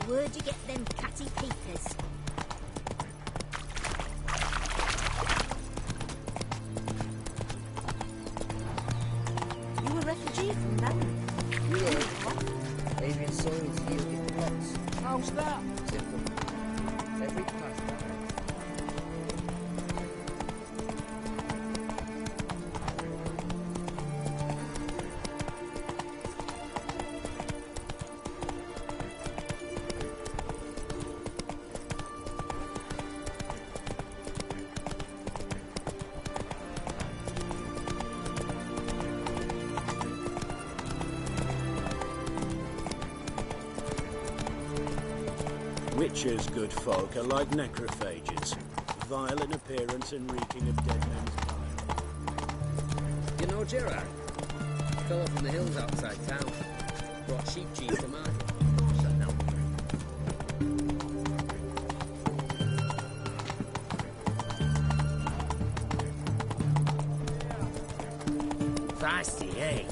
Where'd you get them catty peepers? You a refugee from London? Yeah. Adrian Soil's healed in the plots. How's that? Simple. Every past that. Witches, good folk, are like necrophages, vile in appearance and reeking of dead men's blood. You know Gerard? Fell off in the hills outside town. Brought sheep cheese to market. Shut down. Feisty, eh?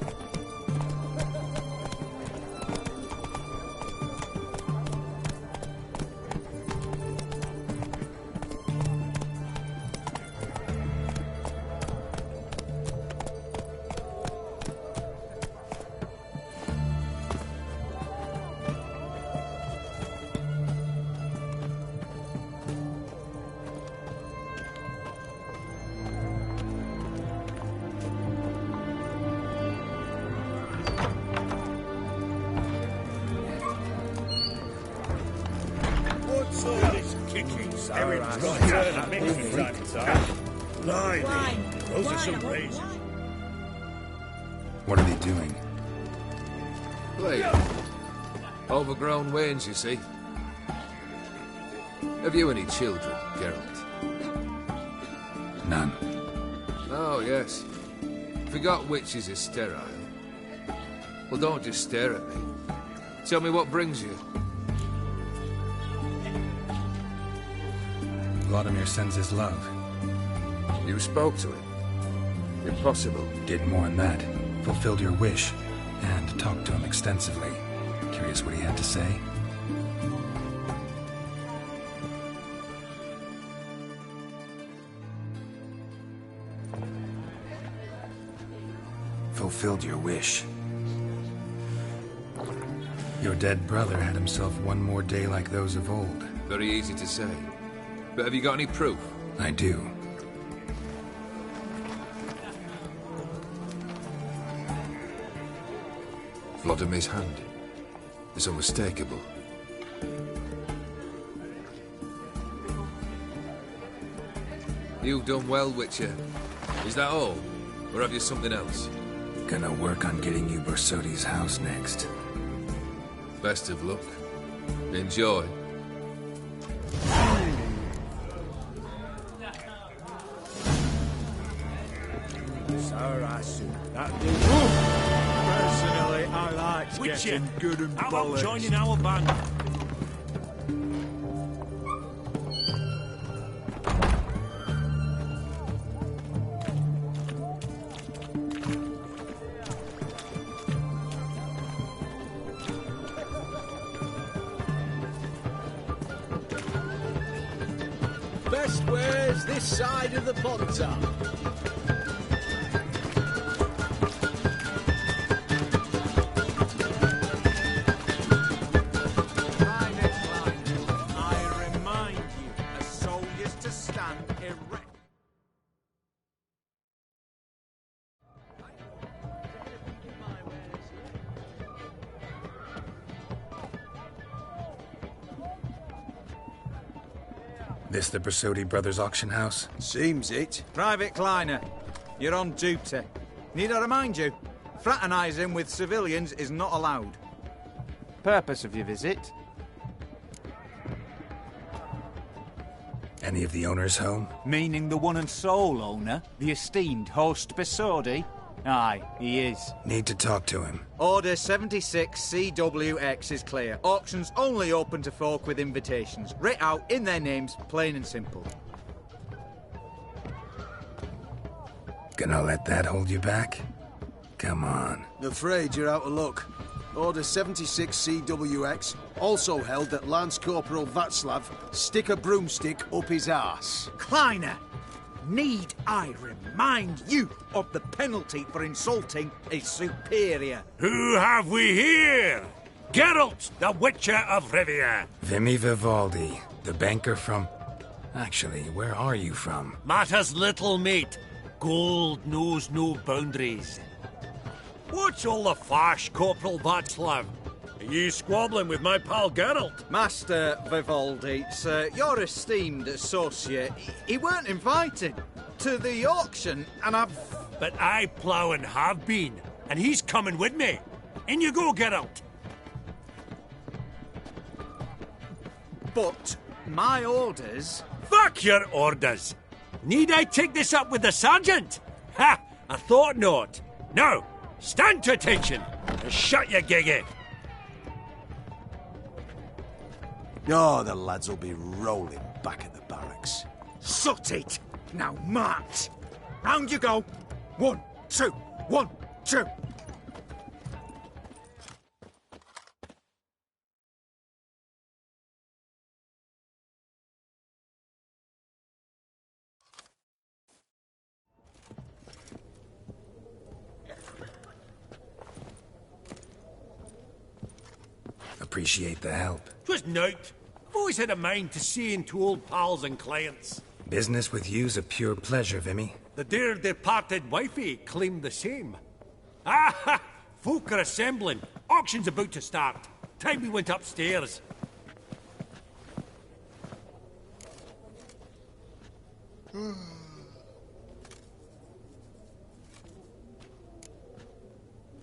What are they doing? Playing. Overgrown wains, you see. Have you any children, Geralt? None. Oh, yes. Forgot witches is sterile. Well, don't just stare at me. Tell me what brings you. Vladimir sends his love. You spoke to him? Impossible. Did more than that. Fulfilled your wish. And talked to him extensively. Curious what he had to say? Fulfilled your wish. Your dead brother had himself one more day like those of old. Very easy to say. But have you got any proof? I do. Vladimir's hand. It's unmistakable. You've done well, Witcher. Is that all? Or have you something else? Gonna work on getting you Bersodi's house next. Best of luck. Enjoy. That dude. Personally, I like getting good and How about joining our band? Best wares this side of the Pontar. This the Bersodi Brothers auction house? Seems it. Private Kleiner, you're on duty. Need I remind you, fraternising with civilians is not allowed. Purpose of your visit? Any of the owners home? Meaning the one and sole owner, the esteemed host Bersodi? Aye, he is. Need to talk to him. Order 76 CWX is clear. Auctions only open to folk with invitations. Writ out in their names, plain and simple. Gonna let that hold you back? Come on. Afraid you're out of luck. Order 76 CWX, also held that Lance Corporal Václav stick a broomstick up his arse. Kleiner, need I remind you of the penalty for insulting a superior? Who have we here? Geralt, the Witcher of Rivia. Vimy Vivaldi, the banker from... Actually, where are you from? Matters little, mate. Gold knows no boundaries. What's all the fash, Corporal Václav? Are you squabbling with my pal Geralt? Master Vivaldi, sir, your esteemed associate, he weren't invited to the auction, and I've... But I plough and have been, and he's coming with me. In you go, Geralt. But my orders... Fuck your orders! Need I take this up with the sergeant? Ha! I thought not. Now, stand to attention and shut your giggy. Oh, the lads will be rolling back at the barracks. Sut it! Now march! Round you go! 1, 2, 1, 2! Appreciate the help. 'Twas nowt. I've always had a mind to see into old pals and clients. Business with you's a pure pleasure, Vimy. The dear departed wifey claimed the same. Ah ha! Folk are assembling. Auction's about to start. Time we went upstairs.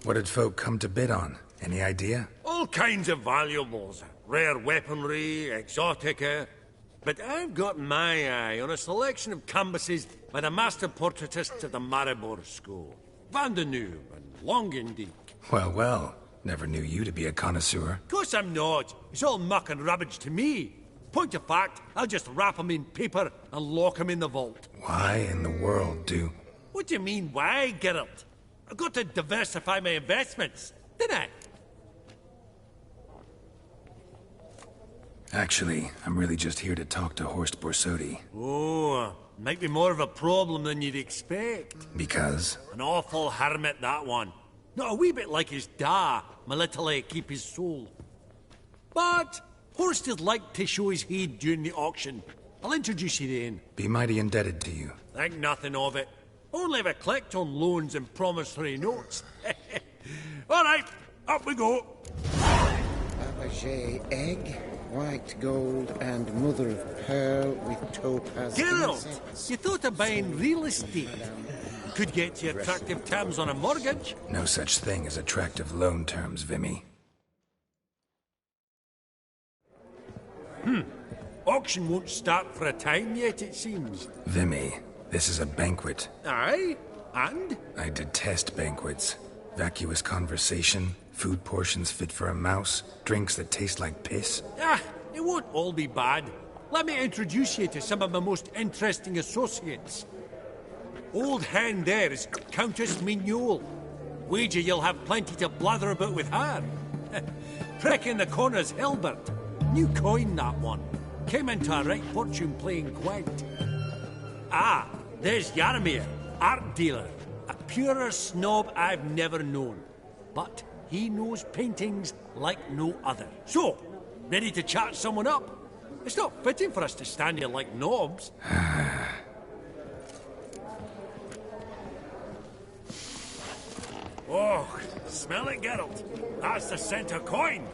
What did folk come to bid on? Any idea? All kinds of valuables. Rare weaponry, exotica. But I've got my eye on a selection of canvases by the master portraitists of the Maribor School. Van de Nieuw and Longendijk. Well, well. Never knew you to be a connoisseur. Of course I'm not. It's all muck and rubbish to me. Point of fact, I'll just wrap 'em in paper and lock 'em in the vault. Why in the world do... What do you mean, why, Geralt? I've got to diversify my investments, didn't I? Actually, I'm really just here to talk to Horst Borsodi. Oh, might be more of a problem than you'd expect. Because? An awful hermit, that one. Not a wee bit like his da, my little keep his soul. But Horst is like to show his heed during the auction. I'll introduce you then. Be mighty indebted to you. Think nothing of it. Only ever collect on loans and promissory notes. All right, up we go. Fabergé egg, white gold, and mother of pearl with topaz Geralt, insets. you thought of buying real estate. Could get you attractive terms on a mortgage. No such thing as attractive loan terms, Vimy. Auction won't start for a time yet, it seems. Vimy, this is a banquet. Aye? And? I detest banquets. Vacuous conversation, food portions fit for a mouse, drinks that taste like piss. Ah, it won't all be bad. Let me introduce you to some of my most interesting associates. Old hand there is Countess Mignol. Wager you'll have plenty to blather about with her. Prick in the corner's Hilbert. New coin, that one. Came into a right fortune playing Gwent. Ah, there's Jaromir, art dealer. A purer snob I've never known. But he knows paintings like no other. So, ready to chat someone up? It's not fitting for us to stand here like knobs. Oh, smell it, Geralt. That's the center coin.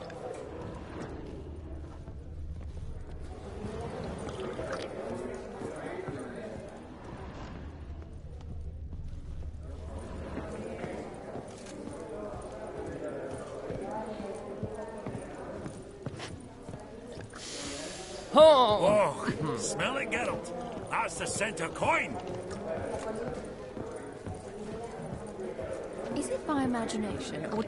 Oh, smell it, Geralt. That's the center coin. Is it by imagination or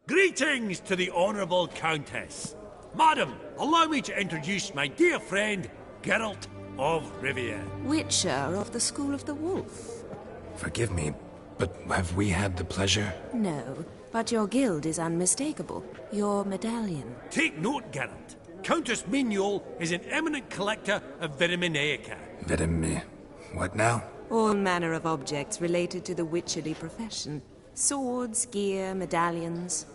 Greetings to the Honourable Countess. Madam, allow me to introduce my dear friend, Geralt of Rivia. Witcher of the School of the Wolf? Forgive me, But have we had the pleasure? No, but your guild is unmistakable. Your medallion. Take note, Geralt. Countess Mignol is an eminent collector of Vitaminaica. What now? All manner of objects related to the witcherly profession. Swords, gear, medallions.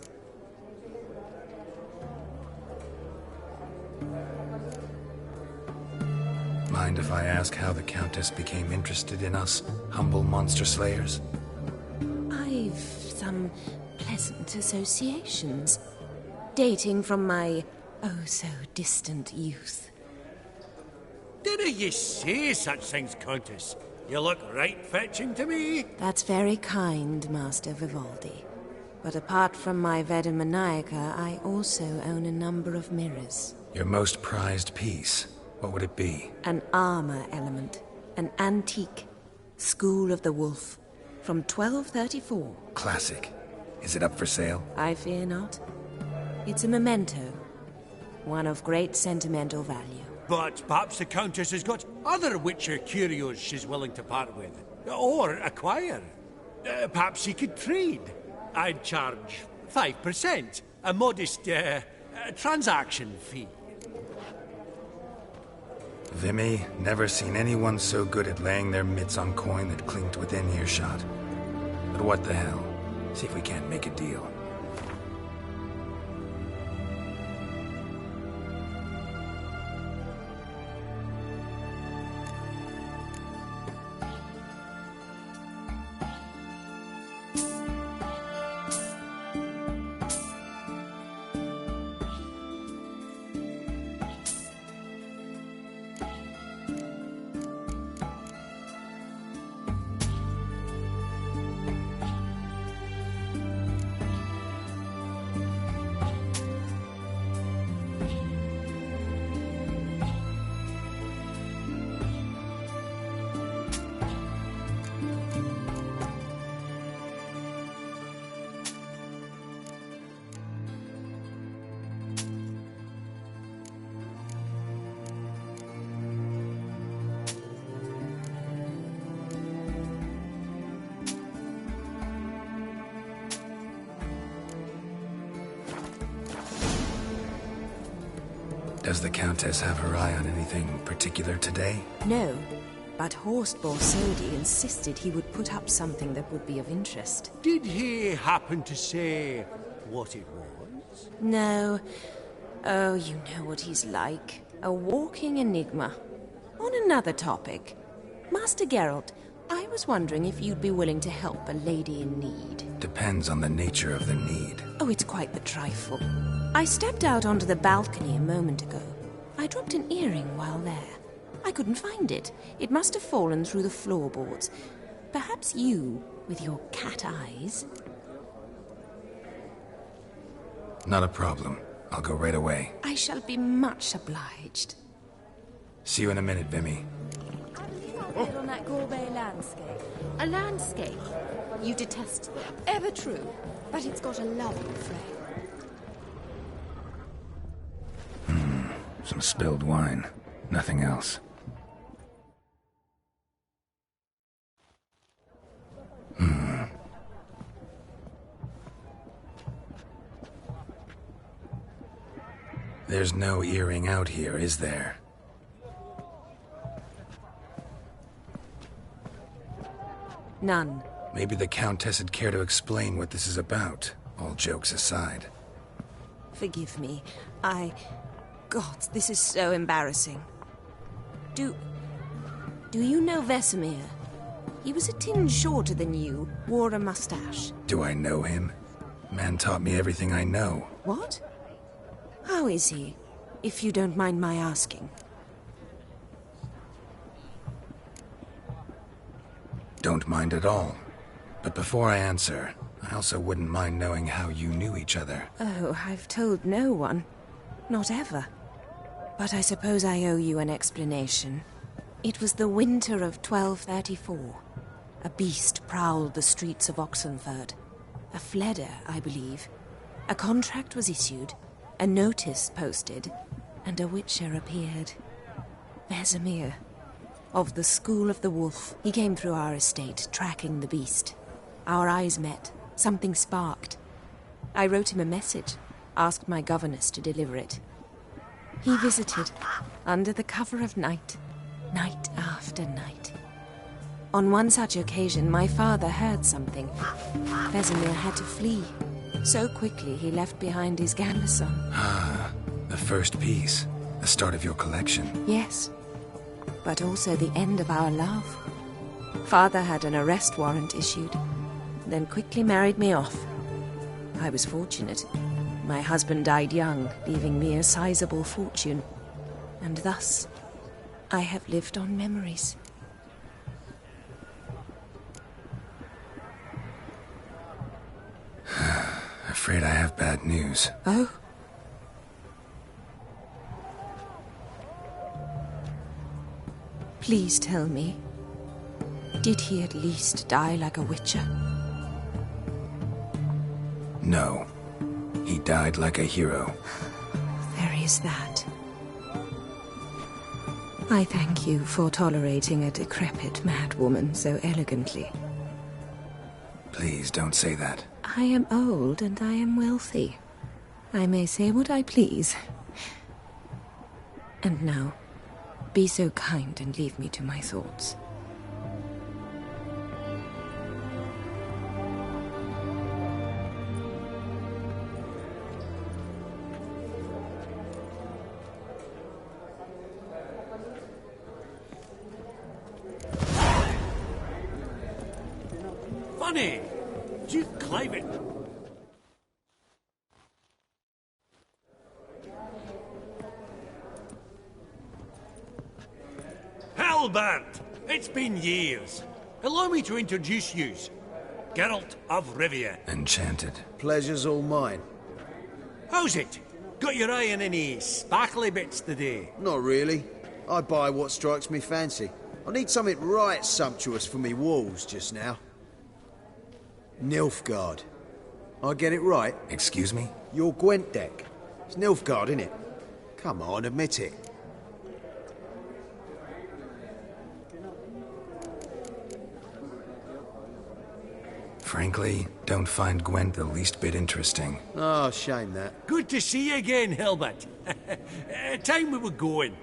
Mind if I ask how the Countess became interested in us, humble monster slayers? I've some pleasant associations, dating from my oh-so-distant youth. Didn't you say such things, Countess? You look right fetching to me. That's very kind, Master Vivaldi. But apart from my Vitaminaica, I also own a number of mirrors. Your most prized piece, what would it be? An armor element. An antique. School of the Wolf. From 1234. Classic. Is it up for sale? I fear not. It's a memento. One of great sentimental value. But perhaps the Countess has got other Witcher curios she's willing to part with. Or acquire. Perhaps she could trade. I'd charge 5%. A modest, transaction fee. Vimy, never seen anyone so good at laying their mitts on coin that clinked within earshot. But what the hell? See if we can't make a deal. Does the Countess have her eye on anything particular today? No, but Horst Borsodi insisted he would put up something that would be of interest. Did he happen to say what it was? No. Oh, you know what he's like. A walking enigma. On another topic. Master Geralt, I was wondering if you'd be willing to help a lady in need. Depends on the nature of the need. Oh, it's quite the trifle. I stepped out onto the balcony a moment ago. I dropped an earring while there. I couldn't find it. It must have fallen through the floorboards. Perhaps you, with your cat eyes... Not a problem. I'll go right away. I shall be much obliged. See you in a minute, Vimy. On that Gorbet landscape. A landscape? You detest them. Ever true. But it's got a lovely frame. Some spilled wine. Nothing else. There's no earring out here, is there? None. Maybe the Countess would care to explain what this is about, all jokes aside. Forgive me. God, this is so embarrassing. Do you know Vesemir? He was a tinge shorter than you, wore a mustache. Do I know him? Man taught me everything I know. What? How is he, if you don't mind my asking? Don't mind at all. But before I answer, I also wouldn't mind knowing how you knew each other. Oh, I've told no one. Not ever. But I suppose I owe you an explanation. It was the winter of 1234. A beast prowled the streets of Oxenford. A fledder, I believe. A contract was issued, a notice posted, and a witcher appeared. Vesemir, of the School of the Wolf. He came through our estate, tracking the beast. Our eyes met. Something sparked. I wrote him a message, asked my governess to deliver it. He visited, under the cover of night, night after night. On one such occasion, my father heard something. Vesemir had to flee. So quickly he left behind his gambeson. Ah, the first piece. The start of your collection. Yes, but also the end of our love. Father had an arrest warrant issued, then quickly married me off. I was fortunate. My husband died young, leaving me a sizable fortune. And thus, I have lived on memories. Afraid I have bad news. Oh? Please tell me, did he at least die like a witcher? No. He died like a hero. There is that. I thank you for tolerating a decrepit madwoman so elegantly. Please don't say that. I am old and I am wealthy. I may say what I please. And now, be so kind and leave me to my thoughts. Funny! Duke Cliven. Halbert! It's been years. Allow me to introduce yous. Geralt of Rivia. Enchanted. Pleasure's all mine. How's it? Got your eye on any sparkly bits today? Not really. I buy what strikes me fancy. I need something right sumptuous for me walls just now. Nilfgaard. I get it right? Excuse me? Your Gwent deck. It's Nilfgaard, innit? Come on, admit it. Frankly, don't find Gwent the least bit interesting. Oh, shame that. Good to see you again, Hilbert. Time we were going.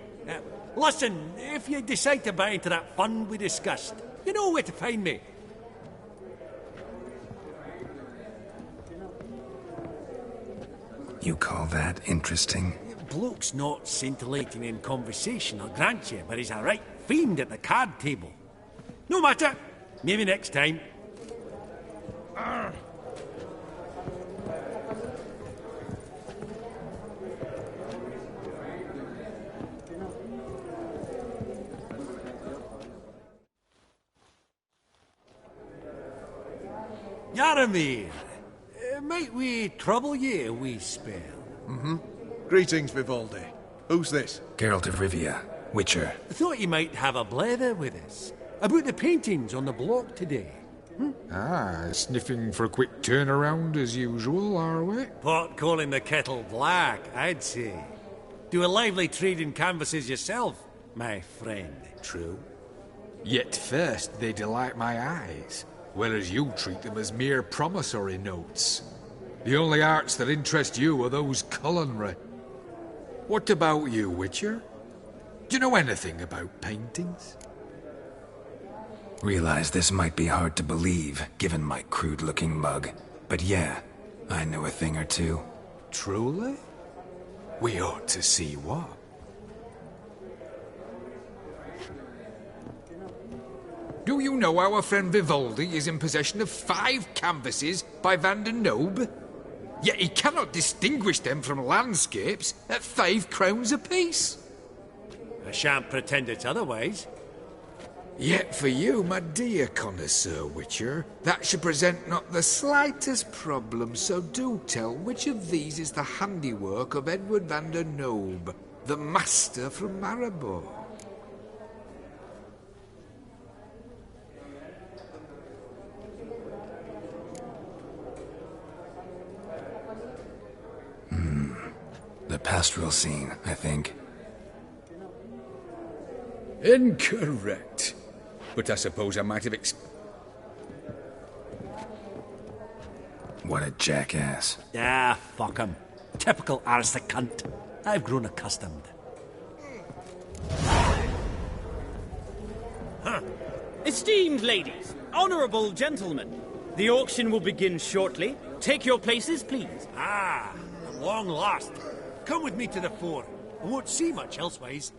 Listen, if you decide to buy into that fund we discussed, you know where to find me. You call that interesting? Bloke's not scintillating in conversation, I'll grant you, but he's a right fiend at the card table. No matter. Maybe next time. Yaramir, might we trouble ye a wee spell? Mm-hmm. Greetings, Vivaldi. Who's this? Geralt of Rivia, Witcher. Thought you might have a blether with us. About the paintings on the block today. Ah, sniffing for a quick turnaround as usual, are we? Pot calling the kettle black, I'd say. Do a lively trade in canvases yourself, my friend. True. Yet first they delight my eyes, whereas you treat them as mere promissory notes. The only arts that interest you are those culinary. What about you, Witcher? Do you know anything about paintings? Realize this might be hard to believe, given my crude-looking mug. But yeah, I know a thing or two. Truly? We ought to see what. Do you know our friend Vivaldi is in possession of 5 canvases by Van der Nobe? Yet he cannot distinguish them from landscapes at 5 crowns apiece. I shan't pretend it's otherwise. Yet for you, my dear connoisseur Witcher, that should present not the slightest problem, so do tell which of these is the handiwork of Edward van der Nobe, the master from Maribor. The pastoral scene, I think. Incorrect. But I suppose I might have What a jackass. Ah, fuck him. Typical arse cunt. I've grown accustomed. Esteemed ladies, honourable gentlemen, the auction will begin shortly. Take your places, please. Ah, at long last. Come with me to the fore. I won't see much elsewise.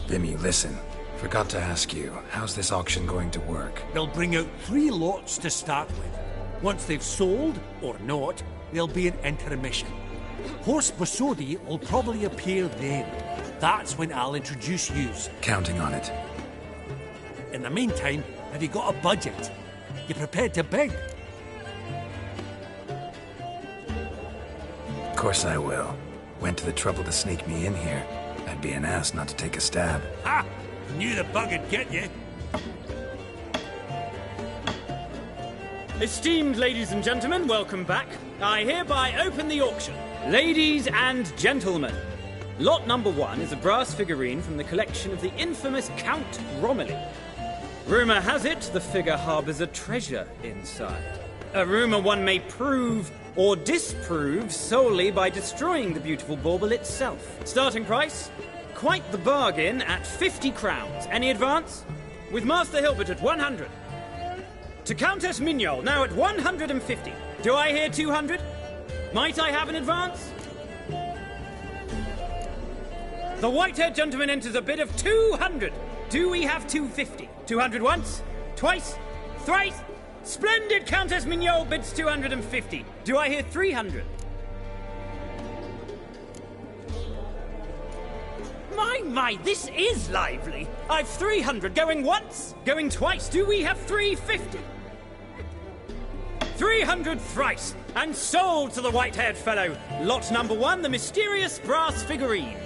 Vimy, listen. Forgot to ask you, how's this auction going to work? They'll bring out 3 lots to start with. Once they've sold, or not, there'll be an intermission. Horse Bosodi will probably appear then. That's when I'll introduce yous. Counting on it. In the meantime, have you got a budget? You prepared to bid? Of course I will. Went to the trouble to sneak me in here. I'd be an ass not to take a stab. Ha! Knew the bug'd get you. Esteemed ladies and gentlemen, welcome back. I hereby open the auction. Ladies and gentlemen, lot number 1 is a brass figurine from the collection of the infamous Count Romilly. Rumour has it the figure harbours a treasure inside. A rumour one may prove or disprove solely by destroying the beautiful bauble itself. Starting price? Quite the bargain at 50 crowns. Any advance? With Master Hilbert at 100. To Countess Mignol, now at 150. Do I hear 200? Might I have an advance? The white-haired gentleman enters a bid of 200. Do we have 250? 200 once? Twice? Thrice? Splendid! Countess Mignol bids 250. Do I hear 300? My, this is lively. I've 300 going once, going twice. Do we have 350? 300 thrice, and sold to the white-haired fellow. Lot number 1, the mysterious brass figurine.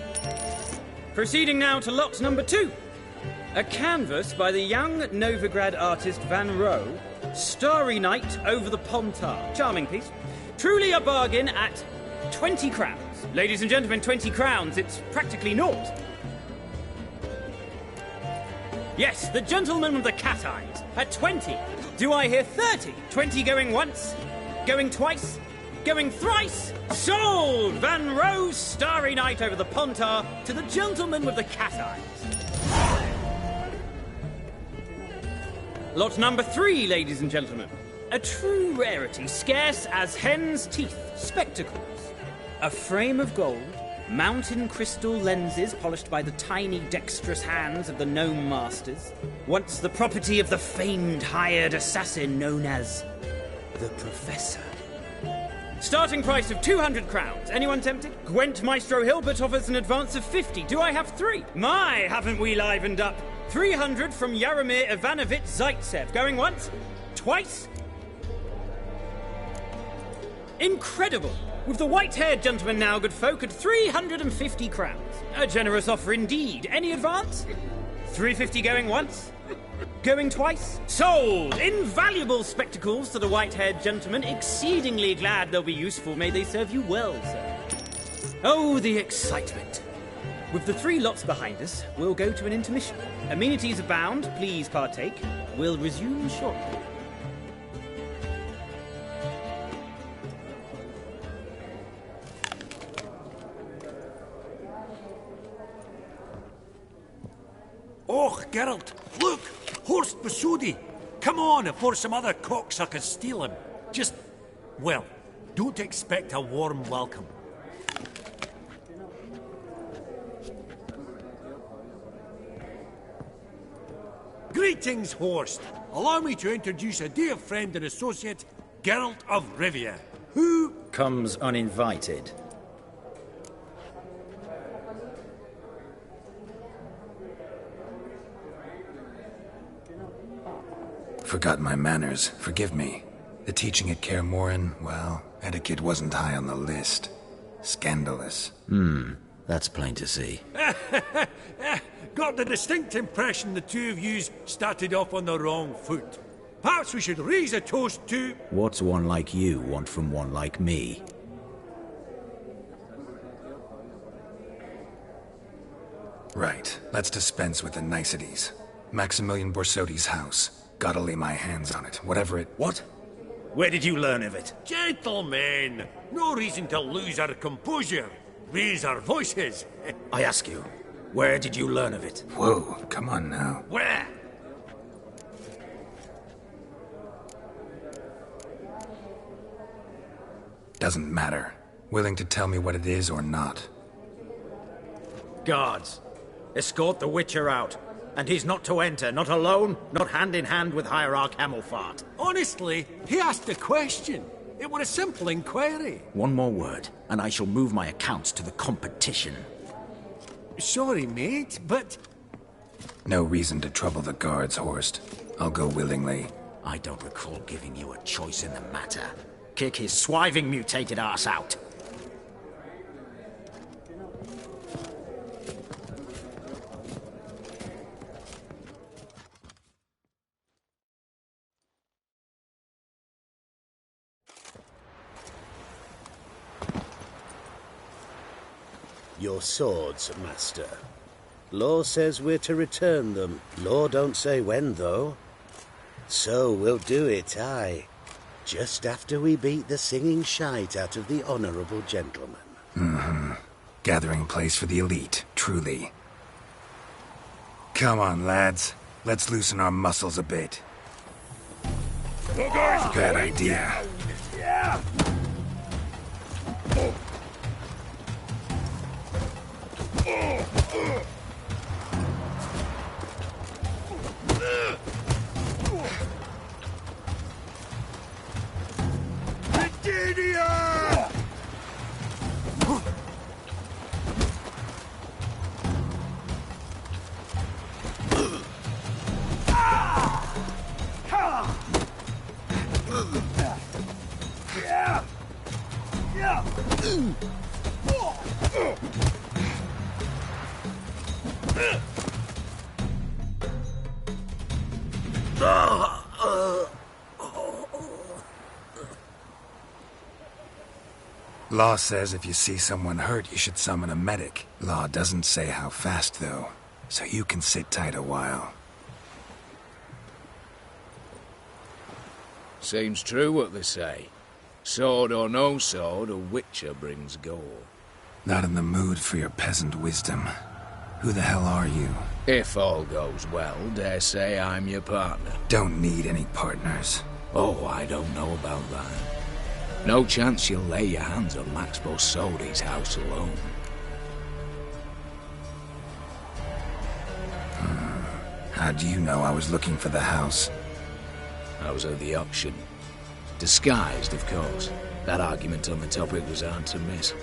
Proceeding now to lot number 2. A canvas by the young Novigrad artist Van Rohe, Starry Night over the Pontar. Charming piece. Truly a bargain at 20 crowns. Ladies and gentlemen, 20 crowns, it's practically naught. Yes, the gentleman with the cat eyes, at 20. Do I hear 30? 20 going once, going twice, going thrice. Sold! Van Rohe's Starry Night over the Pontar to the gentleman with the cat eyes. Lot number 3, ladies and gentlemen. A true rarity, scarce as hen's teeth. Spectacles. A frame of gold, mountain crystal lenses polished by the tiny dexterous hands of the gnome masters. Once the property of the famed hired assassin known as the Professor. Starting price of 200 crowns. Anyone tempted? Gwent Maestro Hilbert offers an advance of 50. Do I have 3? My, haven't we livened up? 300 from Yaromir Ivanovich Zaitsev. Going once? Twice? Incredible! With the white-haired gentleman now, good folk, at 350 crowns. A generous offer indeed. Any advance? 350 going once? Going twice? Sold! Invaluable spectacles to the white-haired gentleman. Exceedingly glad they'll be useful. May they serve you well, sir. Oh, the excitement. With the 3 lots behind us, we'll go to an intermission. Amenities abound. Please partake. We'll resume shortly. Oh, Geralt, look! Horst Bosodi! Come on before some other cocksuckers steal him. Just, well, don't expect a warm welcome. Greetings, Horst. Allow me to introduce a dear friend and associate, Geralt of Rivia, who comes uninvited. Forgot my manners. Forgive me. The teaching at Kaer Morhen, well, etiquette wasn't high on the list. Scandalous. That's plain to see. Got the distinct impression the two of yous started off on the wrong foot. Perhaps we should raise a toast to... What's one like you want from one like me? Right. Let's dispense with the niceties. Maximilian Borsodi's house. Gotta lay my hands on it, whatever it... What? Where did you learn of it? Gentlemen, no reason to lose our composure. Raise our voices. I ask you, where did you learn of it? Whoa, come on now. Where? Doesn't matter. Willing to tell me what it is or not? Guards, escort the Witcher out. And he's not to enter, not alone, not hand in hand with Hierarch Hamelfart. Honestly, he asked a question. It was a simple inquiry. One more word, and I shall move my accounts to the competition. Sorry, mate, but... No reason to trouble the guards, Horst. I'll go willingly. I don't recall giving you a choice in the matter. Kick his swiving mutated ass out. Your swords, master. Law says we're to return them. Law don't say when, though. So we'll do it, aye. Just after we beat the singing shite out of the honourable gentleman. Mm-hmm. Gathering place for the elite, truly. Come on, lads. Let's loosen our muscles a bit. Bad idea. Yeah. Law says if you see someone hurt, you should summon a medic. Law doesn't say how fast, though, so you can sit tight a while. Seems true what they say. Sword or no sword, a witcher brings gore. Not in the mood for your peasant wisdom. Who the hell are you? If all goes well, dare say I'm your partner. Don't need any partners. Oh, I don't know about that. No chance you'll lay your hands on Max Borsodi's house alone. How do you know I was looking for the house? I was at the auction. Disguised, of course. That argument on the topic was hard to miss.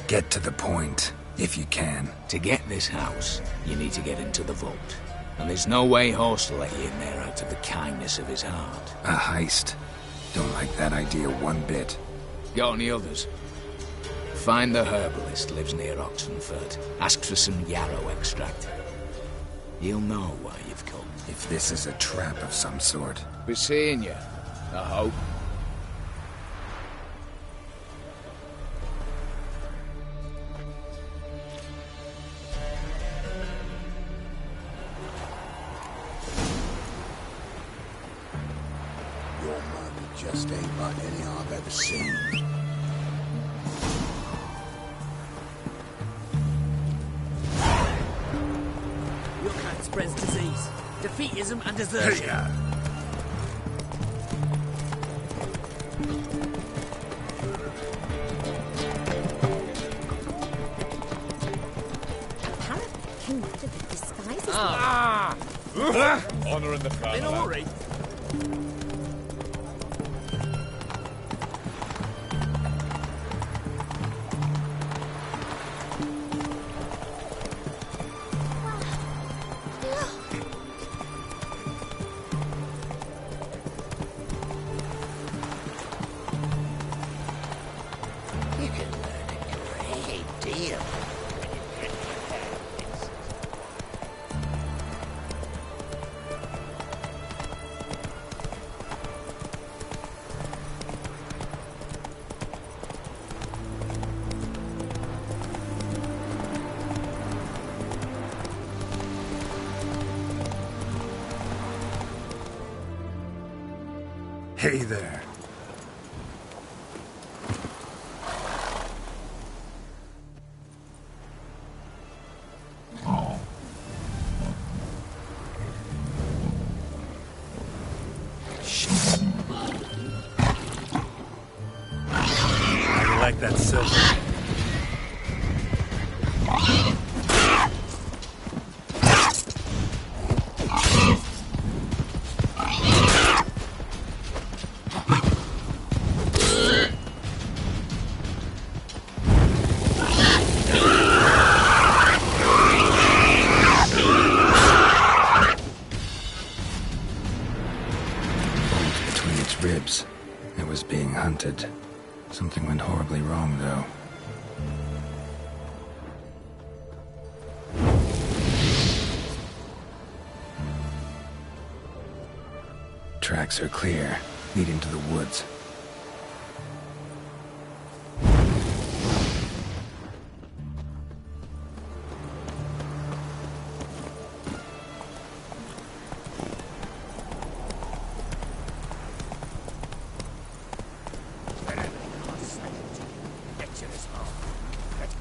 Get to the point, if you can. To get this house, you need to get into the vault. And there's no way Horst will let you in there out of the kindness of his heart. A heist. Don't like that idea one bit. Got any others? Find the herbalist, lives near Oxenfurt. Ask for some yarrow extract. He'll know why you've come. If this is a trap of some sort. Be seeing you, I hope. Your money just ain't like any I've ever seen. Your kind spreads disease, defeatism and desertion. Honor in the family. In a hurry. You can learn a great deal. Hey there. How you like that silver? Ribs. It was being hunted. Something went horribly wrong, though. Tracks are clear, leading to the woods.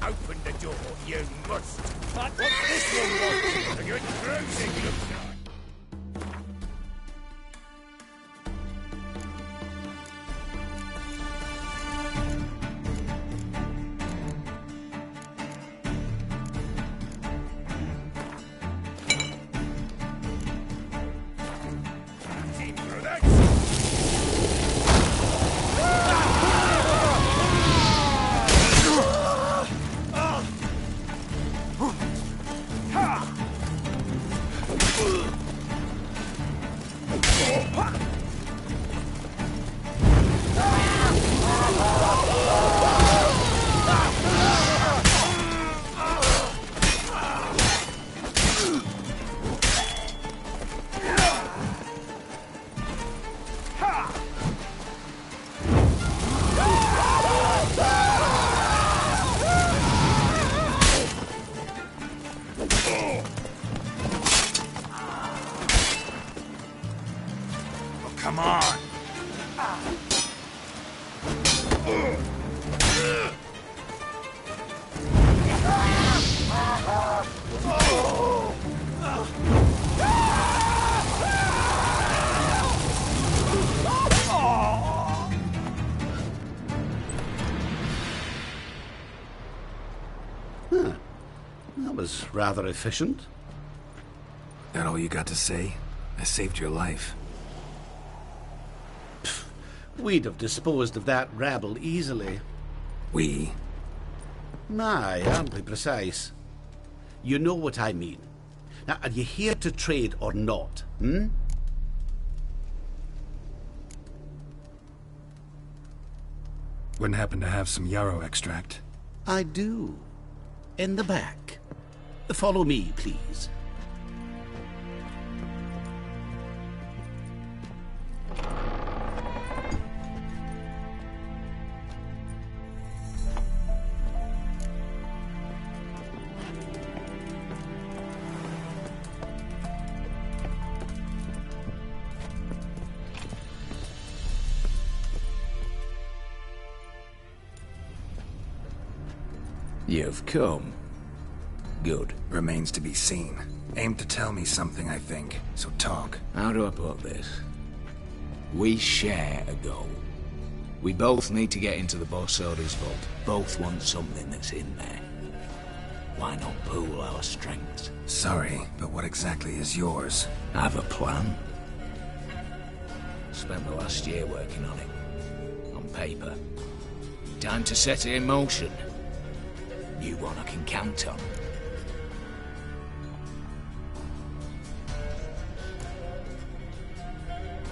Open the door, you must. But what's this one want? A good cruising looks like. Come on! Huh. That was rather efficient. That all you got to say? I saved your life. We'd have disposed of that rabble easily. We? Aye, amply precise. You know what I mean. Now, are you here to trade or not, hmm? Wouldn't happen to have some yarrow extract? I do. In the back. Follow me, please. You've come. Good. Remains to be seen. Aim to tell me something, I think. So talk. How do I put this? We share a goal. We both need to get into the Bosoda's vault. Both want something that's in there. Why not pool our strengths? Sorry, but what exactly is yours? I have a plan. Spent the last year working on it. On paper. Time to set it in motion. New one I can count on.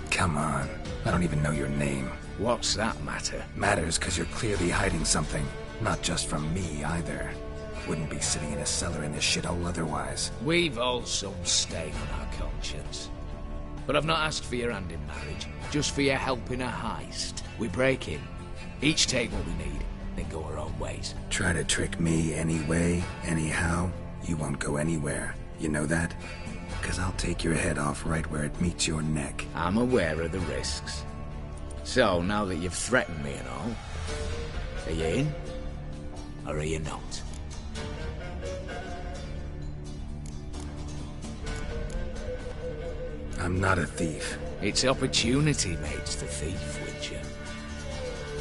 Come on. I don't even know your name. What's that matter? Matters because you're clearly hiding something. Not just from me, either. Wouldn't be sitting in a cellar in this shithole otherwise. We've all some stain on our conscience. But I've not asked for your hand in marriage. Just for your help in a heist. We break in. Each take what we need. Then go our own ways. Try to trick me anyway, anyhow, you won't go anywhere. You know that? Because I'll take your head off right where it meets your neck. I'm aware of the risks. So, now that you've threatened me and all, are you in? Or are you not? I'm not a thief. It's opportunity makes the thief, Witcher.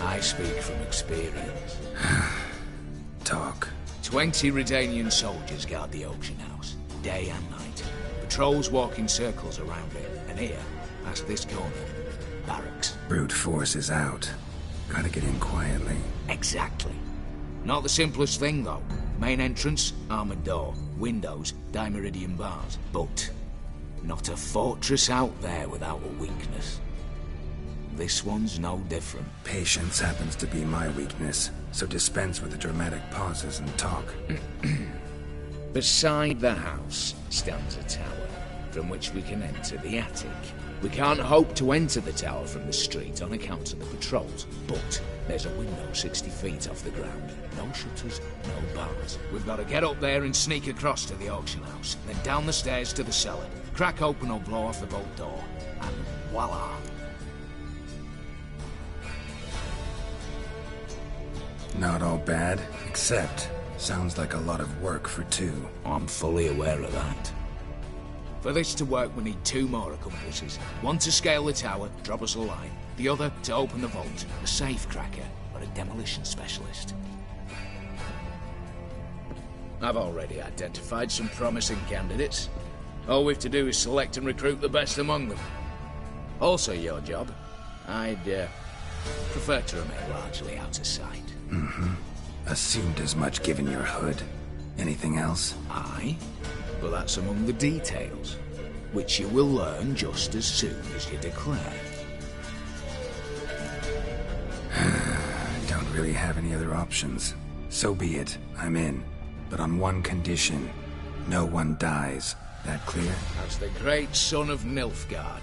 I speak from experience. Talk. 20 Redanian soldiers guard the auction house, day and night. Patrols walk in circles around it, and here, past this corner, barracks. Brute force is out. Gotta get in quietly. Exactly. Not the simplest thing, though. Main entrance, armored door, windows, dimeridian bars. But not a fortress out there without a weakness. This one's no different. Patience happens to be my weakness, so dispense with the dramatic pauses and talk. Beside the house stands a tower, from which we can enter the attic. We can't hope to enter the tower from the street on account of the patrols, but there's a window 60 feet off the ground. No shutters, no bars. We've got to get up there and sneak across to the auction house, then down the stairs to the cellar, crack open or blow off the vault door, and voila! Not all bad, except sounds like a lot of work for two. I'm fully aware of that. For this to work, we need 2 more accomplices. One to scale the tower, drop us a line. The other to open the vault, a safe cracker or a demolition specialist. I've already identified some promising candidates. All we've to do is select and recruit the best among them. Also your job. I'd prefer to remain largely out of sight. Assumed as much given your hood. Anything else? Aye, but that's among the details, which you will learn just as soon as you declare. Don't really have any other options. So be it, I'm in. But on one condition. No one dies. That clear? As the great son of Nilfgaard.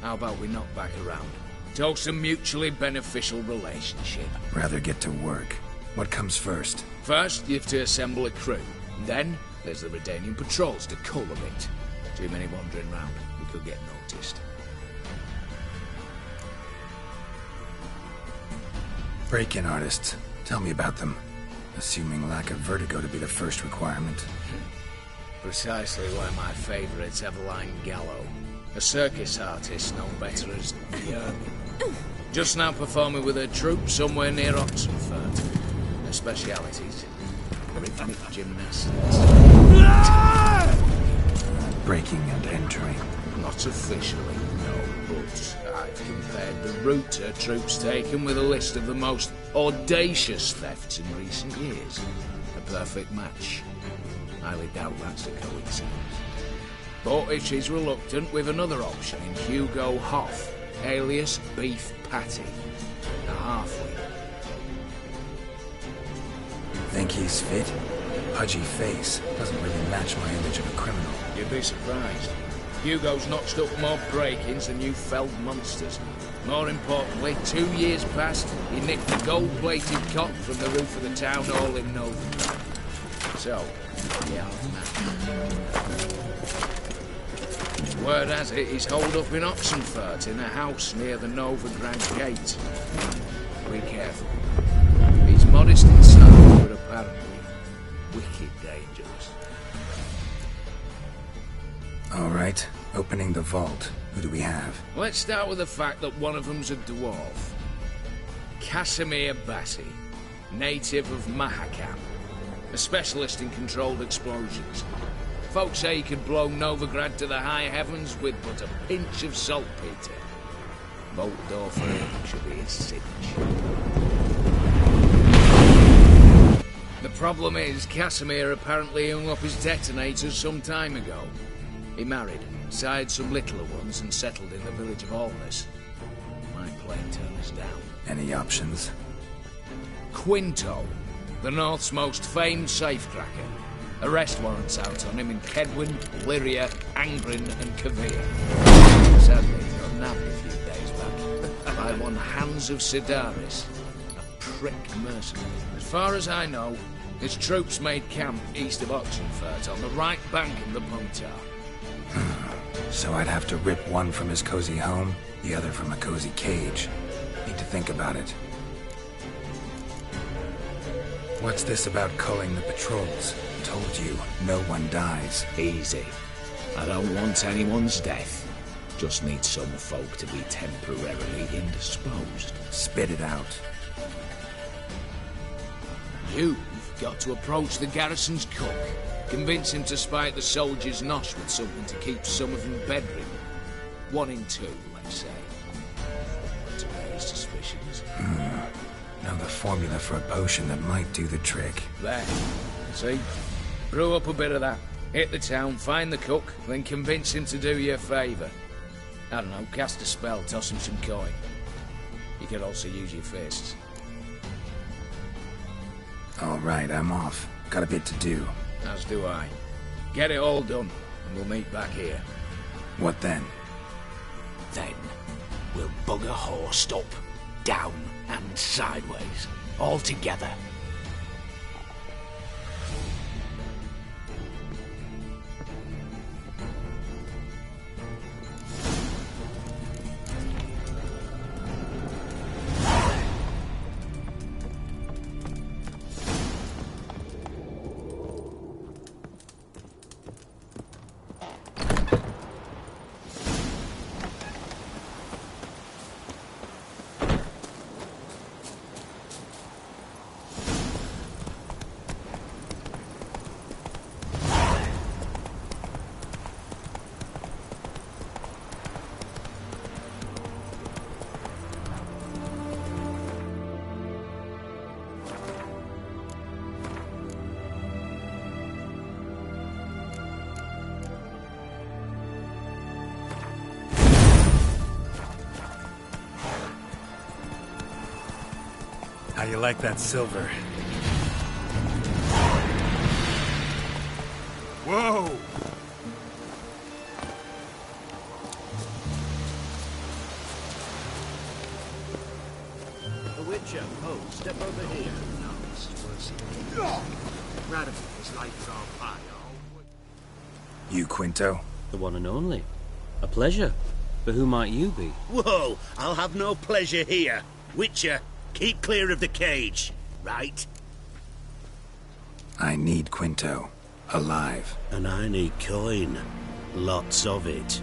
How about we knock back around? Toast a mutually beneficial relationship. Rather get to work. What comes first? First, you have to assemble a crew. Then, there's the Redanian patrols to cull a bit. Too many wandering round. We could get noticed. Break-in artists. Tell me about them. Assuming lack of vertigo to be the first requirement. Precisely why my favourite's Eveline Gallo. A circus artist known better as the Ermine. Just now performing with her troupe somewhere near Oxenfurt. Her specialities: rhythmic gymnastics. Breaking and entering. Not officially, no, but I've compared the route her troop's taken with a list of the most audacious thefts in recent years. A perfect match. Highly doubt that's a coincidence. But if she's reluctant, with another option in Hugo Hoff, alias Beef Patty, a halfling. Think he's fit? Pudgy face doesn't really match my image of a criminal. You'd be surprised. Hugo's notched up more break-ins than you felled monsters. More importantly, 2 years past, he nicked the gold-plated cot from the roof of the town hall in Novigrad. So, yeah, word has it he's holed up in Oxenfurt in a house near the Novigrad gate. Be careful. He's modest inside, but apparently wicked dangerous. All right, opening the vault. Who do we have? Let's start with the fact that one of them's a dwarf. Casimir Bassi, native of Mahakam. A specialist in controlled explosions. Folks say he could blow Novigrad to the high heavens with but a pinch of saltpeter. Vault door for him should be his signature. The problem is, Casimir apparently hung up his detonators some time ago. He married, sired some littler ones, and settled in the village of Alness. Might plane turn us down. Any options? Quinto, the North's most famed safecracker. Arrest warrants out on him in Kedwin, Lyria, Angrin, and Kavir. Sadly, he got nabbed a few days back by one Hans of Sidaris, a prick mercenary. As far as I know, his troops made camp east of Oxenfurt on the right bank of the Pontar. So I'd have to rip one from his cozy home, the other from a cozy cage. Need to think about it. What's this about culling the patrols? Told you, no one dies. Easy. I don't want anyone's death. Just need some folk to be temporarily indisposed. Spit it out. You've got to approach the garrison's cook. Convince him to spike the soldiers' nosh with something to keep some of them bedridden. 1 in 2, let's say. To raise suspicions. Know the formula for a potion that might do the trick. There. See? Brew up a bit of that. Hit the town, find the cook, then convince him to do you a favour. I don't know, cast a spell, toss him some coin. You could also use your fists. All right, I'm off. Got a bit to do. As do I. Get it all done, and we'll meet back here. What then? Then, we'll bugger horsed up, down and sideways, all together. How you like that silver? Whoa! The Witcher, step over here. No, it's worse. Radical is like our pie. You, Quinto? The one and only. A pleasure. But who might you be? Whoa! I'll have no pleasure here. Witcher, keep clear of the cage, right? I need Quinto. Alive. And I need coin. Lots of it.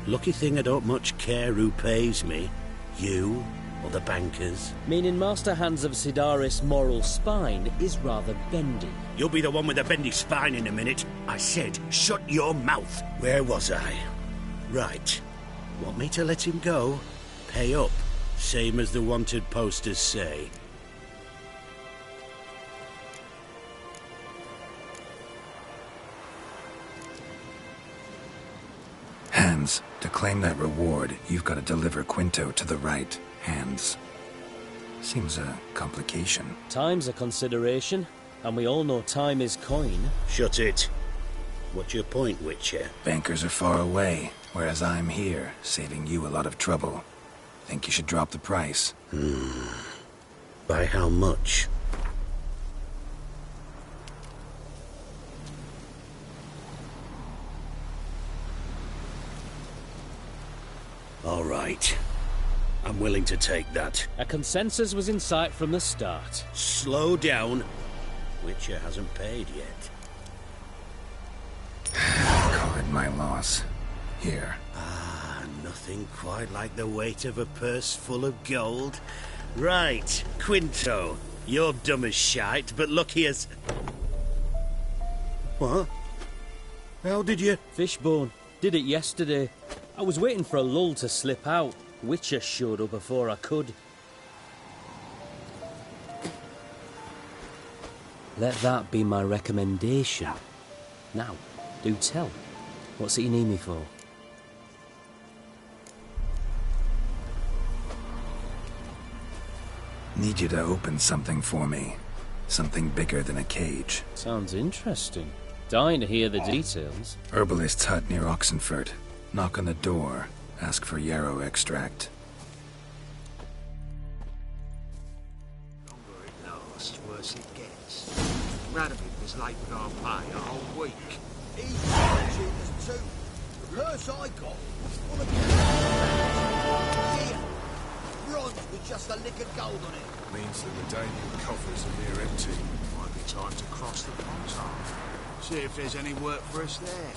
Lucky thing I don't much care who pays me. You or the bankers. Meaning Master Hans of Sidaris' moral spine is rather bendy. You'll be the one with the bendy spine in a minute. I said, shut your mouth. Where was I? Right. Want me to let him go? Pay up. Same as the wanted posters say. Hans, to claim that reward, you've got to deliver Quinto to the right hands. Seems a complication. Time's a consideration, and we all know time is coin. Shut it. What's your point, Witcher? Bankers are far away, whereas I'm here, saving you a lot of trouble. Think you should drop the price? By how much? All right. I'm willing to take that. A consensus was in sight from the start. Slow down. Witcher hasn't paid yet. Call it my loss. Here. Nothing quite like the weight of a purse full of gold. Right, Quinto. You're dumb as shite, but lucky as... What? How did you... Fishbone. Did it yesterday. I was waiting for a lull to slip out. Witcher showed up before I could. Let that be my recommendation. Now, do tell. What's it you need me for? Need you to open something for me. Something bigger than a cage. Sounds interesting. Dying to hear the details. Herbalist's hut near Oxenfurt. Knock on the door. Ask for yarrow extract. The longer it lasts, worse it gets. Radovid was late with our pay a whole week. He's cheap as two. Lurse I got. Here. Bronze with just a lick of gold on it. Means the medallion coffers are near empty. Might be time to cross the ponds. See if there's any work for us there.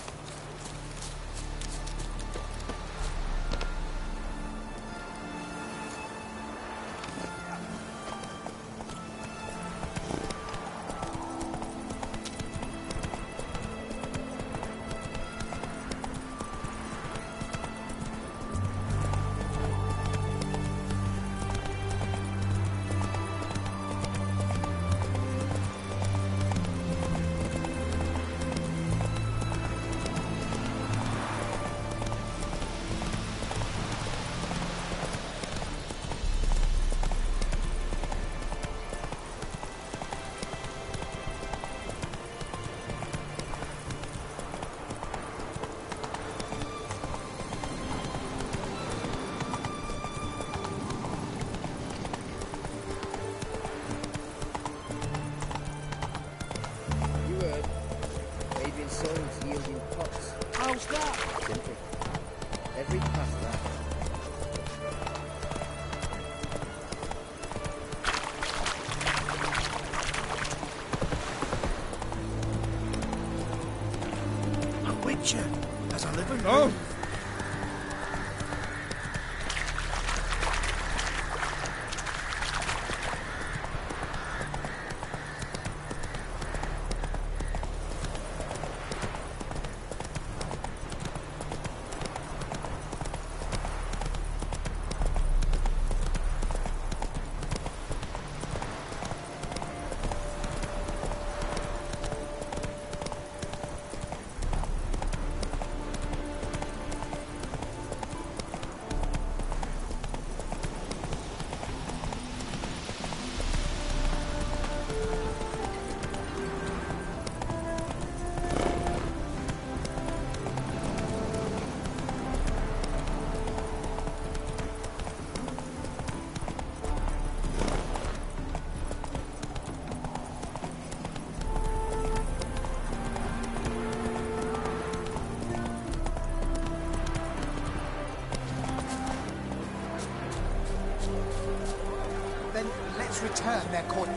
How's that? Simple. Every past that. A witcher as I live and Oh! Then let's return their coin.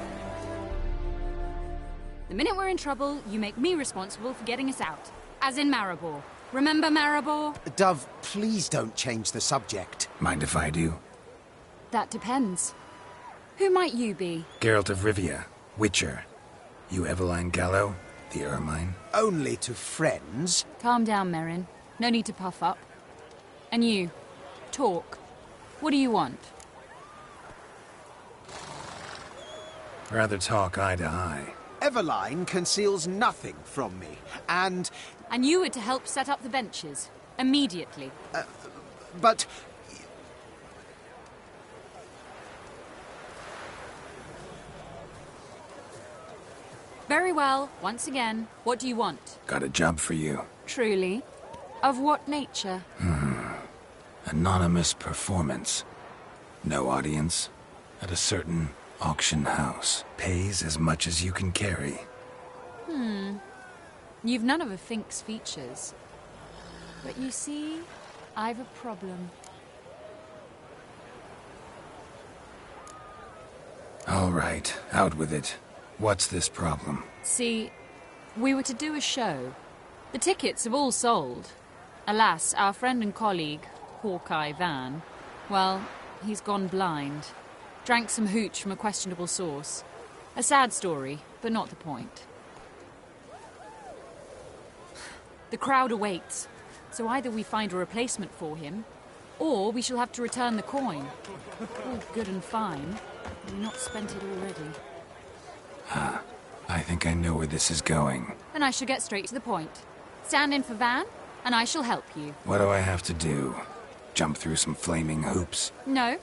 The minute we're in trouble, you make me responsible for getting us out. As in Maribor. Remember Maribor? Dove, please don't change the subject. Mind if I do? That depends. Who might you be? Geralt of Rivia, Witcher. You Eveline Gallo, the Ermine? Only to friends. Calm down, Merrin. No need to puff up. And you, talk. What do you want? Rather talk eye to eye. Eveline conceals nothing from me, and... And you were to help set up the benches. Immediately. But... Very well. Once again, what do you want? Got a job for you. Truly? Of what nature? Anonymous performance. No audience. At a certain auction house. Pays as much as you can carry. You've none of a Fink's features. But you see, I've a problem. All right, out with it. What's this problem? See, we were to do a show. The tickets have all sold. Alas, our friend and colleague, Hawkeye Van, well, he's gone blind. Drank some hooch from a questionable source. A sad story, but not the point. The crowd awaits, so either we find a replacement for him, or we shall have to return the coin. All good and fine. We've not spent it already. I think I know where this is going. Then I shall get straight to the point. Stand in for Van, and I shall help you. What do I have to do? Jump through some flaming hoops? No.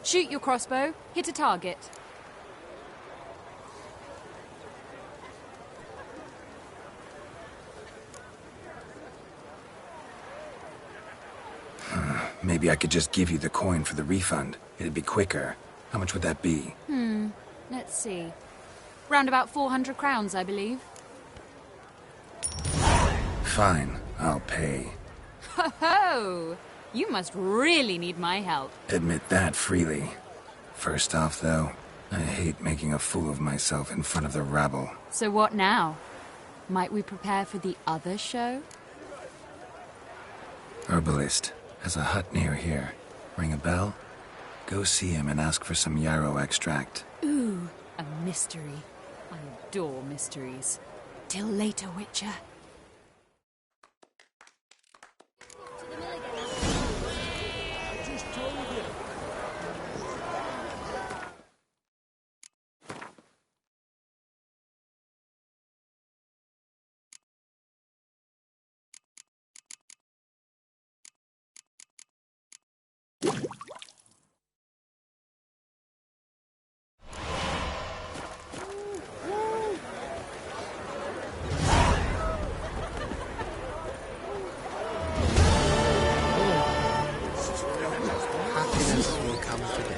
Shoot your crossbow, hit a target. Maybe I could just give you the coin for the refund. It'd be quicker. How much would that be? Let's see. Round about 400 crowns, I believe. Fine, I'll pay. Ho-ho! You must really need my help. Admit that freely. First off, though, I hate making a fool of myself in front of the rabble. So what now? Might we prepare for the other show? Herbalist has a hut near here. Ring a bell? Go see him and ask for some yarrow extract. Ooh, a mystery. I adore mysteries. Till later, Witcher. Happiness will come today.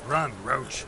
Run, Roach.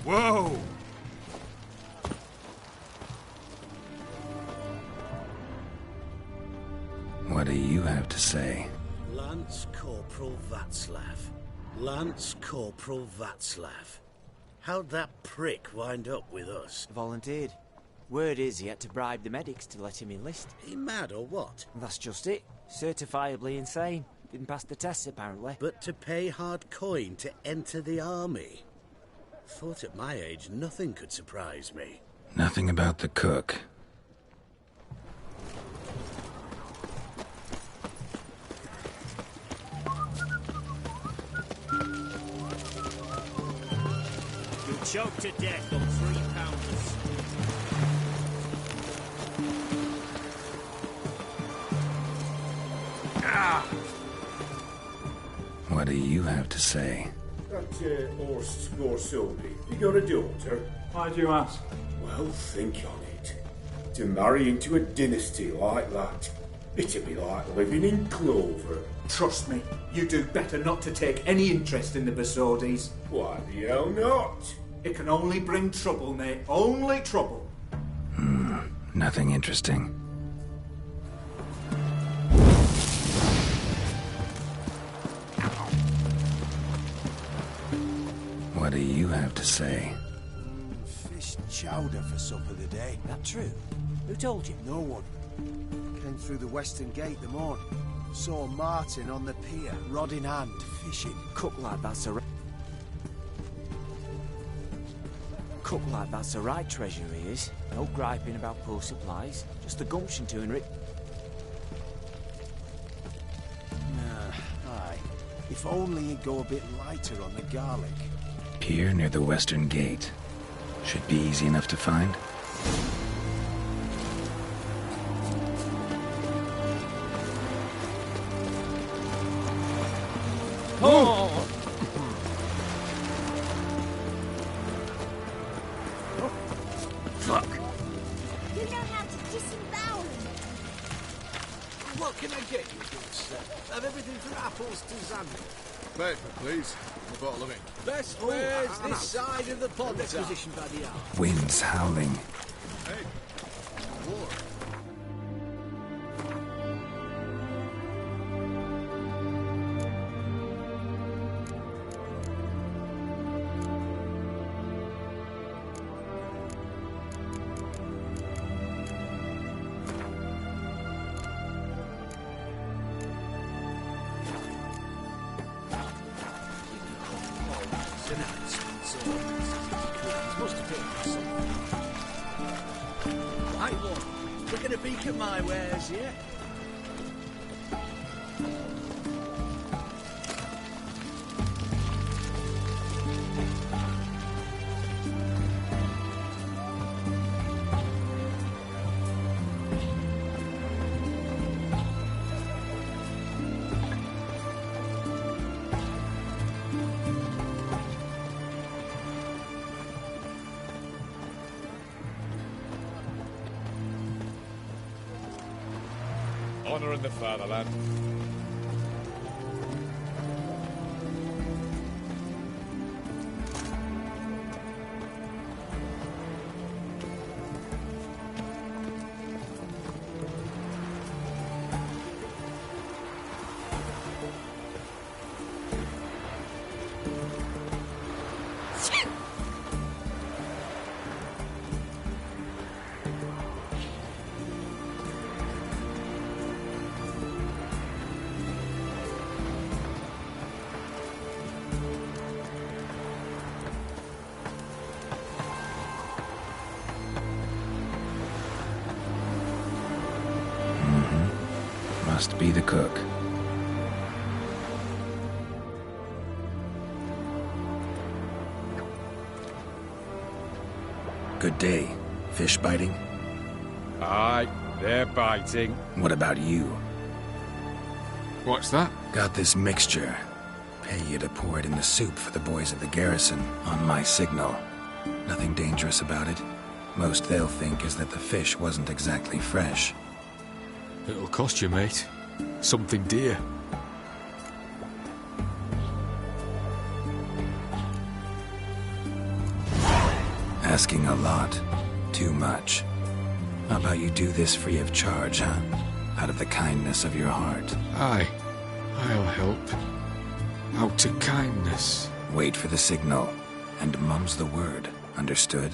Whoa! What do you have to say? Lance Corporal Václav. Lance Corporal Václav. How'd that prick wind up with us? Volunteered. Word is he had to bribe the medics to let him enlist. He mad or what? That's just it. Certifiably insane. Didn't pass the tests, apparently. But to pay hard coin to enter the army? Thought at my age nothing could surprise me. Nothing about the cook. You'll choke to death on 3 pounders. Ah! What do you have to say? That horse Scorsoni, you got a daughter? Why do you ask? Well, think on it. To marry into a dynasty like that, it'd be like living in clover. Trust me, you do better not to take any interest in the Besodis. Why the hell not? It can only bring trouble, mate. Only trouble. Nothing interesting. What do you have to say? Fish chowder for supper today. That true? Who told you? No one. Came through the western gate the morning. Saw Martin on the pier, rod in hand, fishing. Cook like that's a right treasure he is. No griping about poor supplies. Just the gumption to it. Aye. If only he'd go a bit lighter on the garlic. Pier near the western gate. Should be easy enough to find. Oh! Fuck. You know how to disembowel him. What can I get you, good sir? Have everything from apples to Xandu. Paper, please. A bottle of ink. Best wares this side of the pond. Requisitioned by the hour. Wind's howling. Hey, war. Right one. Looking a peek at my wares, yeah? Honour in the fatherland. Must be the cook. Good day. Fish biting? Aye, they're biting. What about you? What's that? Got this mixture. Pay you to pour it in the soup for the boys of the garrison, on my signal. Nothing dangerous about it. Most they'll think is that the fish wasn't exactly fresh. It'll cost you, mate. Something dear. Asking a lot. Too much. How about you do this free of charge, huh? Out of the kindness of your heart. Aye, I'll help. Out of kindness. Wait for the signal, and mum's the word. Understood?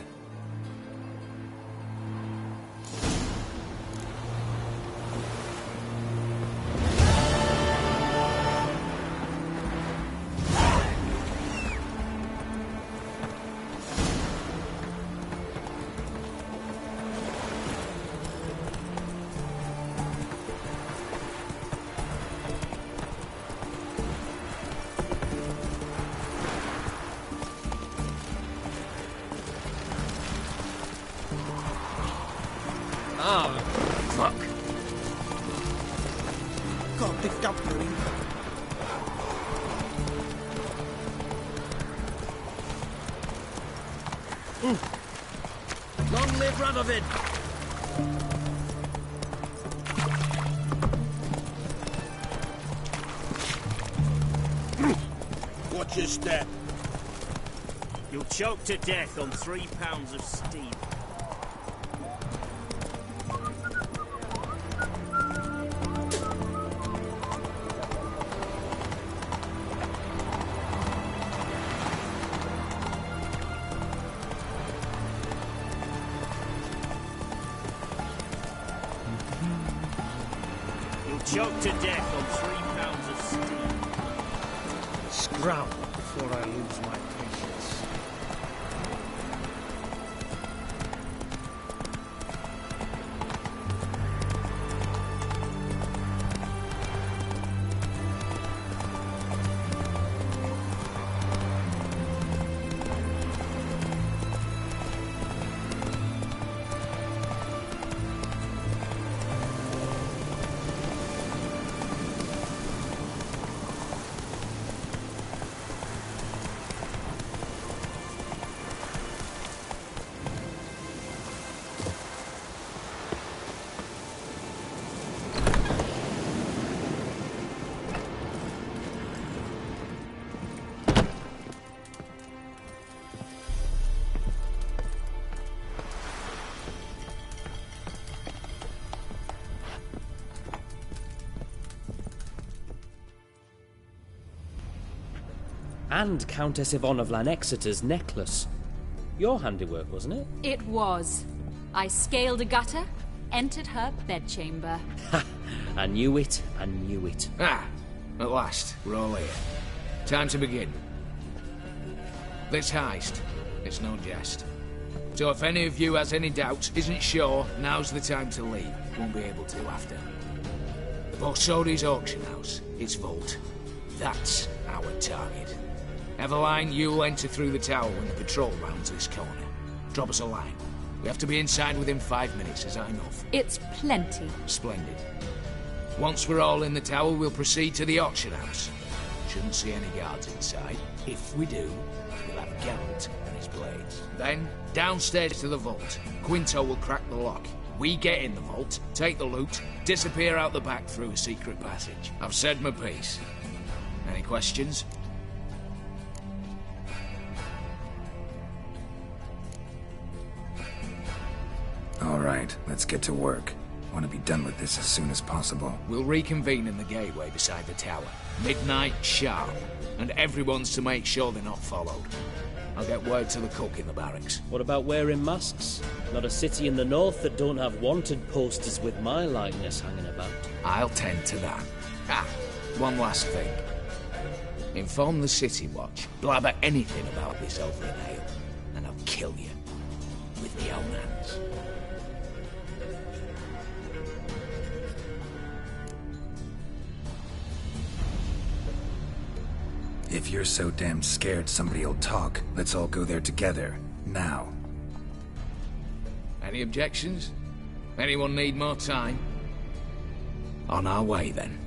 Oh, fuck. Got picked up for him. Long live Radovid! Watch your step. You'll choke to death on 3 pounds of steam. You'll choke to death on 3 pounds of steam. Scram before I lose my patience. And Countess Yvonne of Lanexeter's necklace. Your handiwork, wasn't it? It was. I scaled a gutter, entered her bedchamber. Ha! I knew it. I knew it. Ah! At last, we're all here. Time to begin. This heist, it's no jest. So if any of you has any doubts, isn't sure, now's the time to leave. Won't be able to after. The Borsodi's auction house, its vault. That's our target. Eveline, you'll enter through the tower when the patrol rounds this corner. Drop us a line. We have to be inside within 5 minutes, is that enough? It's plenty. Splendid. Once we're all in the tower, we'll proceed to the auction house. Shouldn't see any guards inside. If we do, we'll have Gant and his blades. Then, downstairs to the vault. Quinto will crack the lock. We get in the vault, take the loot, disappear out the back through a secret passage. I've said my piece. Any questions? All right, let's get to work. Want to be done with this as soon as possible. We'll reconvene in the gateway beside the tower. Midnight sharp. And everyone's to make sure they're not followed. I'll get word to the cook in the barracks. What about wearing masks? Not a city in the north that don't have wanted posters with my likeness hanging about. I'll tend to that. Ah, one last thing. Inform the City Watch. Blabber anything about this over in ale, and I'll kill you. With my own hands. If you're so damn scared somebody'll talk, let's all go there together. Now. Any objections? Anyone need more time? On our way, then.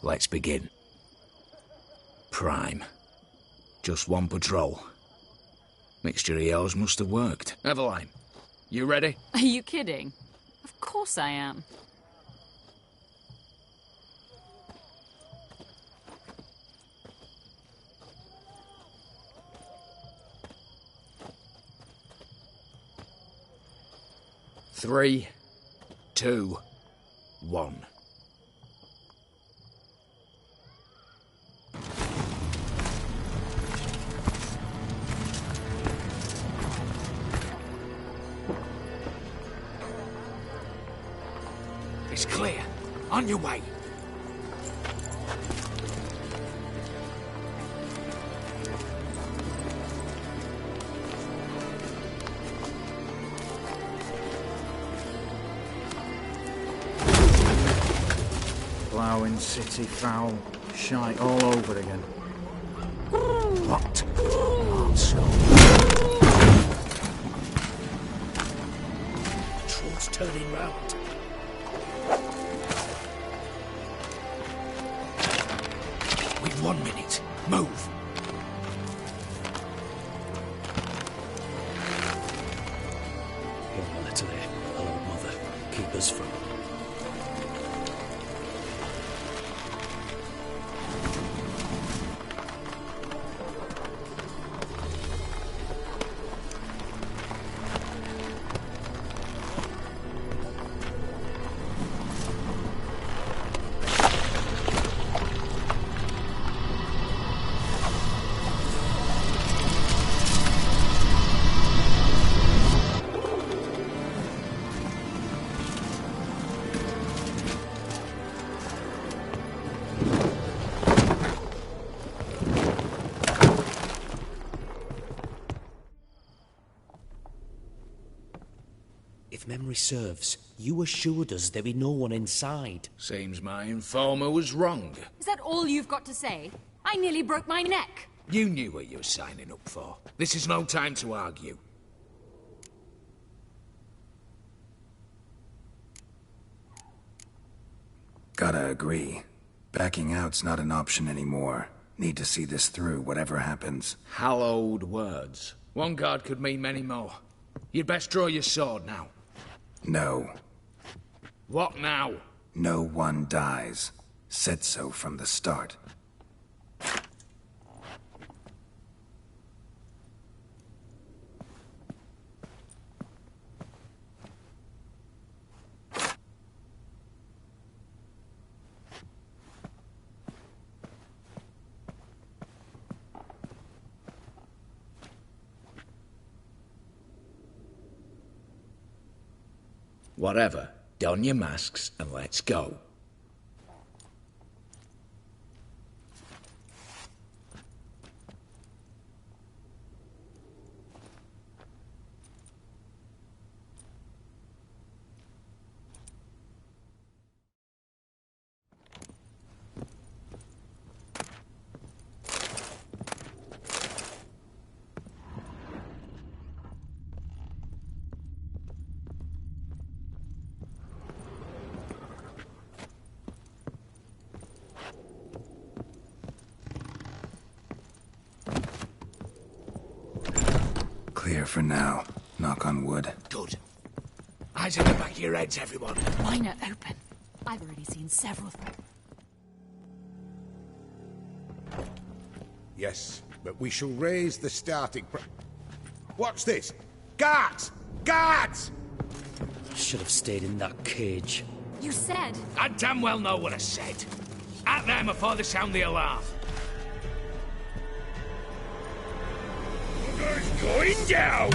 Let's begin. Prime. Just one patrol. Mixture of yours must have worked. Eveline, you ready? Are you kidding? Of course I am. Three, 2, 1. It's clear. On your way. ploughing, city foul, shite all over again. What? Troll's turning round. We've 1 minute. Move. Hear my letter there. Hello, Mother. Keep us from... If memory serves, you assured us there be no one inside. Seems my informer was wrong. Is that all you've got to say? I nearly broke my neck. You knew what you were signing up for. This is no time to argue. Gotta agree. Backing out's not an option anymore. Need to see this through, whatever happens. Hallowed words. One guard could mean many more. You'd best draw your sword now. No. What now? No one dies. Said so from the start. Whatever. Don your masks and let's go. Clear for now. Knock on wood. Good. Eyes in the back of your heads, everyone. Mine are open. I've already seen several of them. Yes, but we shall raise the starting What's this? Guards! Guards! I should have stayed in that cage. You said... I damn well know what I said. At them before they sound the alarm. It's going down!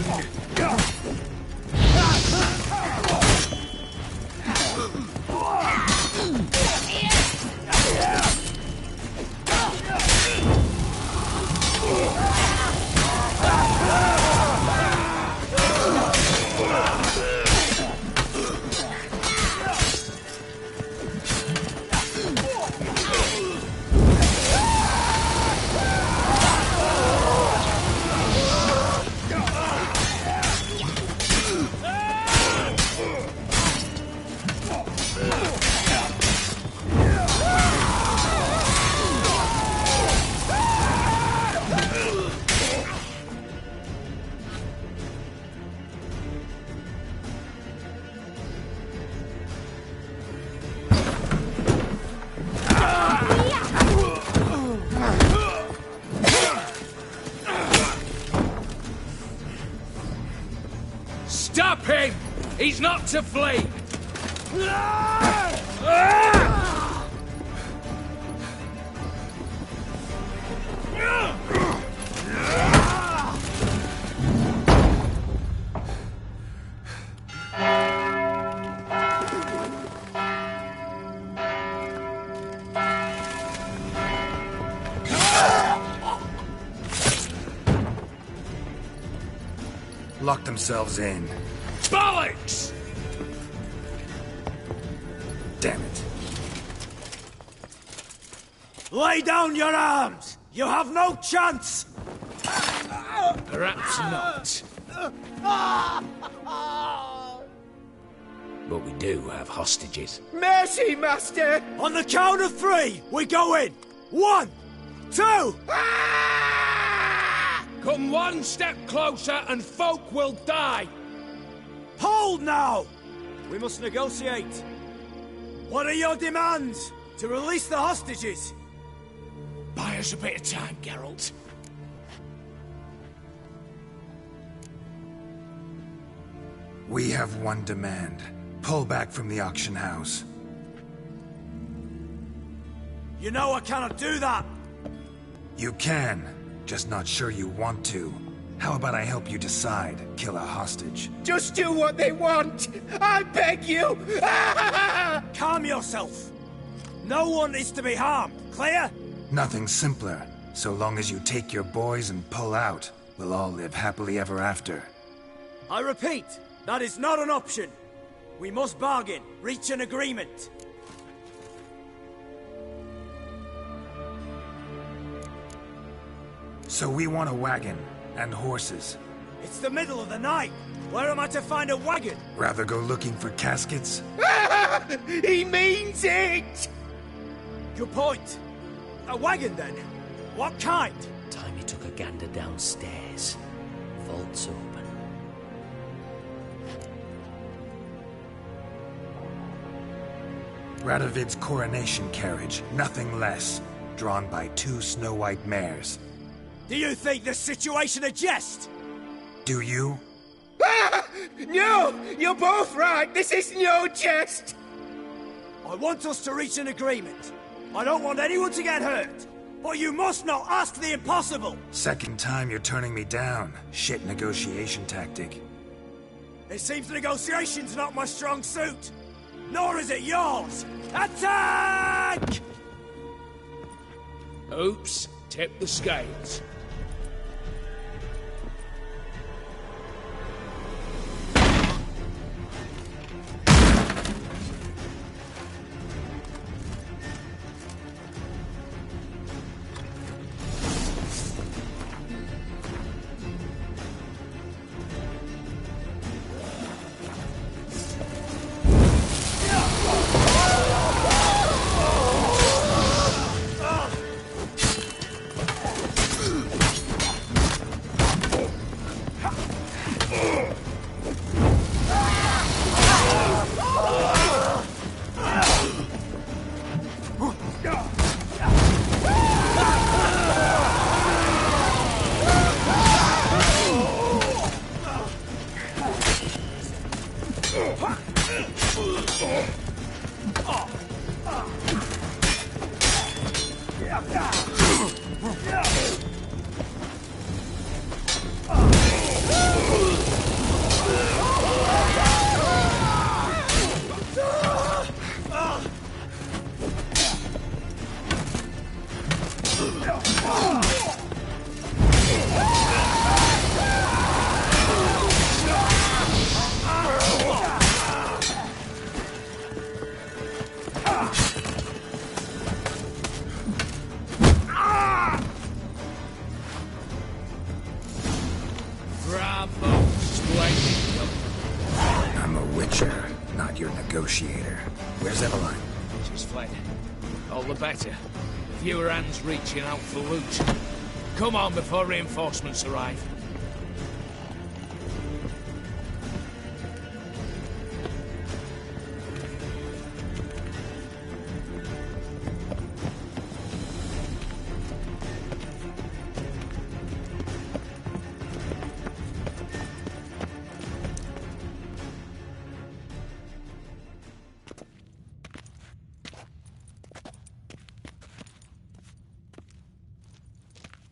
Stop him! He's not to flee! Lock themselves in. Bollocks! Damn it. Lay down your arms! You have no chance! Perhaps not. But we do have hostages. Mercy, Master! On the count of 3, we go in! 1, 2! Come one step closer and folk will die! Hold now! We must negotiate. What are your demands? To release the hostages? Buy us a bit of time, Geralt. We have one demand. Pull back from the auction house. You know I cannot do that! You can, just not sure you want to. How about I help you decide? Kill a hostage. Just do what they want! I beg you! Calm yourself! No one is to be harmed, clear? Nothing simpler. So long as you take your boys and pull out, we'll all live happily ever after. I repeat, that is not an option. We must bargain, reach an agreement. So we want a wagon, and horses. It's the middle of the night. Where am I to find a wagon? Rather go looking for caskets? He means it! Good point. A wagon, then? What kind? Time he took a gander downstairs. Vault's open. Radovid's coronation carriage, nothing less. Drawn by 2 snow-white mares. Do you think this situation a jest? Do you? No! You're both right! This is no jest! I want us to reach an agreement. I don't want anyone to get hurt. But you must not ask the impossible! Second time you're turning me down. Shit negotiation tactic. It seems negotiation's not my strong suit. Nor is it yours! Attack! Oops, tip the scales. I'm a witcher, not your negotiator. Where's Eveline? She's fled. All the better. Fewer hands reaching out for loot. Come on before reinforcements arrive.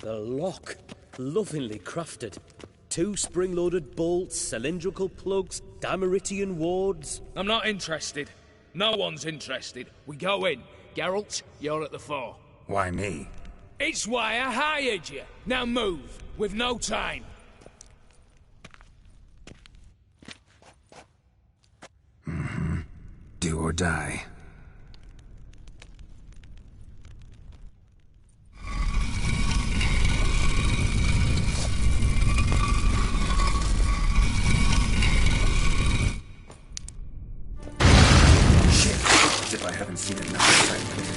The lock. Lovingly crafted. 2 spring-loaded bolts, cylindrical plugs, Dameritian wards. I'm not interested. No one's interested. We go in. Geralt, you're at the fore. Why me? It's why I hired you. Now move. We've no time. Do or die. haven't seen enough excitement.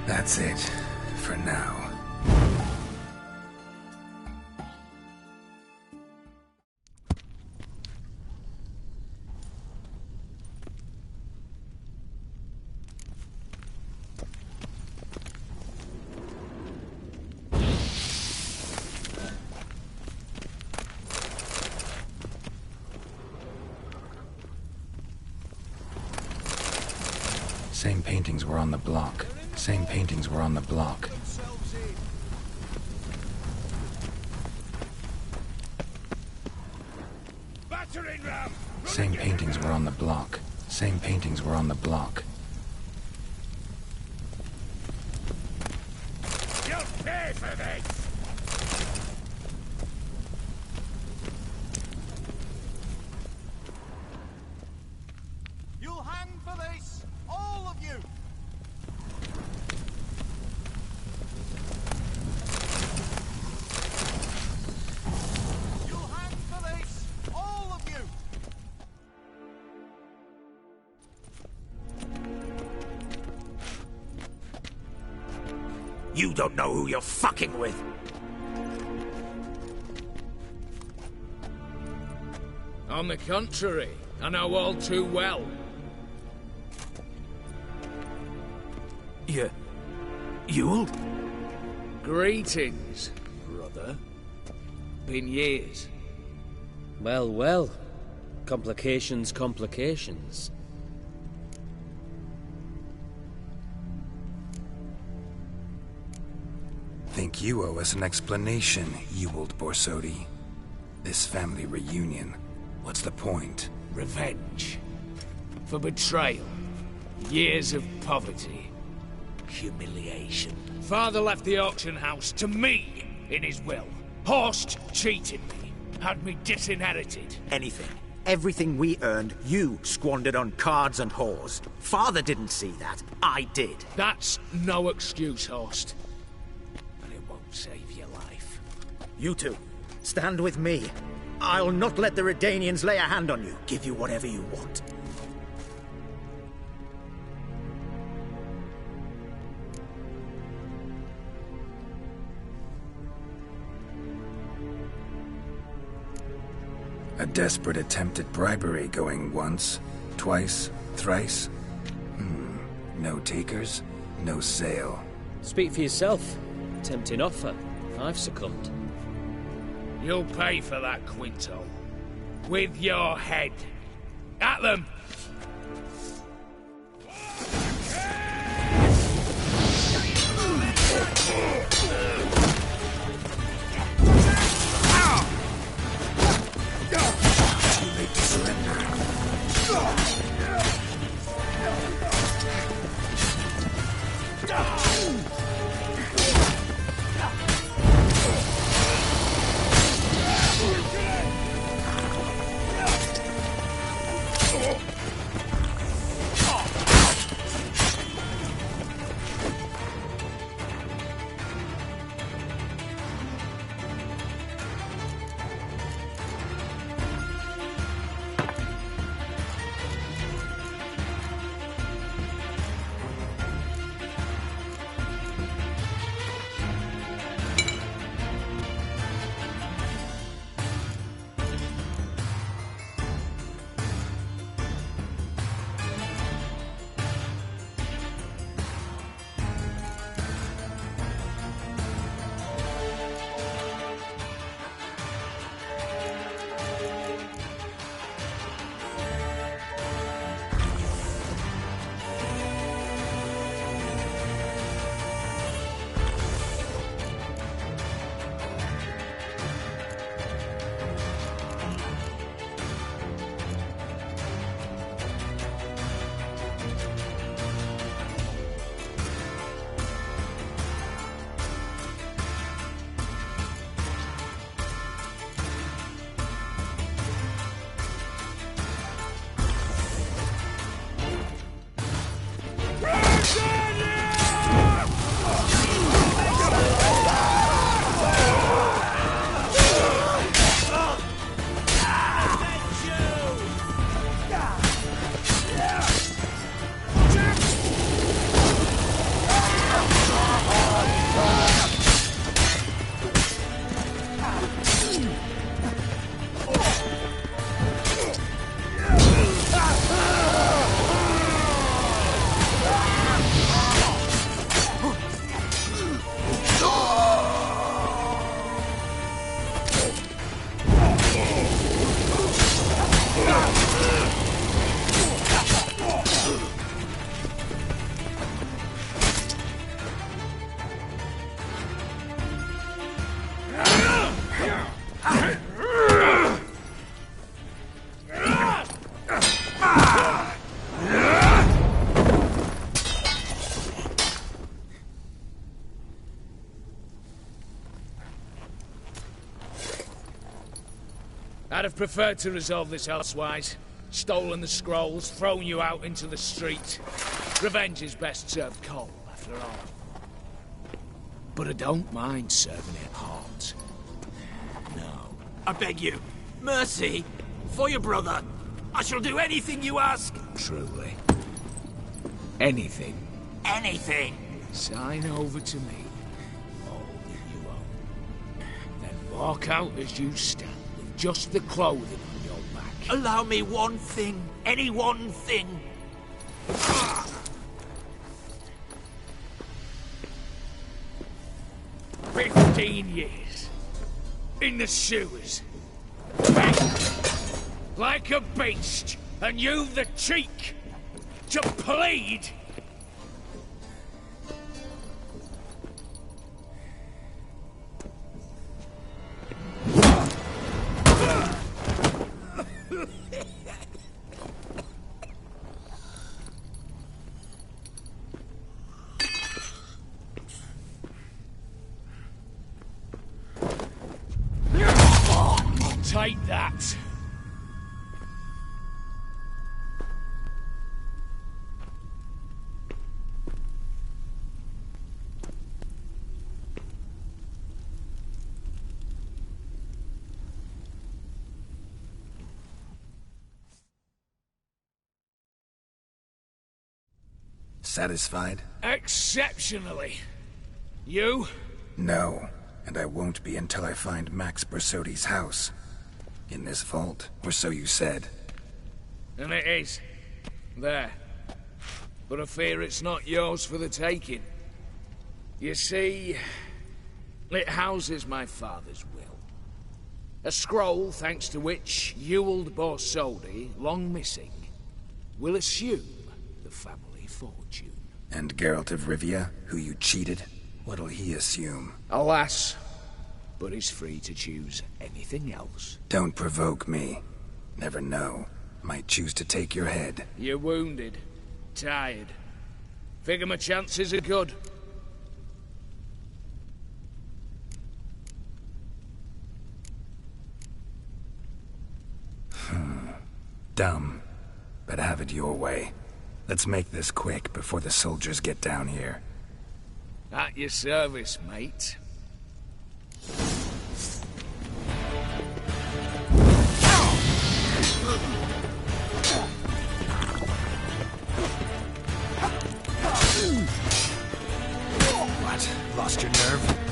That's it, for now. Same paintings were on the block. Same paintings were on the block. Same paintings were on the block. Same paintings were on the block. You'll pay for this! You'll hang for this, all of you! You'll hang for this, all of you! You don't know who you're fucking with. On the contrary, I know all too well. You'll? Greetings, brother. Been years. Well, well. Complications, complications. Think you owe us an explanation, Ewald Borsodi. This family reunion, what's the point? Revenge. For betrayal. Years of poverty. Humiliation. Father left the auction house to me in his will. Horst cheated me. Had me disinherited. Anything. Everything we earned, you squandered on cards and whores. Father didn't see that. I did. That's no excuse, Horst. And it won't save your life. You two, stand with me. I'll not let the Redanians lay a hand on you. Give you whatever you want. A desperate attempt at bribery going once, twice, thrice. No takers, no sale. Speak for yourself. Tempting offer. I've succumbed. You'll pay for that, Quinto. With your head. At them! I'd have preferred to resolve this elsewise. Stolen the scrolls, thrown you out into the street. Revenge is best served cold, after all. But I don't mind serving it hot. No. I beg you, mercy, for your brother. I shall do anything you ask. Truly. Anything. Anything. Sign over to me. All that you own. Then walk out as you stand, with just the clothing on your back. Allow me one thing. Any one thing. 15 years. In the sewers. Like a beast. And you've the cheek to plead. Take that. Satisfied? Exceptionally. You? No, and I won't be until I find Max Bersodi's house. In this vault, or so you said. And it is. There. But I fear it's not yours for the taking. You see, it houses my father's will. A scroll thanks to which Ewald Borsodi, long missing, will assume the family fortune. And Geralt of Rivia, who you cheated, what'll he assume? Alas, but he's free to choose anything else. Don't provoke me. Never know. Might choose to take your head. You're wounded. Tired. Figure my chances are good. Dumb. But have it your way. Let's make this quick before the soldiers get down here. At your service, mate. What? Lost your nerve?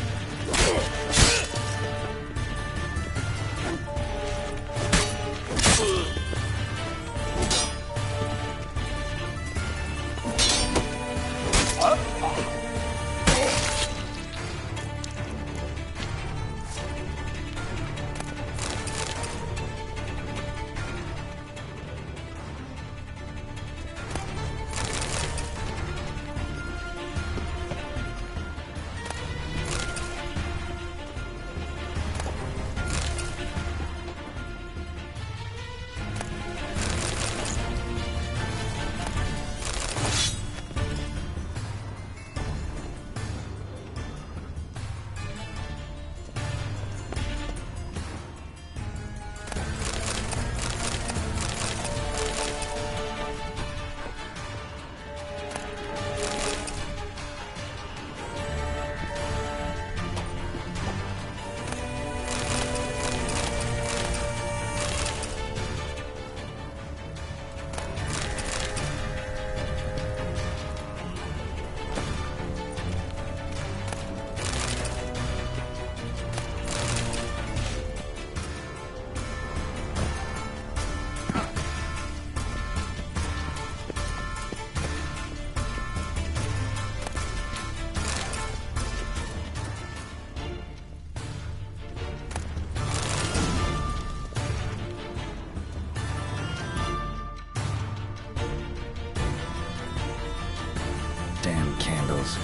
Damn candles.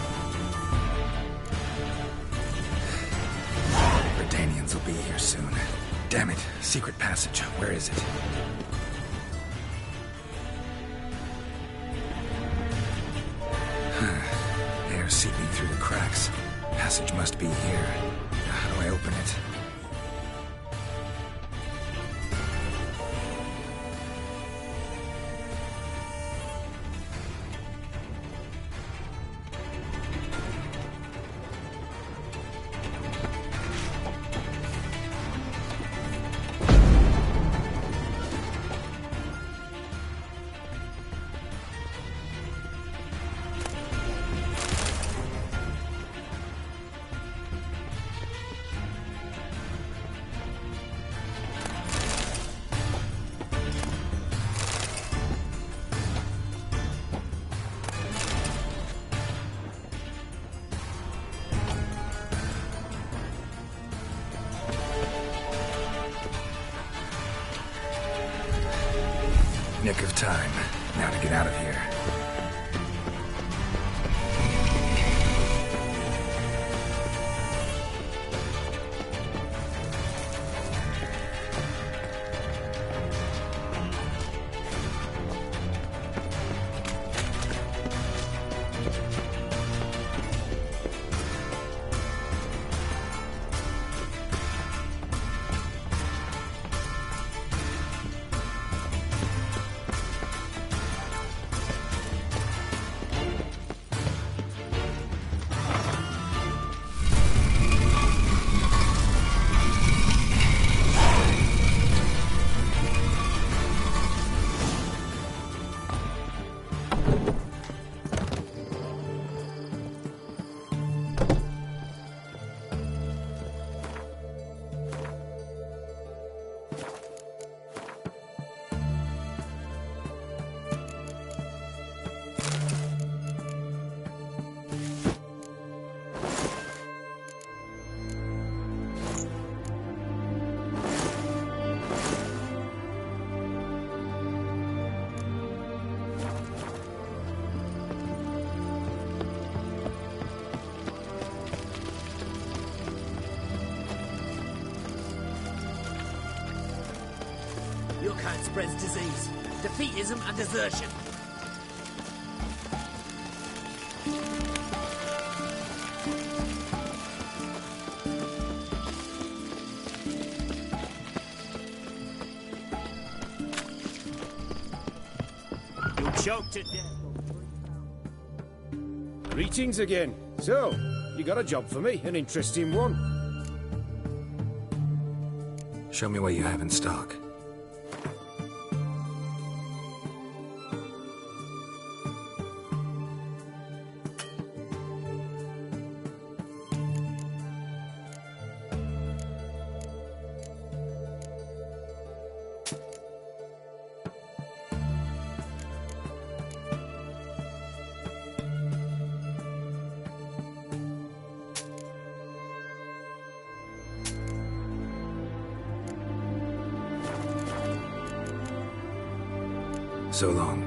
Verdanians will be here soon. Damn it. Secret passage. Where is it? Air seeping through the cracks. Passage must be here. How do I open it? time. Now to get out of here. Your kind spreads disease, defeatism and desertion. You'll choke to death. Greetings again. So, you got a job for me, an interesting one. Show me what you have in stock. So long.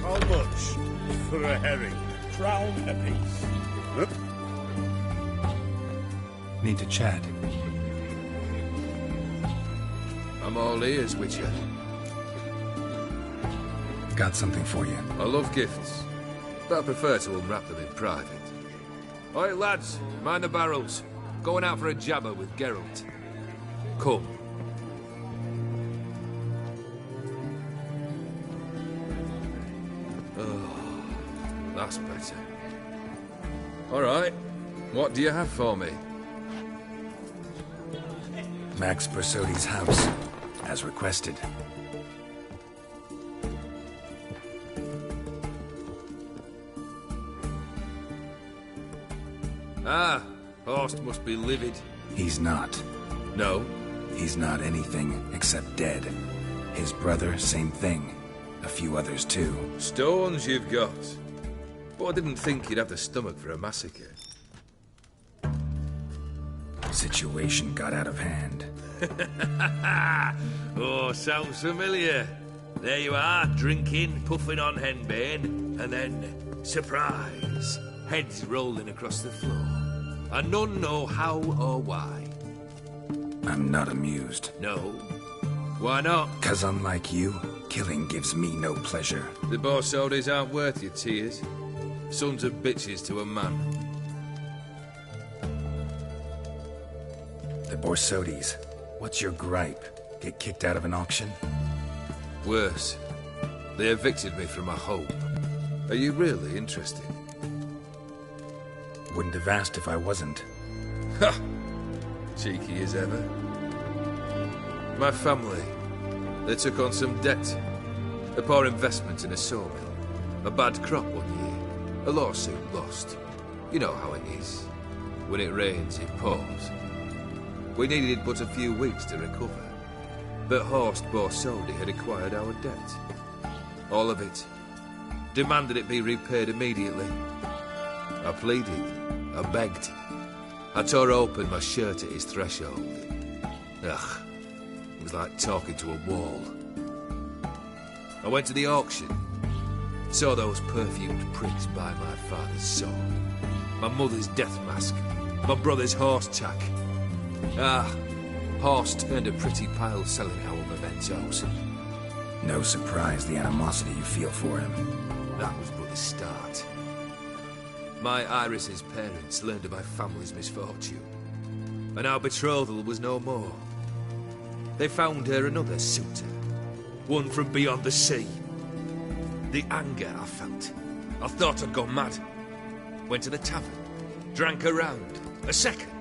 How much for a herring? Crown apiece. Need to chat. I'm all ears, Witcher. Got something for you. I love gifts, but I prefer to unwrap them in private. Oi, lads, mind the barrels. Going out for a jabber with Geralt. Come. Oh, that's better. All right, what do you have for me? Max Bersodi's house, as requested. Ah, Horst must be livid. He's not. No? He's not anything except dead. His brother, same thing. A few others too. Stones you've got. But I didn't think you'd have the stomach for a massacre. Situation got out of hand. Oh, sounds familiar. There you are, drinking, puffing on henbane, and then, surprise, heads rolling across the floor. And none know how or why. I'm not amused. No? Why not? 'Cause unlike you, killing gives me no pleasure. The Borsodis aren't worth your tears. Sons of bitches to a man. The Borsodis. What's your gripe? Get kicked out of an auction? Worse. They evicted me from my home. Are you really interested? Wouldn't have asked if I wasn't. Ha! Cheeky as ever. My family, They took on some debt. A poor investment in a sawmill. A bad crop one year. A lawsuit lost. You know how it is. When it rains, it pours. We needed but a few weeks to recover. But Horst Borsodi had acquired our debt. All of it. Demanded it be repaid immediately. I pleaded. I begged. I tore open my shirt at his threshold. Ugh. It was like talking to a wall. I went to the auction. Saw those perfumed prigs buy my father's sword. My mother's death mask. My brother's horse tack. Ah, Horst turned a pretty pile selling our mementos. No surprise the animosity you feel for him. That was but the start. My Iris's parents learned of my family's misfortune, and our betrothal was no more. They found her another suitor, one from beyond the sea. The anger I felt. I thought I'd gone mad. Went to the tavern, drank a round, a second.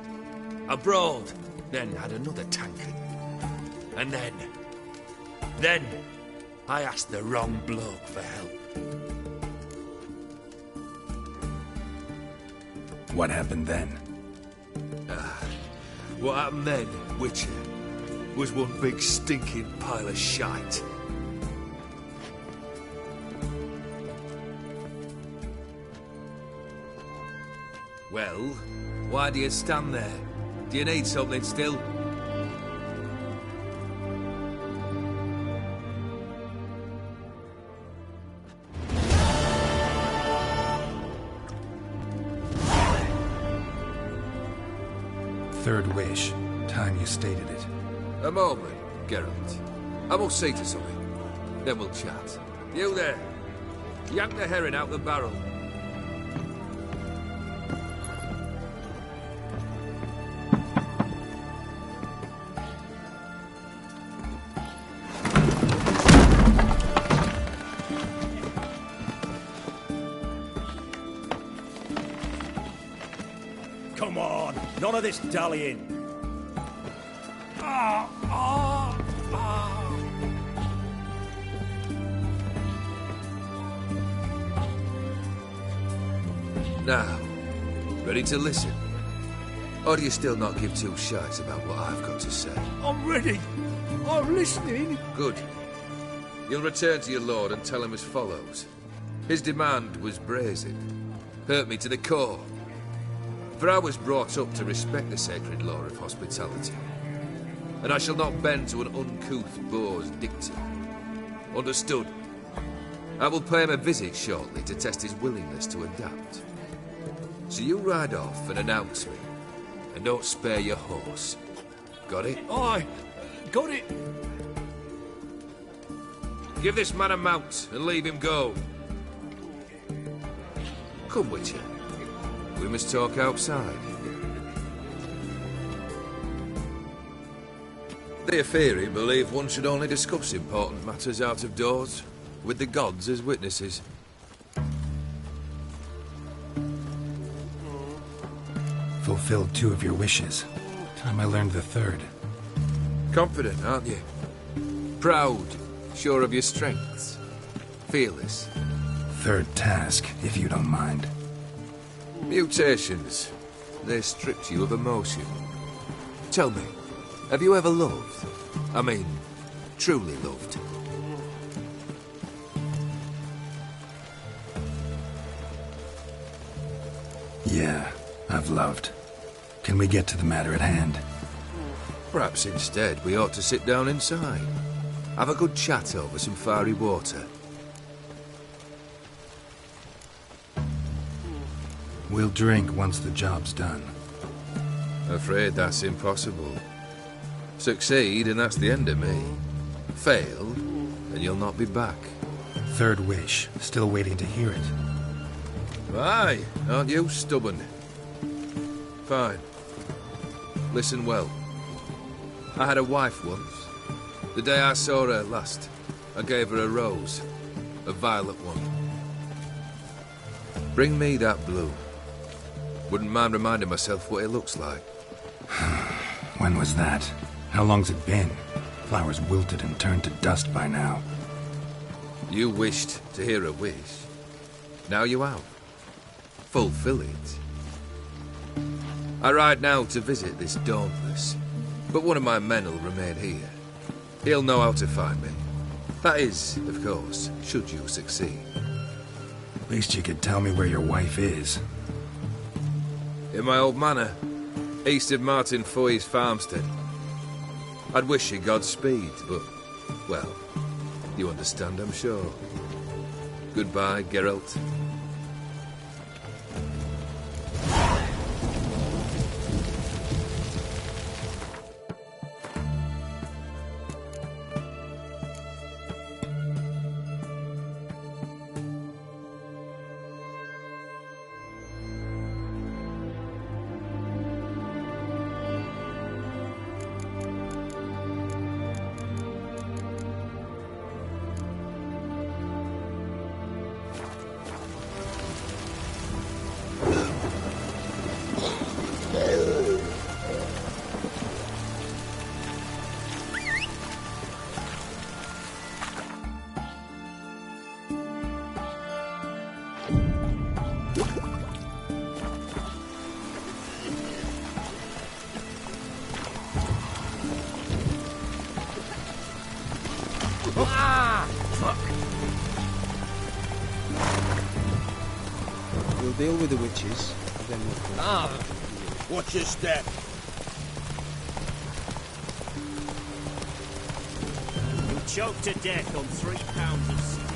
I brawled, then had another tankard. And then, I asked the wrong bloke for help. What happened then? What happened then, Witcher, was one big stinking pile of shite. Well, why do you stand there? Do you need something still? Third wish. Time you stated it. A moment, Geralt. I must see to something. Then we'll chat. You there. Yank the herring out the barrel. Come on, none of this dallying. Now, ready to listen? Or do you still not give two shites about what I've got to say? I'm ready. I'm listening. Good. You'll return to your lord and tell him as follows. His demand was brazen. Hurt me to the core. For I was brought up to respect the sacred law of hospitality. And I shall not bend to an uncouth boor's dictum. Understood? I will pay him a visit shortly to test his willingness to adapt. So you ride off and announce me. And don't spare your horse. Got it? Aye, got it. Give this man a mount and leave him go. Come, Witcher. We must talk outside. The Aetheri believe one should only discuss important matters out of doors, with the gods as witnesses. Fulfilled 2 of your wishes. Time I learned the 3rd. Confident, aren't you? Proud, sure of your strengths. Fearless. 3rd task, if you don't mind. Mutations. They stripped you of emotion. Tell me, have you ever loved? I mean, truly loved? Yeah, I've loved. Can we get to the matter at hand? Perhaps instead we ought to sit down inside. Have a good chat over some fiery water. We'll drink once the job's done. Afraid that's impossible. Succeed, and that's the end of me. Fail, and you'll not be back. 3rd wish. Still waiting to hear it. Aye, aren't you stubborn? Fine. Listen well. I had a wife once. The day I saw her last, I gave her a rose. A violet one. Bring me that blue. Wouldn't mind reminding myself what it looks like. When was that? How long's it been? Flowers wilted and turned to dust by now. You wished to hear a wish. Now you have. Fulfill it. I ride now to visit this Dauntless, but one of my men will remain here. He'll know how to find me. That is, of course, should you succeed. At least you could tell me where your wife is. In my old manor, east of Martin Foy's farmstead. I'd wish you Godspeed, but, well, you understand, I'm sure. Goodbye, Geralt. Ah! Fuck. We'll deal with the witches, then we'll... Ah! Watch your step. You'll choke to death on 3 pounds of steam.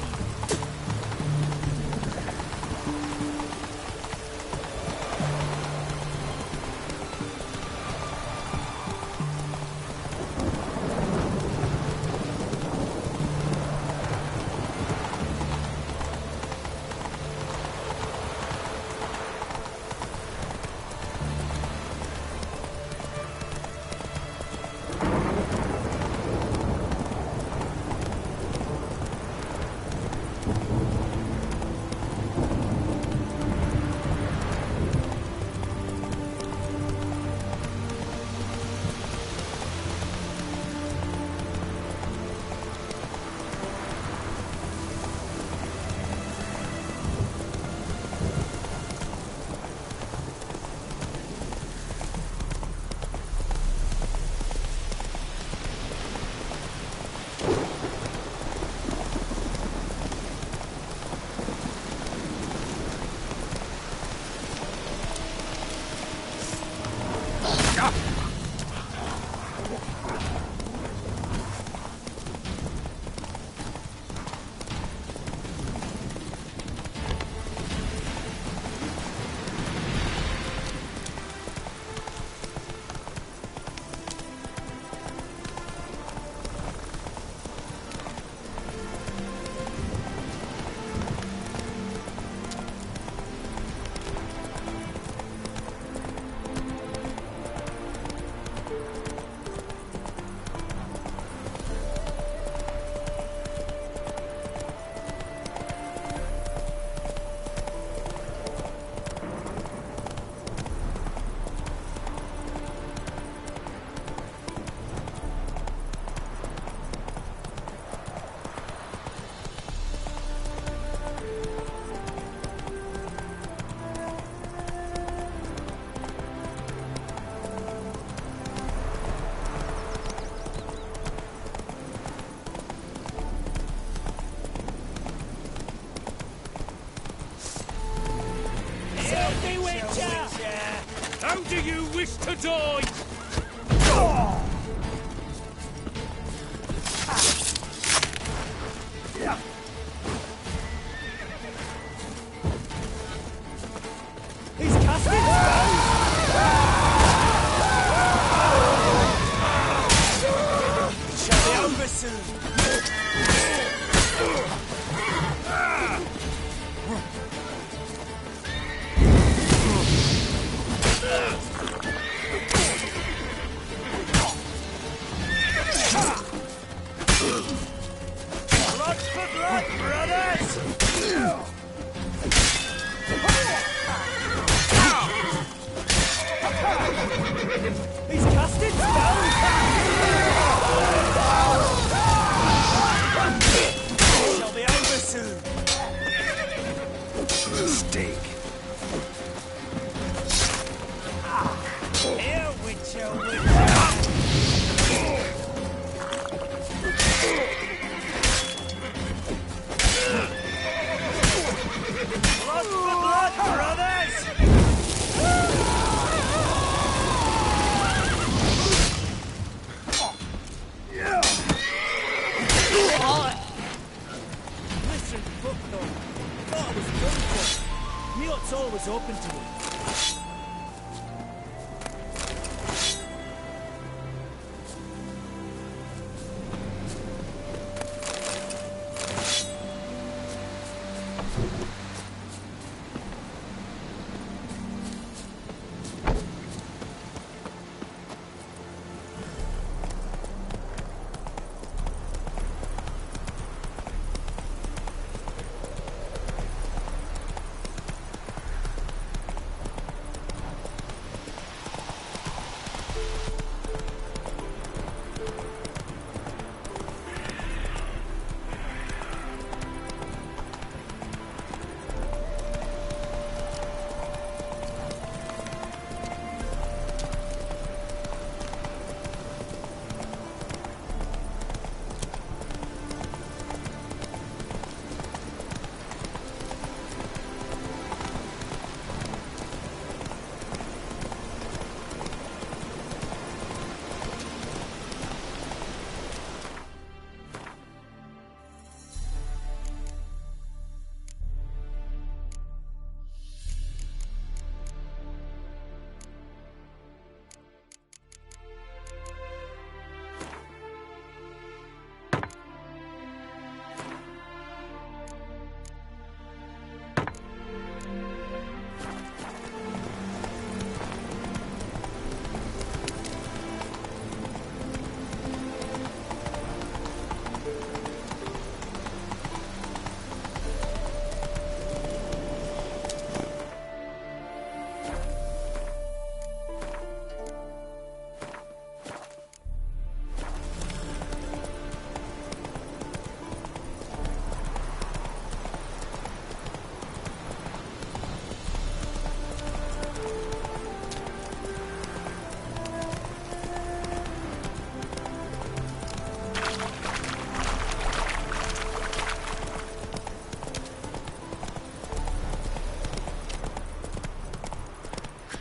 How do you wish to die? He's casting spells! Shall be over soon. Blood for blood, brothers! He's casting spells! Lot's always open to it.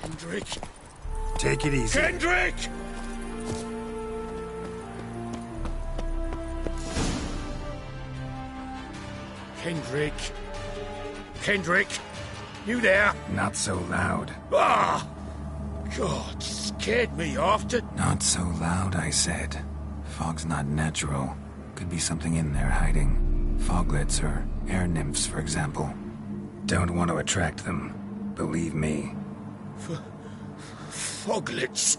Kendrick! Take it easy. Kendrick! Kendrick! Kendrick! You there? Not so loud. Ah! God, you scared me off to... Not so loud, I said. Fog's not natural. Could be something in there hiding. Foglets or air nymphs, for example. Don't want to attract them. Believe me. Foglets?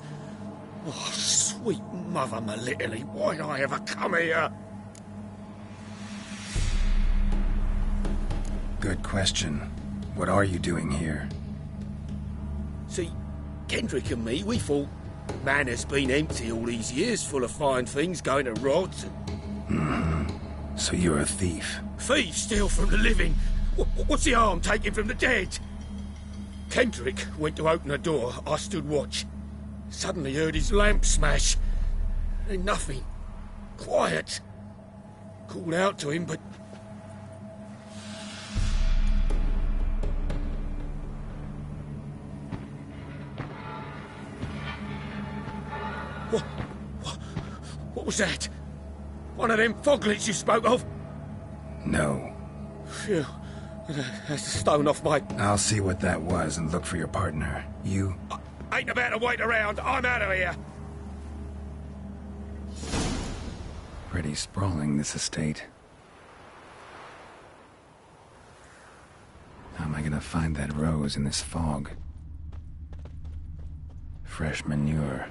Oh, sweet mother Melitterly, why'd I ever come here? Good question. What are you doing here? See, Kendrick and me, we thought man has been empty all these years, full of fine things going to rot. So you're a thief? Thieves steal from the living. What's the harm taking from the dead? Kendrick went to open a door. I stood watch. Suddenly heard his lamp smash. Then nothing. Quiet. Called out to him, but... What was that? One of them foglets you spoke of? No. Phew. That's a stone off my... I'll see what that was and look for your partner. You... Ain't about to wait around. I'm out of here. Pretty sprawling, this estate. How am I gonna find that rose in this fog? Fresh manure.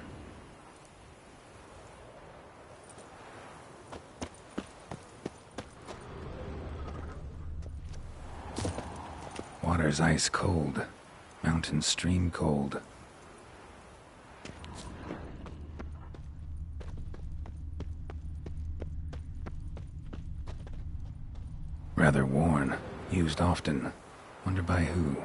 Water's ice cold. Mountain stream cold. Rather worn. Used often. Wonder by who?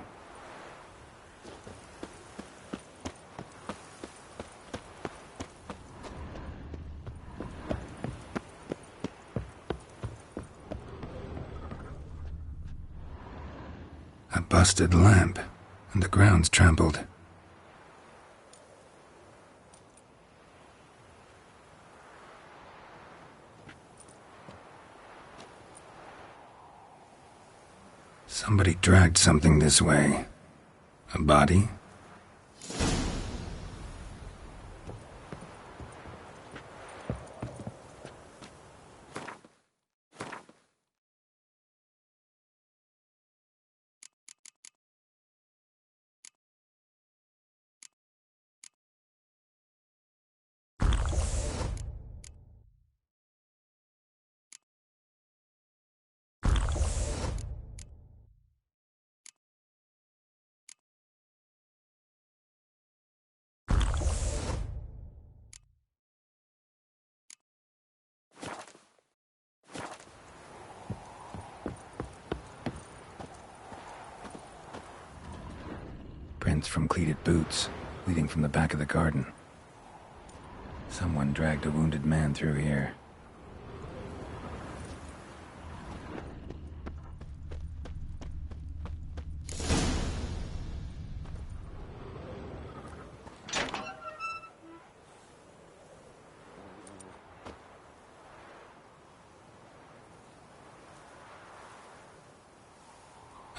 A busted lamp, and the ground's trampled. Somebody dragged something this way. A body? Prints from cleated boots, leading from the back of the garden. Someone dragged a wounded man through here.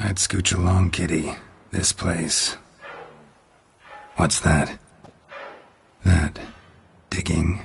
I'd scooch along, kitty. This place. What's that? That digging?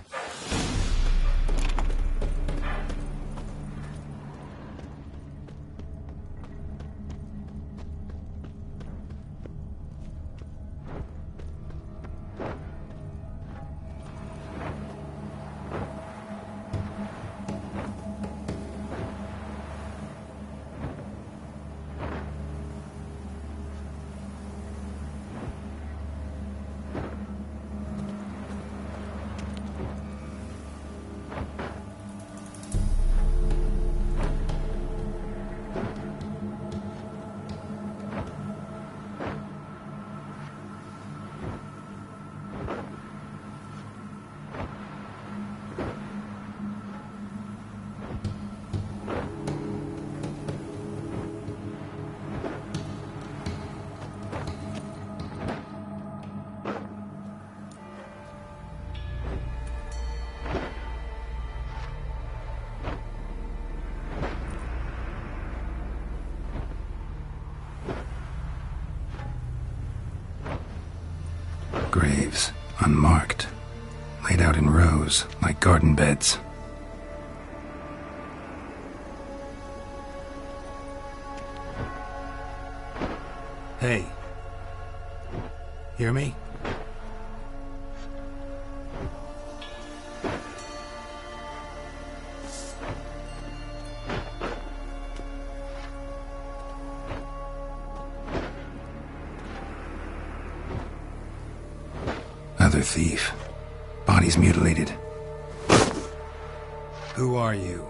Graves, unmarked, laid out in rows like garden beds. Hey. Hear me? Another thief. Body's mutilated. Who are you?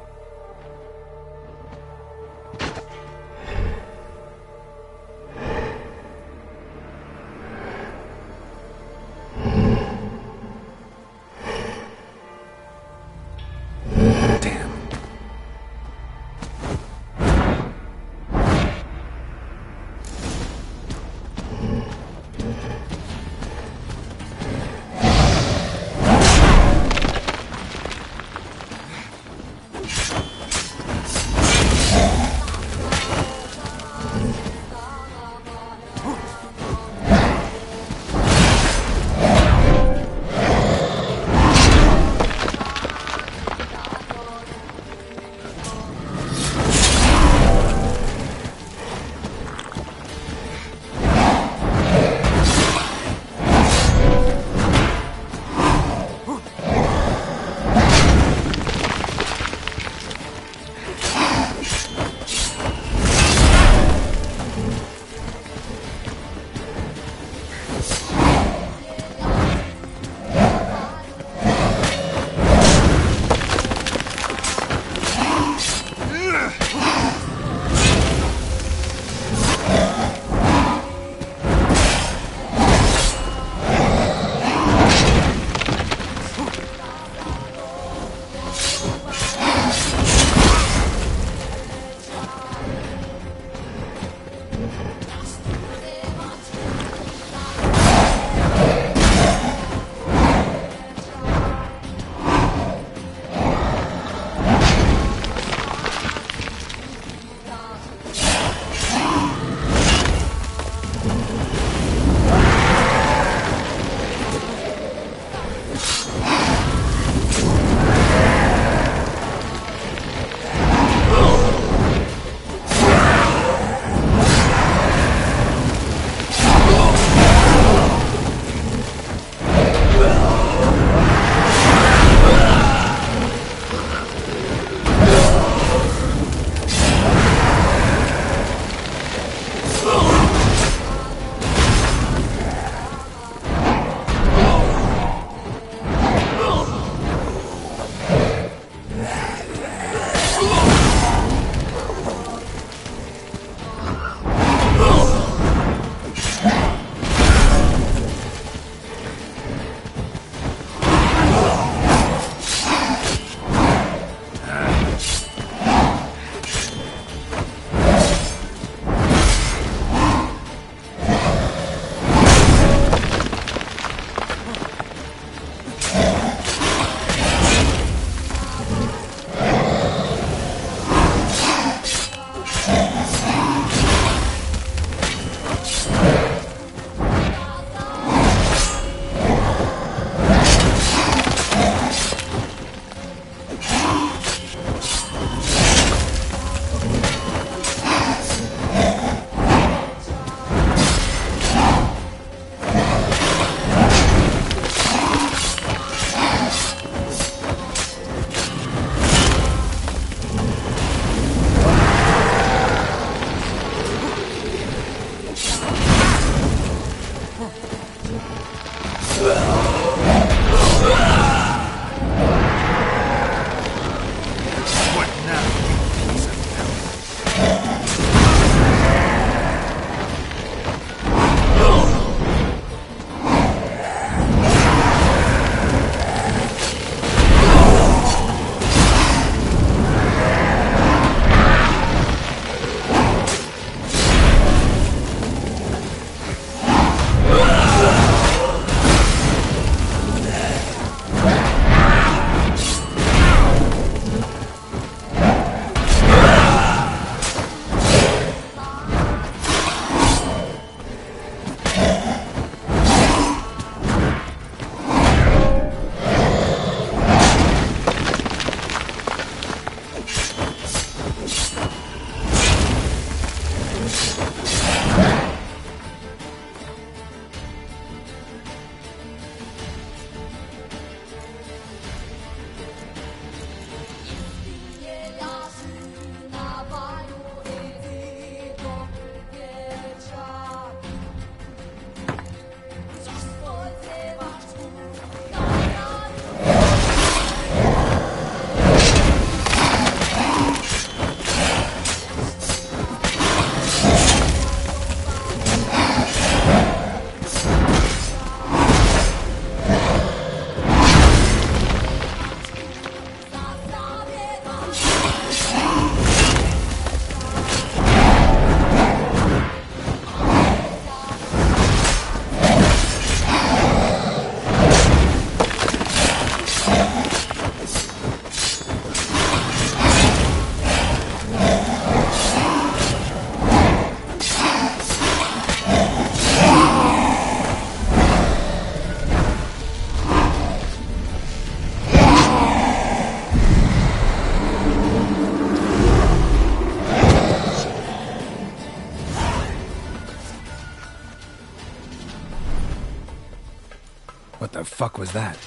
What the fuck was that?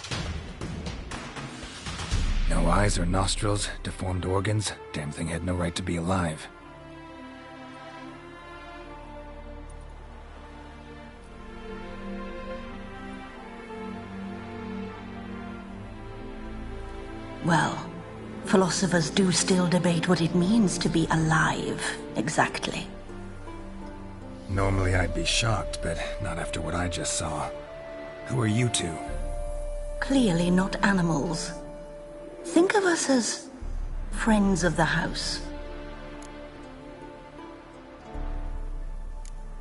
No eyes or nostrils, deformed organs. Damn thing had no right to be alive. Well, philosophers do still debate what it means to be alive, exactly. Normally I'd be shocked, but not after what I just saw. Who are you two? Clearly not animals. Think of us as friends of the house.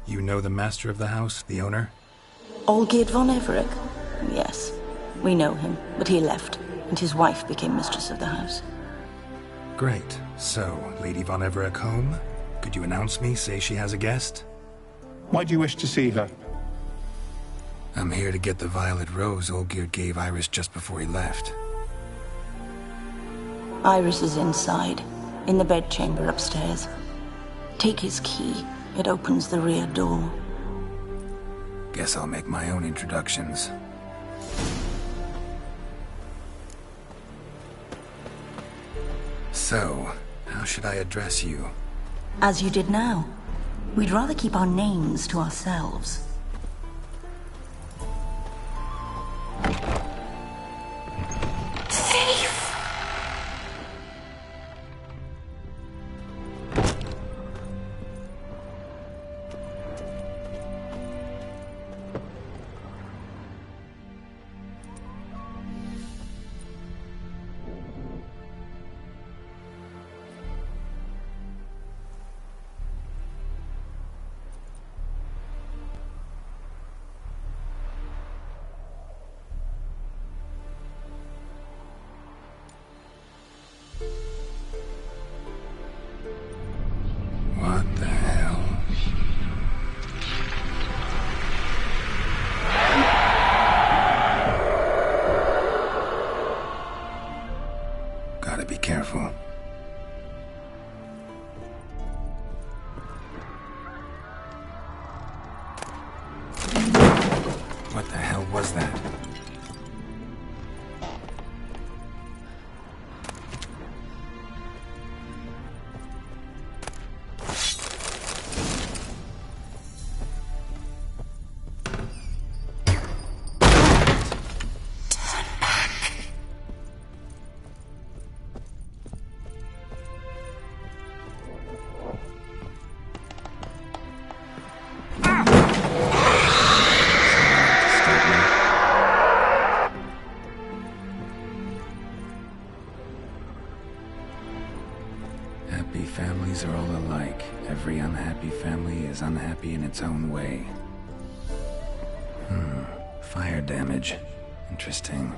You know the master of the house, the owner? Olgierd von Everec? Yes, we know him, but he left, and his wife became mistress of the house. Great. So, Lady von Everec home? Could you announce me, say she has a guest? Why do you wish to see her? I'm here to get the violet rose Olgierd gave Iris just before he left. Iris is inside, in the bedchamber upstairs. Take his key. It opens the rear door. Guess I'll make my own introductions. So, how should I address you? As you did now. We'd rather keep our names to ourselves. What the hell? Gotta be careful. What the hell was that? Happy families are all alike. Every unhappy family is unhappy in its own way. Fire damage. Interesting.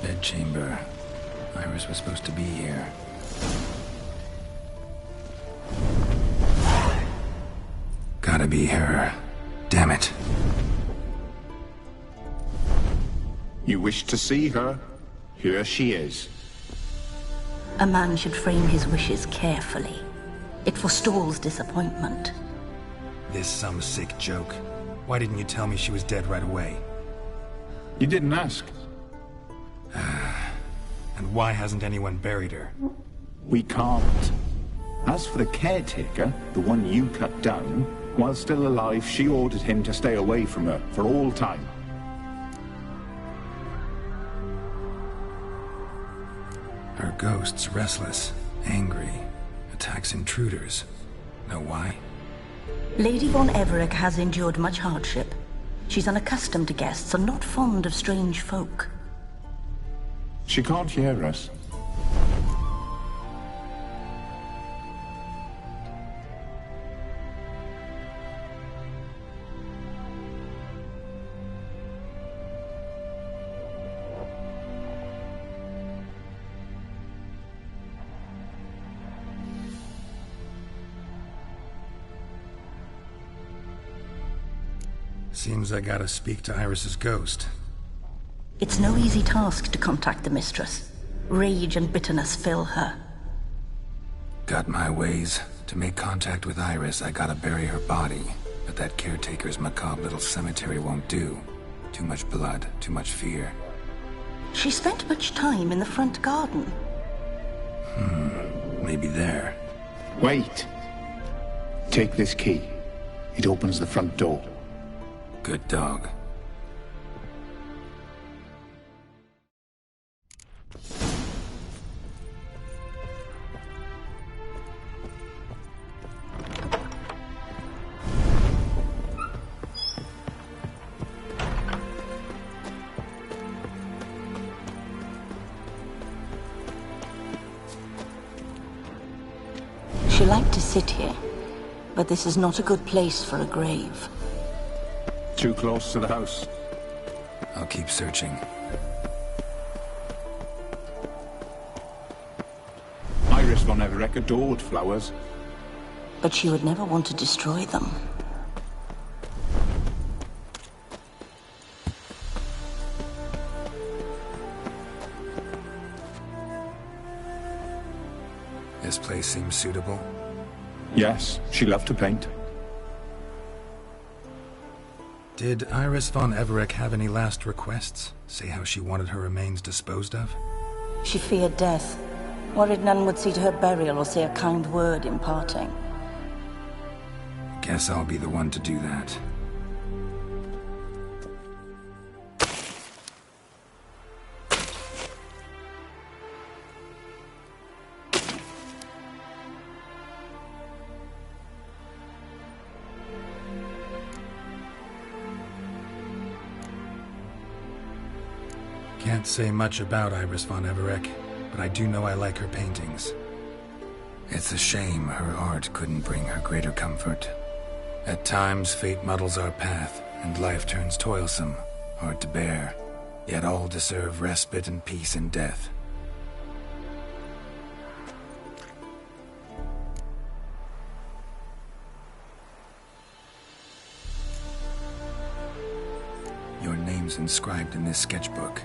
Bedchamber. Iris was supposed to be here. Gotta be her. Damn it. You wish to see her? Here she is. A man should frame his wishes carefully. It forestalls disappointment. This some sick joke. Why didn't you tell me she was dead right away? You didn't ask. And why hasn't anyone buried her? We can't. As for the caretaker, the one you cut down, while still alive, she ordered him to stay away from her for all time. Her ghost's restless, angry, attacks intruders. Know why? Lady von Everett has endured much hardship. She's unaccustomed to guests and not fond of strange folk. She can't hear us. Seems I gotta speak to Iris's ghost. It's no easy task to contact the mistress. Rage and bitterness fill her. Got my ways. To make contact with Iris, I gotta bury her body. But that caretaker's macabre little cemetery won't do. Too much blood, too much fear. She spent much time in the front garden. Maybe there. Wait. Take this key. It opens the front door. Good dog. She liked to sit here, but this is not a good place for a grave. Too close to the house. I'll keep searching. Iris von Everett adored flowers. But she would never want to destroy them. This place seems suitable. Yes, she loved to paint. Did Iris von Everett have any last requests? Say how she wanted her remains disposed of? She feared death. Worried none would see to her burial or say a kind word in parting. Guess I'll be the one to do that. Can't say much about Iris von Everett, but I do know I like her paintings. It's a shame her art couldn't bring her greater comfort. At times, fate muddles our path, and life turns toilsome, hard to bear. Yet all deserve respite and peace in death. Your name's inscribed in this sketchbook.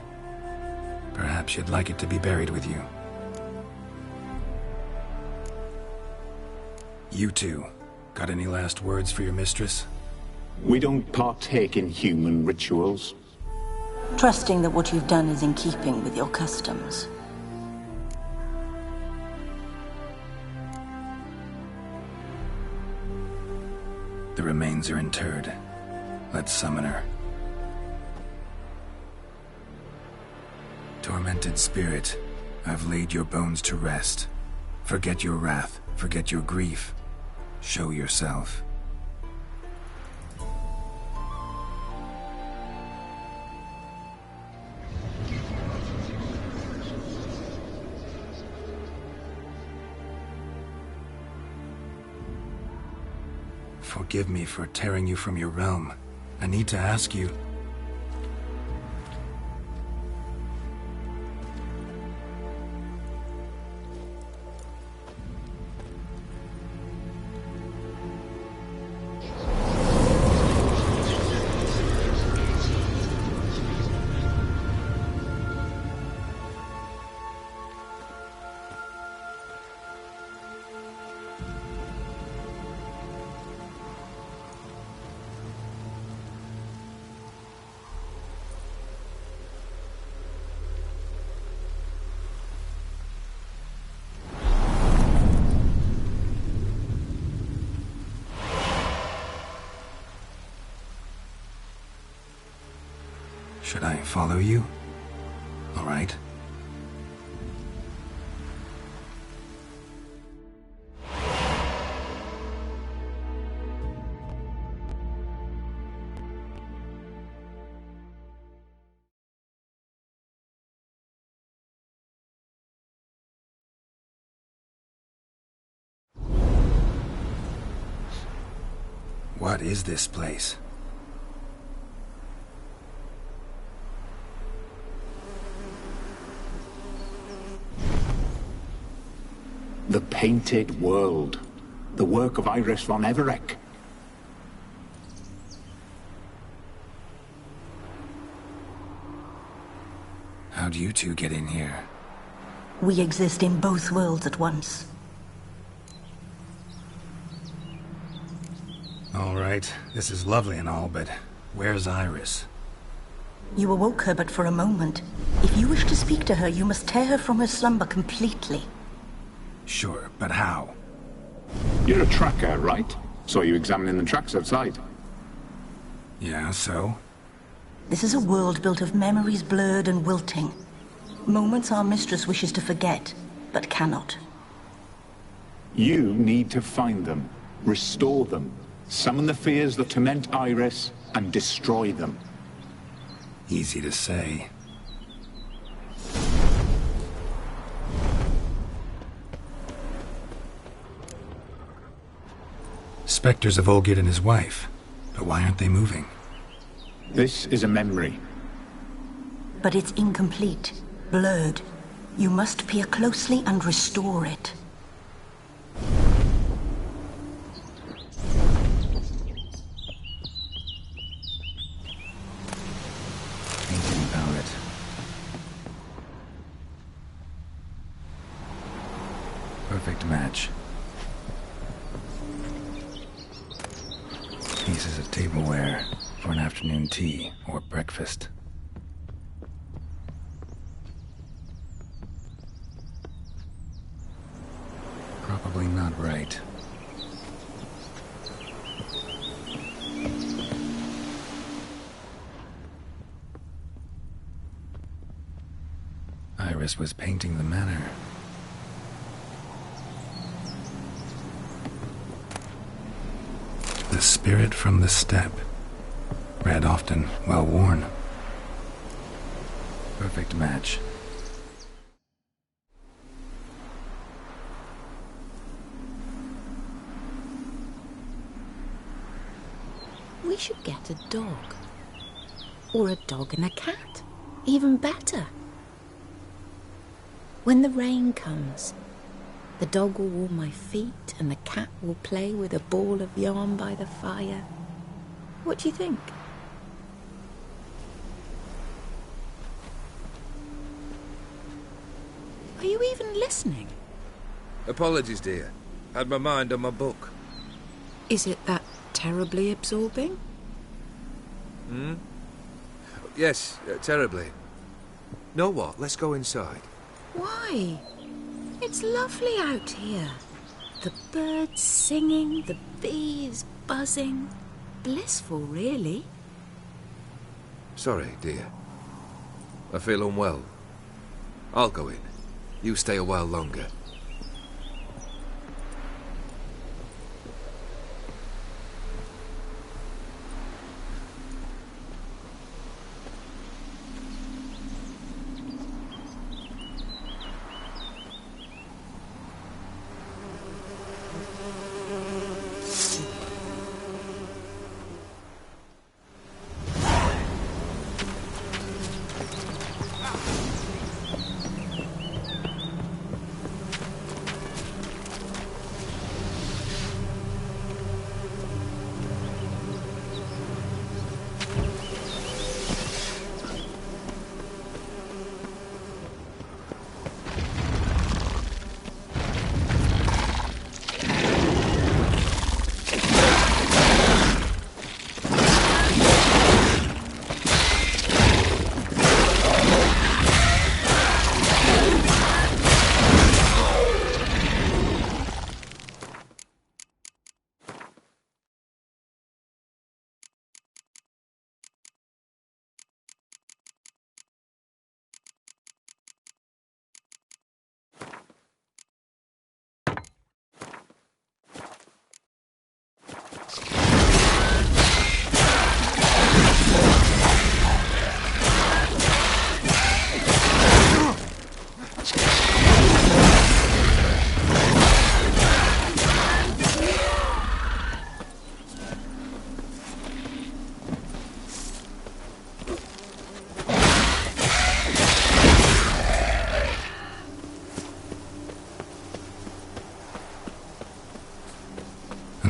Perhaps you'd like it to be buried with you. You two, got any last words for your mistress? We don't partake in human rituals. Trusting that what you've done is in keeping with your customs. The remains are interred. Let's summon her. Tormented spirit, I've laid your bones to rest. Forget your wrath, forget your grief. Show yourself. Forgive me for tearing you from your realm. I need to ask you... Should I follow you? All right. What is this place? The Painted World. The work of Iris von Everec. How'd you two get in here? We exist in both worlds at once. All right, this is lovely and all, but where's Iris? You awoke her but for a moment. If you wish to speak to her, you must tear her from her slumber completely. Sure, but how? You're a tracker, right? Saw you examining the tracks outside. Yeah, so? This is a world built of memories blurred and wilting. Moments our mistress wishes to forget, but cannot. You need to find them, restore them, summon the fears that torment Iris, and destroy them. Easy to say. Spectres of Olgid and his wife. But why aren't they moving? This is a memory. But it's incomplete, blurred. You must peer closely and restore it. Thinking about it. Perfect match. Pieces of tableware for an afternoon tea or breakfast. Probably not right. Iris was painting the manor. The spirit from the steppe. Read often, well worn. Perfect match. We should get a dog. Or a dog and a cat. Even better. When the rain comes, the dog will warm my feet and the cat will play with a ball of yarn by the fire. What do you think? Are you even listening? Apologies, dear. Had my mind on my book. Is it that terribly absorbing? Hmm? Yes, terribly. Know what? Let's go inside. Why? It's lovely out here. The birds singing, the bees buzzing. Blissful, really. Sorry, dear. I feel unwell. I'll go in. You stay a while longer.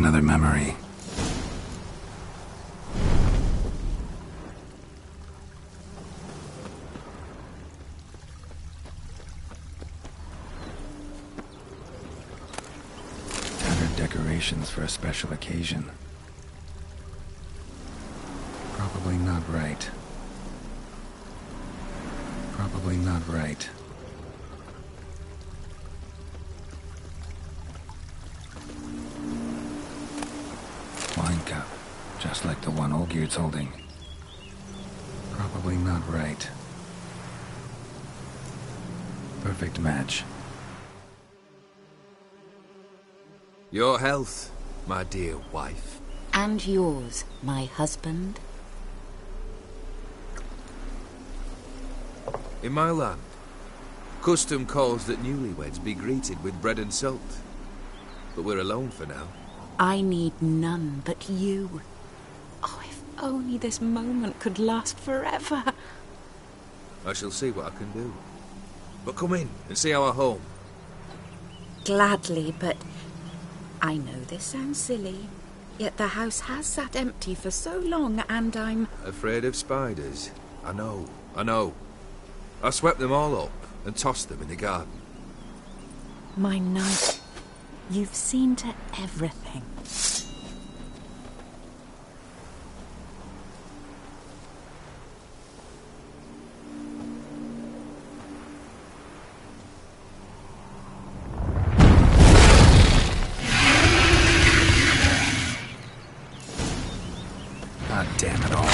Another memory. Tattered decorations for a special occasion. Probably not right. Probably not right. Wine cup, just like the one Olgierd's holding. Probably not right. Perfect match. Your health, my dear wife. And yours, my husband. In my land, custom calls that newlyweds be greeted with bread and salt. But we're alone for now. I need none but you. Oh, if only this moment could last forever. I shall see what I can do. But come in and see our home. Gladly, but I know this sounds silly, yet the house has sat empty for so long, and I'm... Afraid of spiders? I know, I know. I swept them all up and tossed them in the garden. My knight, you've seen to everything. God damn it all.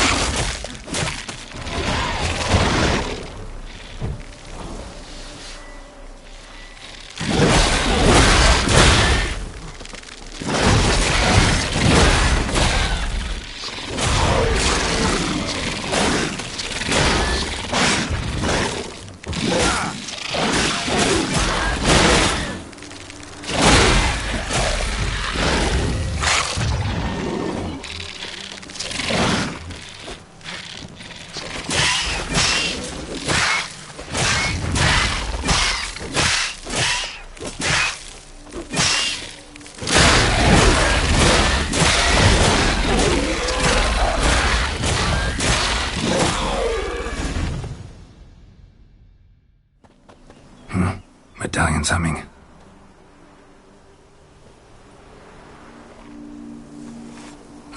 Medallion's humming.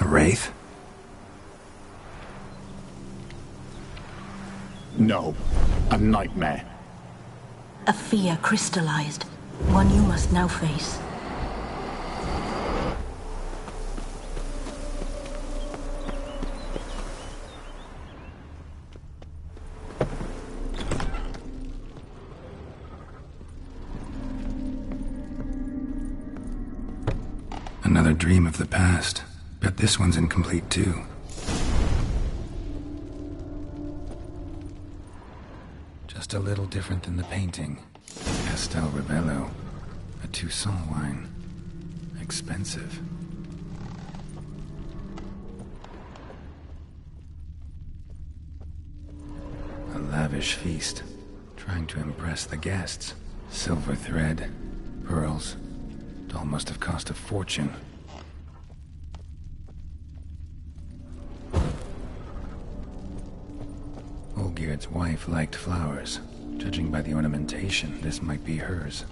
A wraith? No, a nightmare. A fear crystallized, one you must now face. Another dream of the past. Bet this one's incomplete too. Just a little different than the painting. Castel Rebello. A Toussaint wine. Expensive. A lavish feast. Trying to impress the guests. Silver thread. Pearls. Doll must have cost a fortune. Olgierd's wife liked flowers. Judging by the ornamentation, this might be hers.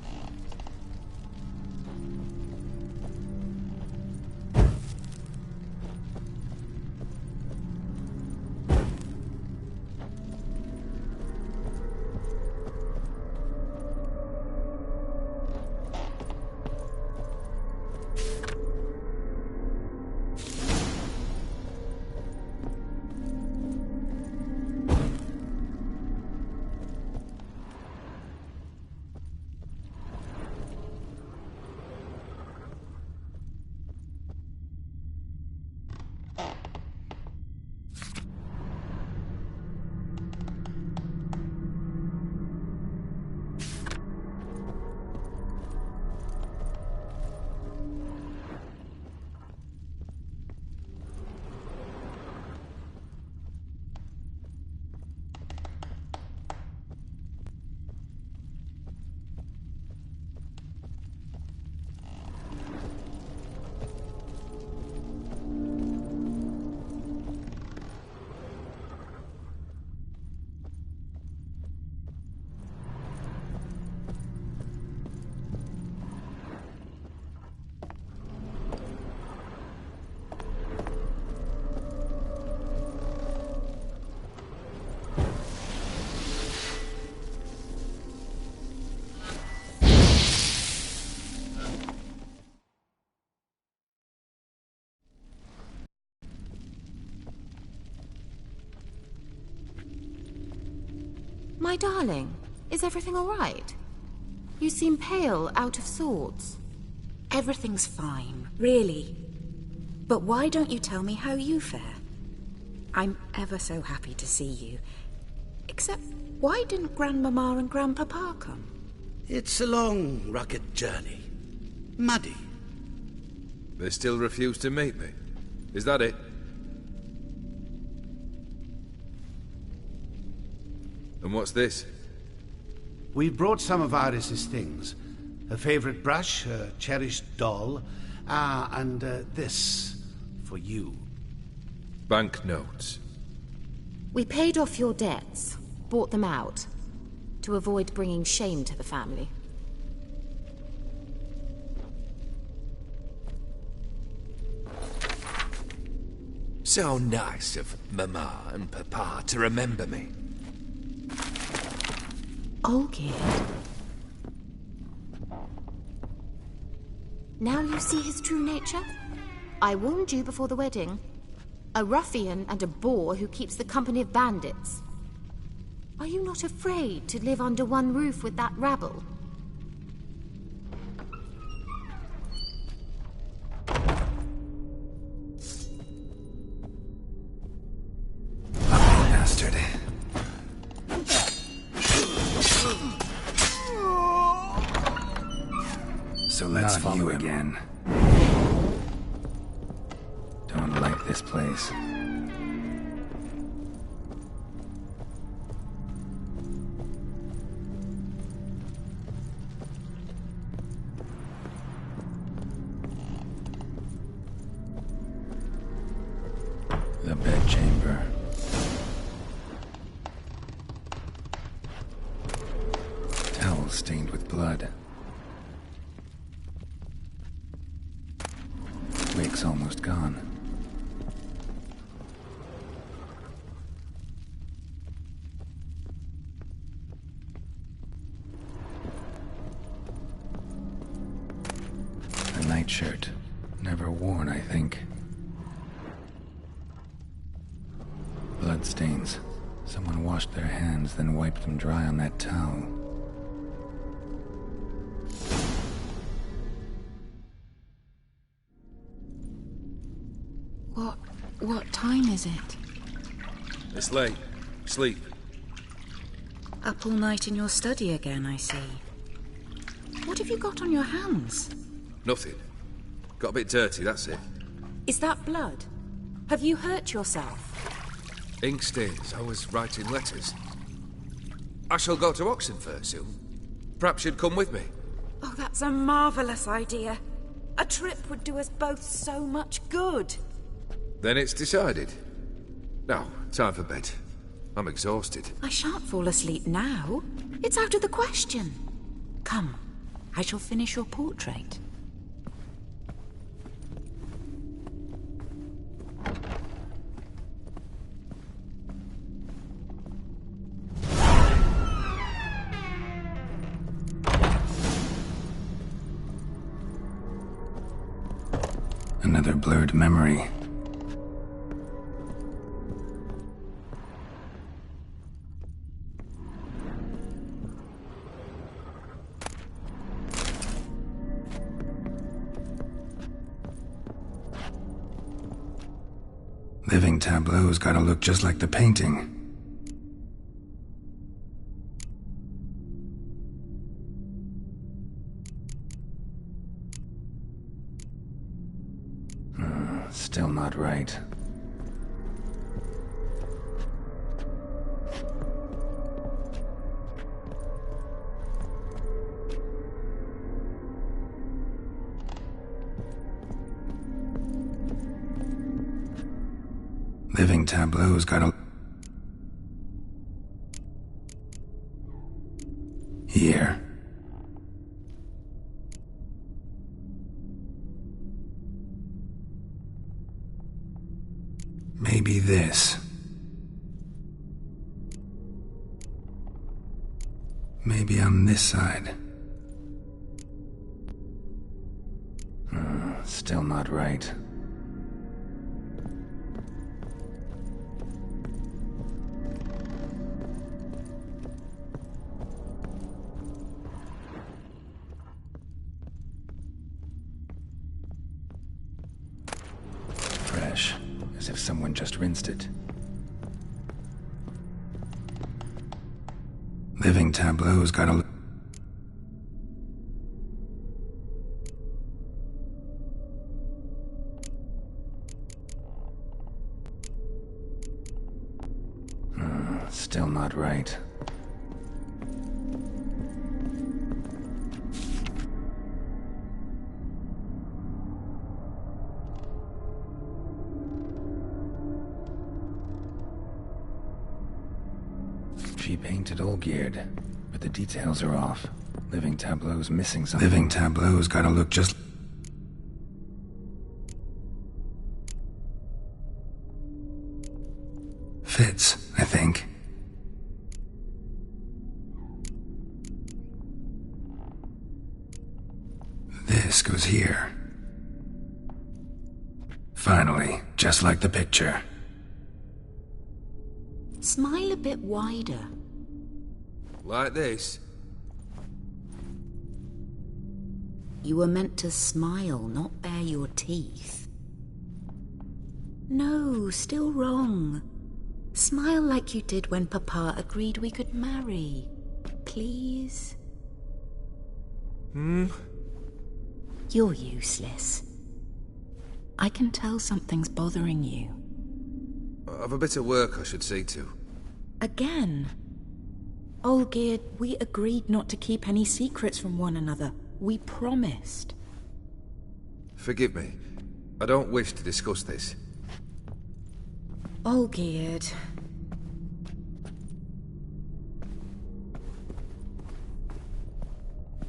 My darling, is everything all right? You seem pale, out of sorts. Everything's fine, really. But why don't you tell me how you fare? I'm ever so happy to see you. Except, why didn't Grandmama and Grandpapa come? It's a long, rugged journey. Muddy. They still refuse to meet me. Is that it? And what's this? We've brought some of Iris's things. Her favorite brush, her cherished doll, and this for you. Banknotes. We paid off your debts, bought them out, to avoid bringing shame to the family. So nice of Mama and Papa to remember me. Olgierd. Now you see his true nature? I warned you before the wedding. A ruffian and a boor who keeps the company of bandits. Are you not afraid to live under one roof with that rabble? Bastard. So let's follow you again. Don't like this place. The bedchamber. Towel stained with blood. Wick's almost gone. A nightshirt. Never worn, I think. Bloodstains. Someone washed their hands, then wiped them dry on that towel. What time is it? It's late. Sleep. Up all night in your study again, I see. What have you got on your hands? Nothing. Got a bit dirty, that's it. Is that blood? Have you hurt yourself? Ink stains. I was writing letters. I shall go to Auctin first soon. Perhaps you'd come with me. Oh, that's a marvellous idea. A trip would do us both so much good. Then it's decided. Now, time for bed. I'm exhausted. I shan't fall asleep now. It's out of the question. Come, I shall finish your portrait. Another blurred memory. Living tableau's gotta look just like the painting. Still not right. Living tableau's gotta... Here. Maybe this. Maybe on this side. Still not right. as if someone just rinsed it. Living tableau's got a... Still not right. She painted all geared, but the details are off. Living tableau's missing something. Living tableau's gotta look just... Fits, I think. This goes here. Finally, just like the picture. Smile a bit wider. Like this? You were meant to smile, not bare your teeth. No, still wrong. Smile like you did when Papa agreed we could marry. Please? You're useless. I can tell something's bothering you. I've a bit of work I should see to. Again? Olgierd, we agreed not to keep any secrets from one another. We promised. Forgive me. I don't wish to discuss this. Olgierd.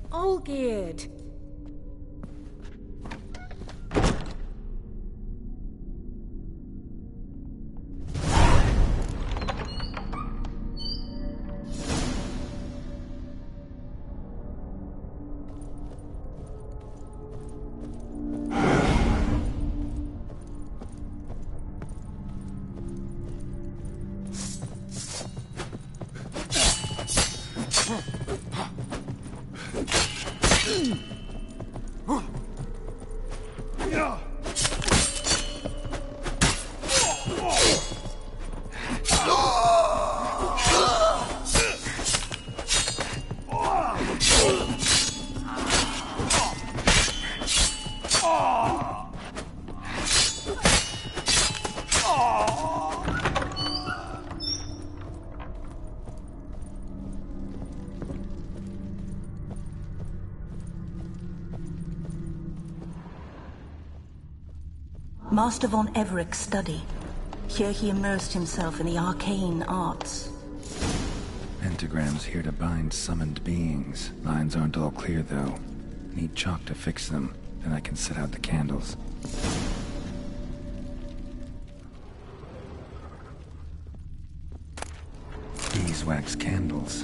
Olgierd! Master von Everett's study. Here he immersed himself in the arcane arts. Pentagrams here to bind summoned beings. Lines aren't all clear, though. Need chalk to fix them, then I can set out the candles. Beeswax candles.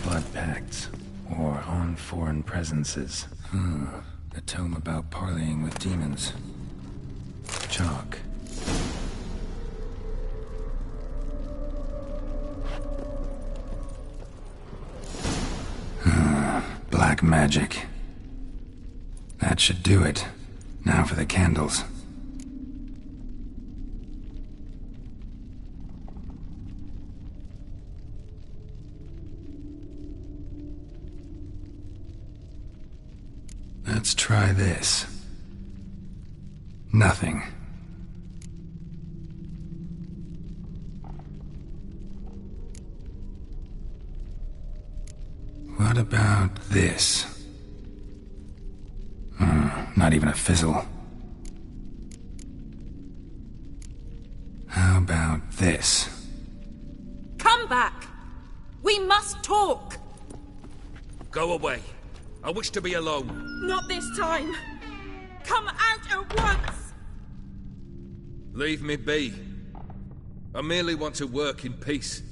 Blood pacts, or on foreign presences. A tome about parleying with demons. Chalk. Black magic. That should do it. Now for the candles. Let's try this. Nothing. What about this? Not even a fizzle. How about this? Come back! We must talk! Go away. I wish to be alone. Not this time! Come out at once! Leave me be. I merely want to work in peace.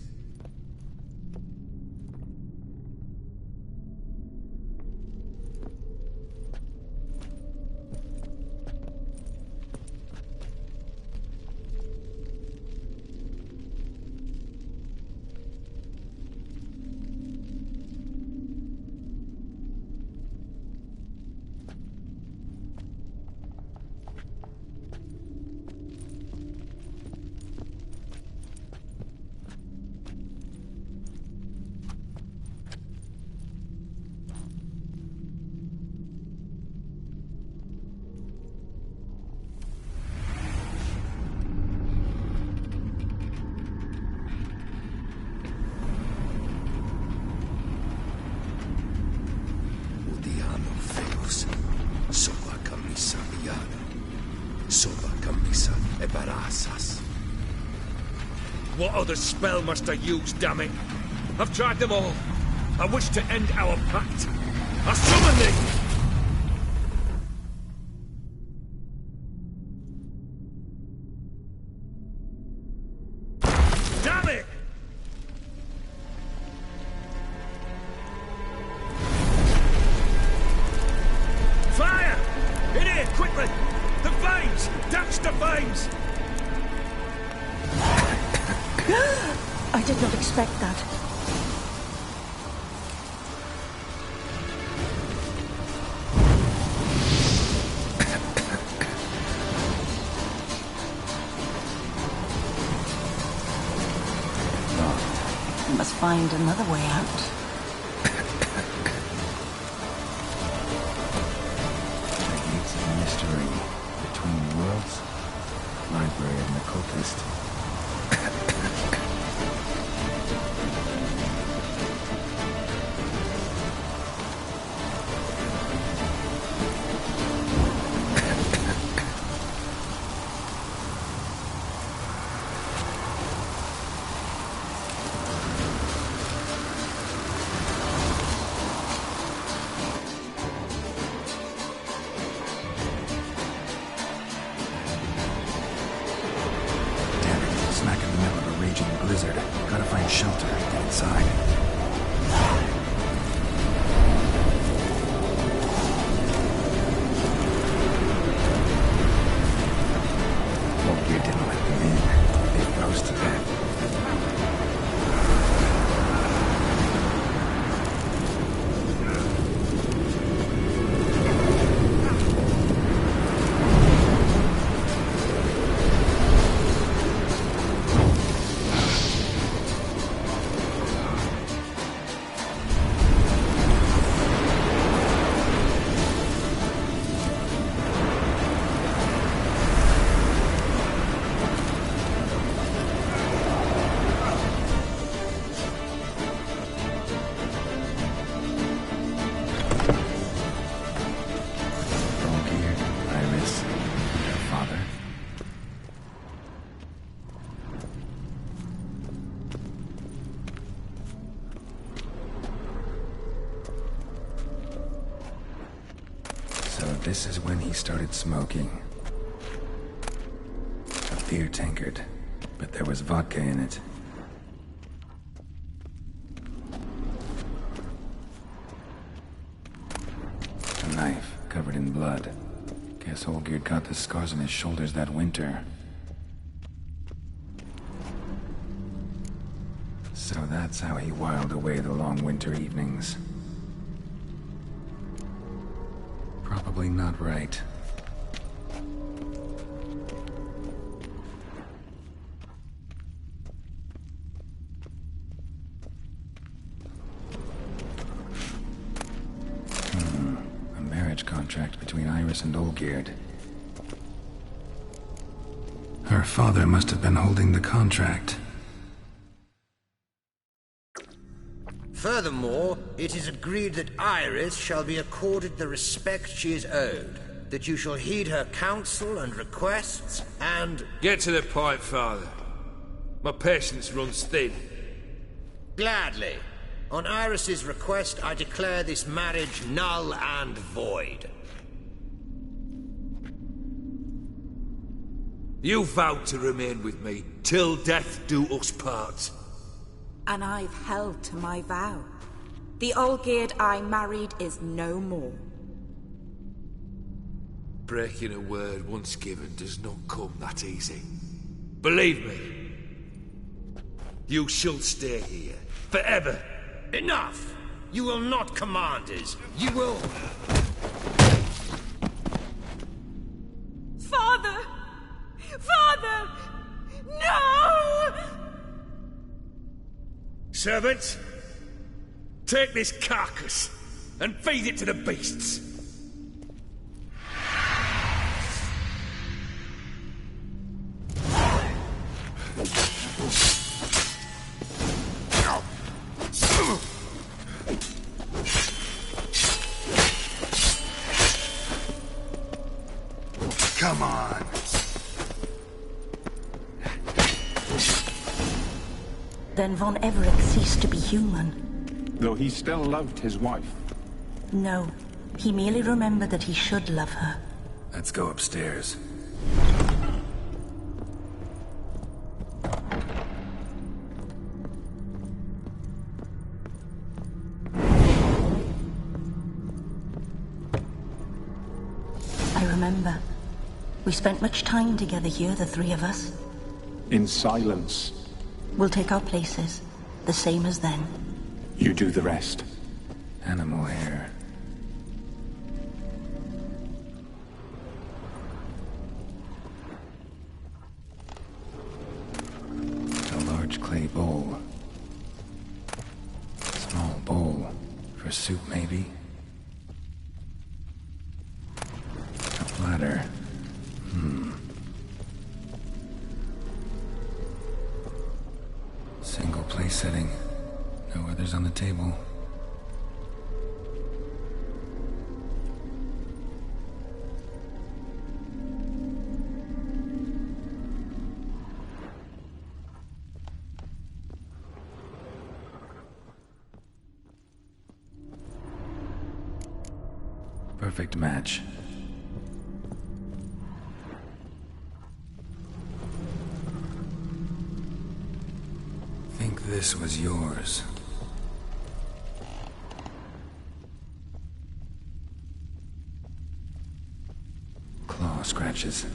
Asas. What other spell must I use, damn it? I've tried them all. I wish to end our pact. I summon thee! Damn it! Fire! In here, quickly! The flames! Douse the flames! I did not expect that. We must find another way out. The gates of mystery. Between worlds. Library of an occultist. Smack in the middle of a raging blizzard. Gotta find shelter and get inside. Auctin didn't let them in. They froze to death. This is when he started smoking. A beer tankard, but there was vodka in it. A knife covered in blood. Guess Olgierd got the scars on his shoulders that winter. So that's how he whiled away the long winter evenings. Probably not right. A marriage contract between Iris and Olgierd. Her father must have been holding the contract. Furthermore, it is agreed that Iris shall be accorded the respect she is owed, that you shall heed her counsel and requests, and... Get to the point, Father. My patience runs thin. Gladly. On Iris's request, I declare this marriage null and void. You vowed to remain with me, till death do us part. And I've held to my vow. The Olgierd I married is no more. Breaking a word once given does not come that easy. Believe me. You shall stay here, forever. Enough! You will not command us. You will... Father! Father! No! Servants, take this carcass and feed it to the beasts. Come on. Then von Everett ceased to be human. Though he still loved his wife. No, he merely remembered that he should love her. Let's go upstairs. I remember. We spent much time together here, the three of us. In silence. We'll take our places, the same as then. You do the rest. Animal hair. A large clay bowl. Small bowl. For soup, maybe? A platter. Single place setting. No others on the table. Perfect match. Think this was yours. Claw scratches.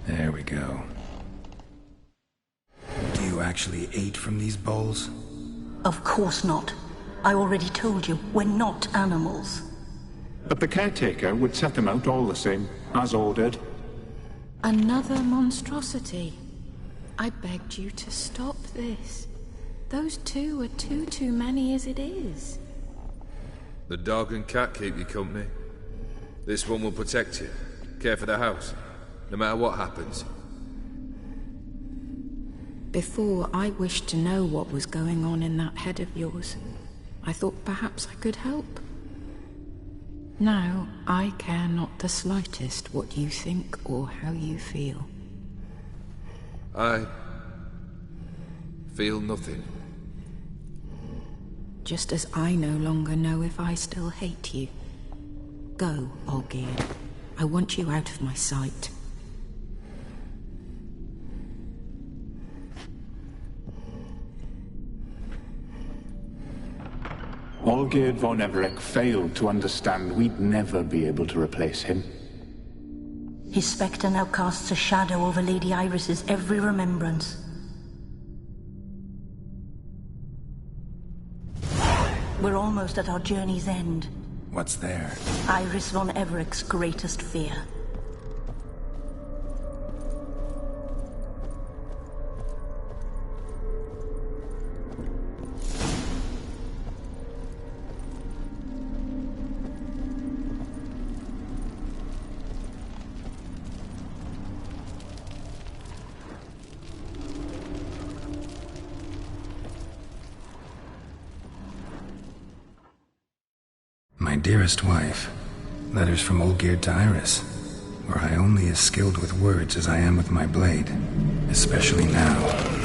There we go. Do you actually eat from these bowls? Of course not. I already told you, we're not animals. But the caretaker would set them out all the same, as ordered. Another monstrosity. I begged you to stop this. Those two are too many as it is. The dog and cat keep you company. This one will protect you. Care for the house. No matter what happens. Before, I wished to know what was going on in that head of yours. I thought perhaps I could help. Now, I care not the slightest what you think or how you feel. I feel nothing. Just as I no longer know if I still hate you. Go, Olgierd. I want you out of my sight. Olgierd von Everett failed to understand we'd never be able to replace him. His spectre now casts a shadow over Lady Iris's every remembrance. We're almost at our journey's end. What's there? Iris von Everett's greatest fear. My dearest wife, letters from Olgierd to Iris. Were I only as skilled with words as I am with my blade, especially now,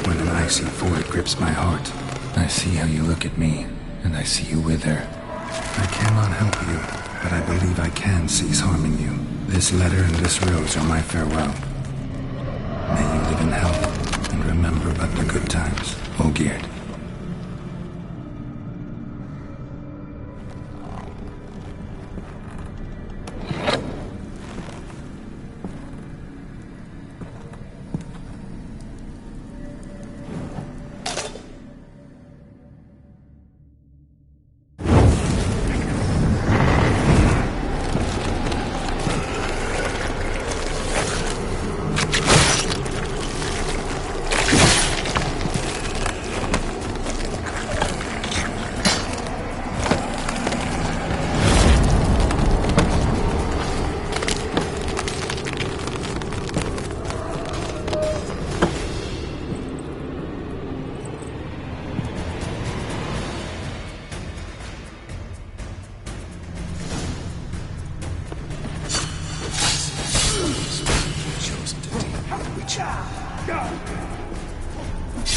when an icy void grips my heart. I see how you look at me, and I see you wither. I cannot help you, but I believe I can cease harming you. This letter and this rose are my farewell. May you live in health, and remember but the good times, Olgierd. witch.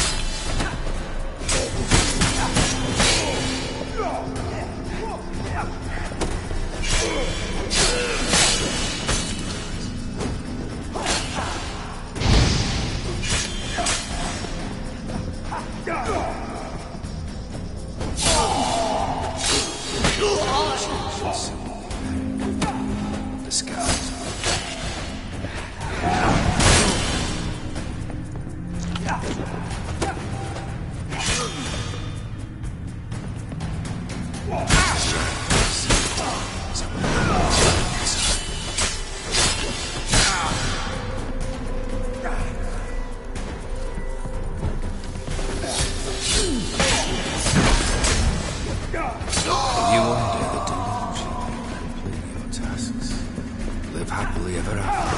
Disguise. You wonder the delusion will complete your tasks. Live happily ever after.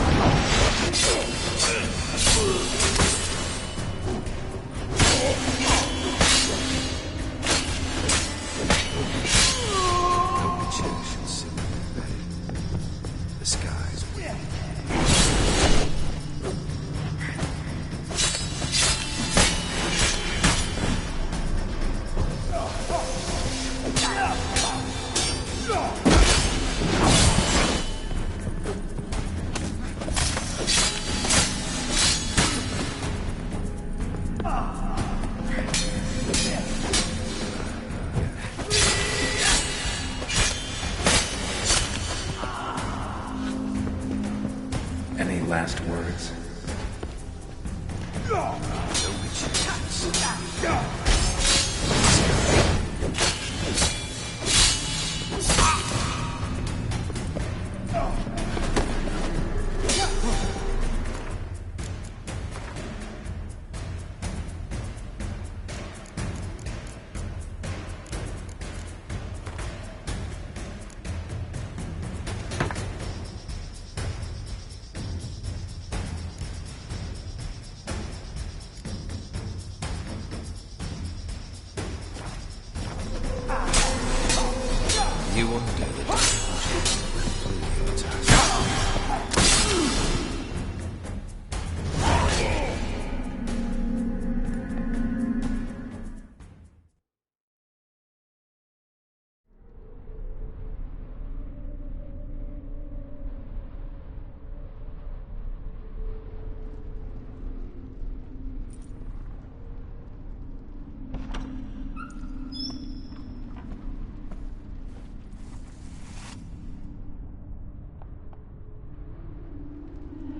No witcher should sit in bed. The skies will. Any last words? No witcher should sit. You wonder the delusion will complete your tasks.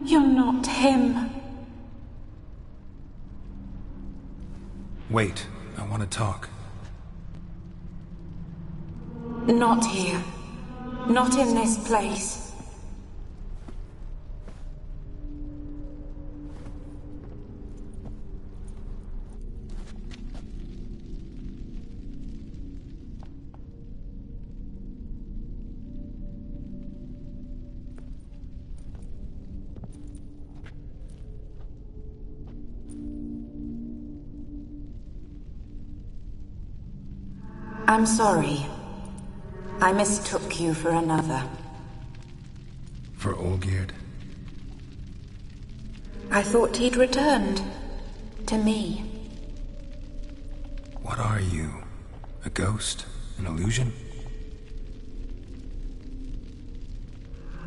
You're not him. Wait, I want to talk. Not here. Not in this place. I'm sorry. I mistook you for another. For Olgierd? I thought he'd returned. To me. What are you? A ghost? An illusion?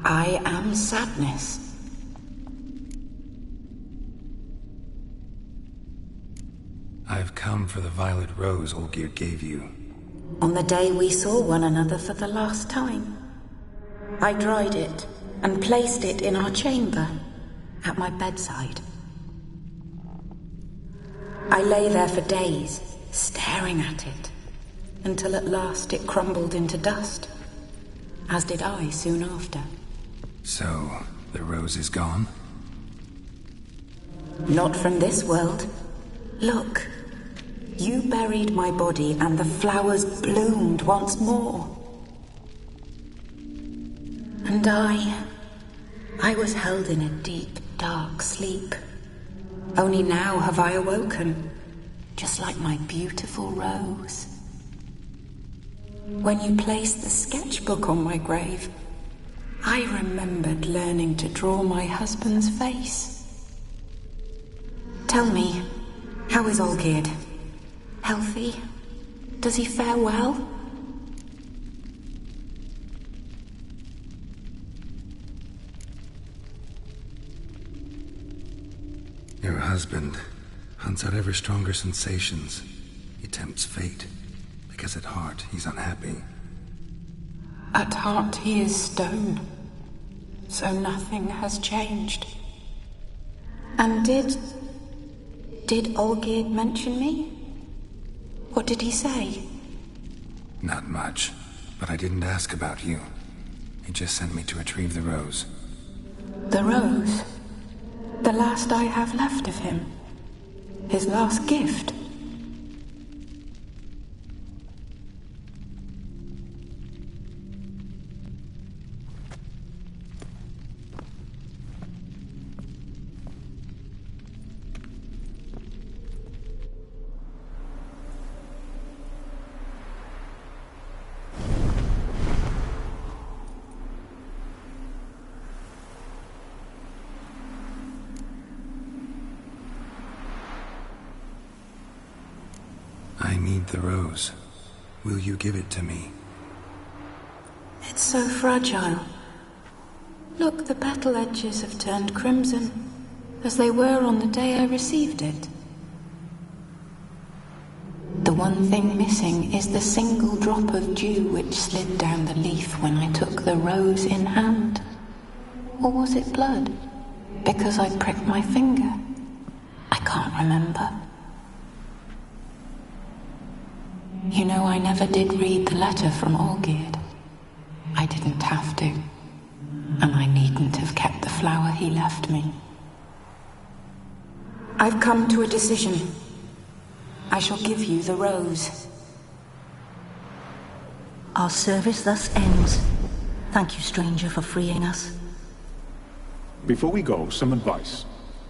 I am sadness. I've come for the violet rose Olgierd gave you. On the day we saw one another for the last time, I dried it and placed it in our chamber, at my bedside. I lay there for days, staring at it, until at last it crumbled into dust, as did I soon after. So, the rose is gone? Not from this world. Look. You buried my body and the flowers bloomed once more. And I was held in a deep, dark sleep. Only now have I awoken, just like my beautiful rose. When you placed the sketchbook on my grave, I remembered learning to draw my husband's face. Tell me, how is Olgierd? Healthy? Does he fare well? Your husband hunts out ever stronger sensations. He tempts fate, because at heart he's unhappy. At heart he is stone, so nothing has changed. And did Olgierd mention me? What did he say? Not much, but I didn't ask about you. He just sent me to retrieve the rose. The rose? The last I have left of him? His last gift? I need the rose. Will you give it to me? It's so fragile. Look, the petal edges have turned crimson, as they were on the day I received it. The one thing missing is the single drop of dew which slid down the leaf when I took the rose in hand. Or was it blood? Because I pricked my finger. I can't remember. You know, I never did read the letter from Olgierd. I didn't have to. And I needn't have kept the flower he left me. I've come to a decision. I shall give you the rose. Our service thus ends. Thank you, stranger, for freeing us. Before we go, some advice.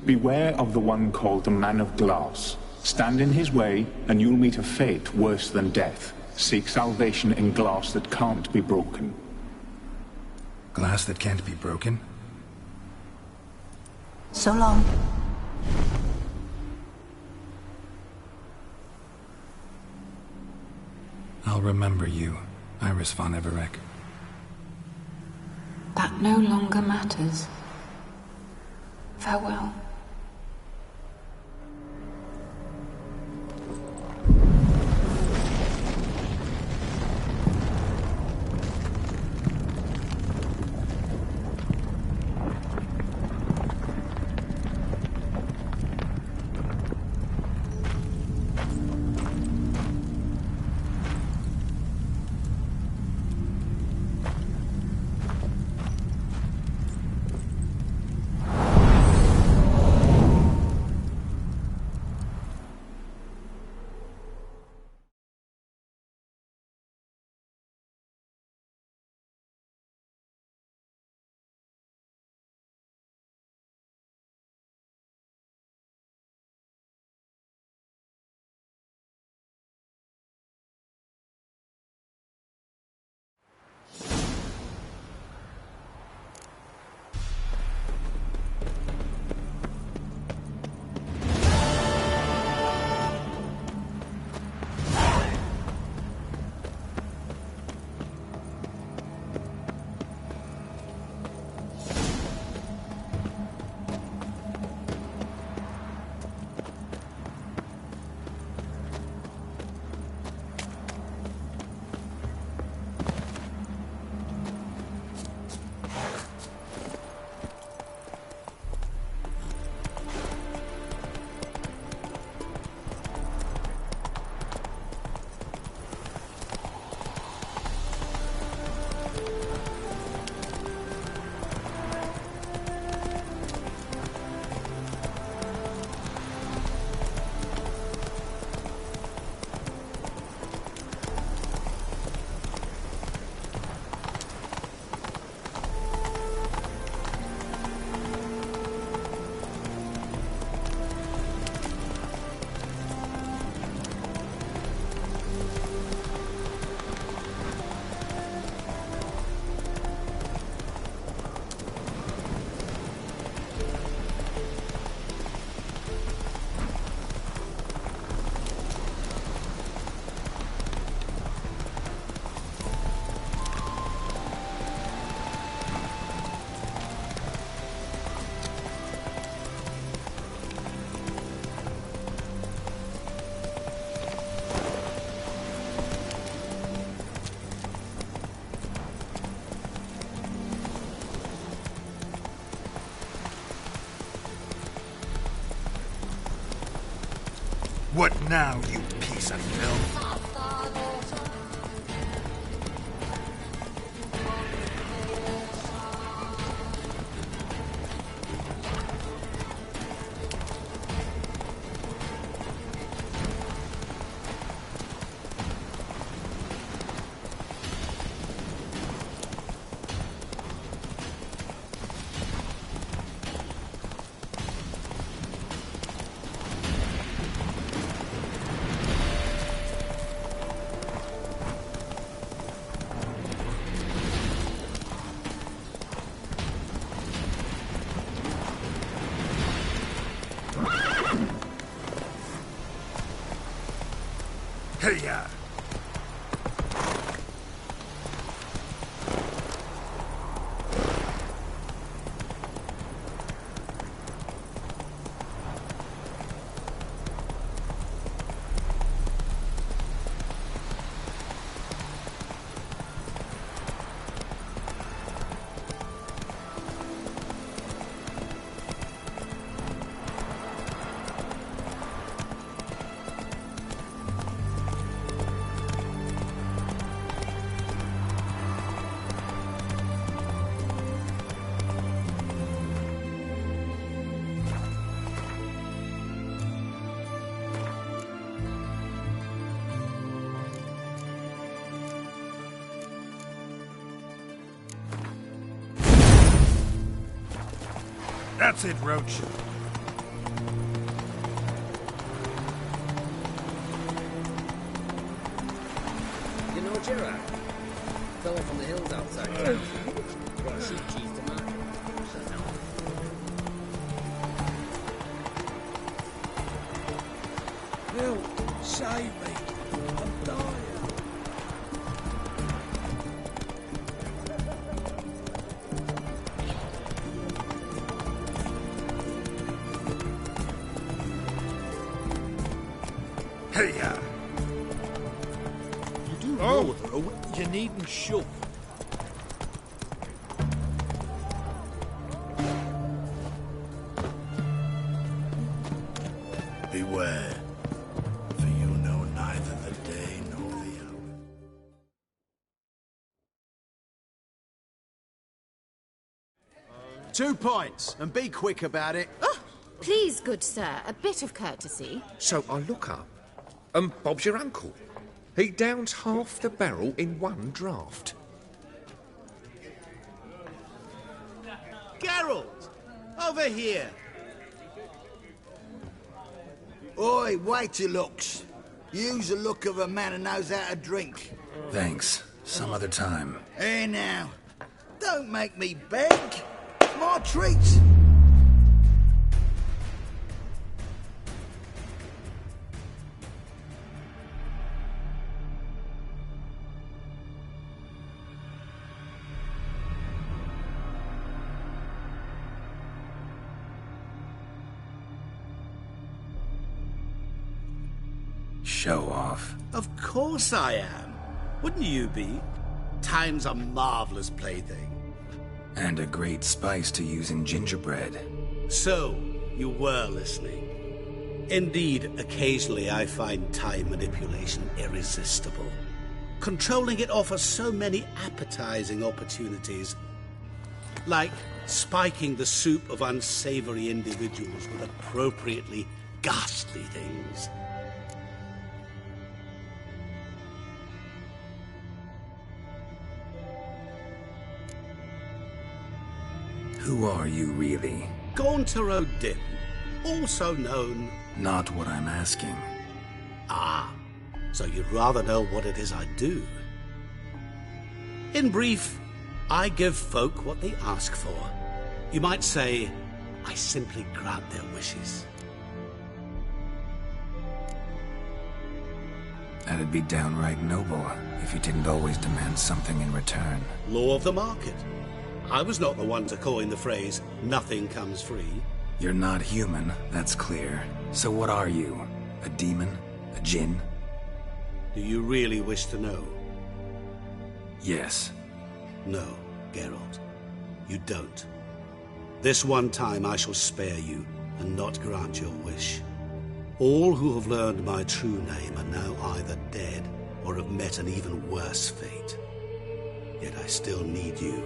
Beware of the one called the Man of Glass. Stand in his way, and you'll meet a fate worse than death. Seek salvation in glass that can't be broken. Glass that can't be broken? So long. I'll remember you, Iris von Everec. That no longer matters. Farewell. What now, you piece of filth? Hey-ya! That's it, Roach. You know Gerard? Fella from the hills outside town. Brought sheep cheese to market. Help! Save me! I'm dying! Hey-ya! You do know though, you needn't shove. Beware, for you know neither the day nor the hour. 2 points, and be quick about it. Oh, please, good sir, a bit of courtesy. So I look up, and Bob's your uncle. He downs half the barrel in one draught. Geralt! Over here! Oi, wait your looks. Use the look of a man who knows how to drink. Thanks. Some other time. Hey now, don't make me beg. More treats. Show off. Of course I am. Wouldn't you be? Time's a marvelous plaything. And a great spice to use in gingerbread. So, you were listening. Indeed, occasionally I find time manipulation irresistible. Controlling it offers so many appetizing opportunities. Like spiking the soup of unsavory individuals with appropriately ghastly things. Who are you, really? Gauntero Dim, also known... Not what I'm asking. Ah, so you'd rather know what it is I do. In brief, I give folk what they ask for. You might say, I simply grant their wishes. That'd be downright noble if you didn't always demand something in return. Law of the market. I was not the one to coin the phrase, nothing comes free. You're not human, that's clear. So what are you? A demon? A djinn? Do you really wish to know? Yes. No, Geralt. You don't. This one time I shall spare you and not grant your wish. All who have learned my true name are now either dead or have met an even worse fate. Yet I still need you.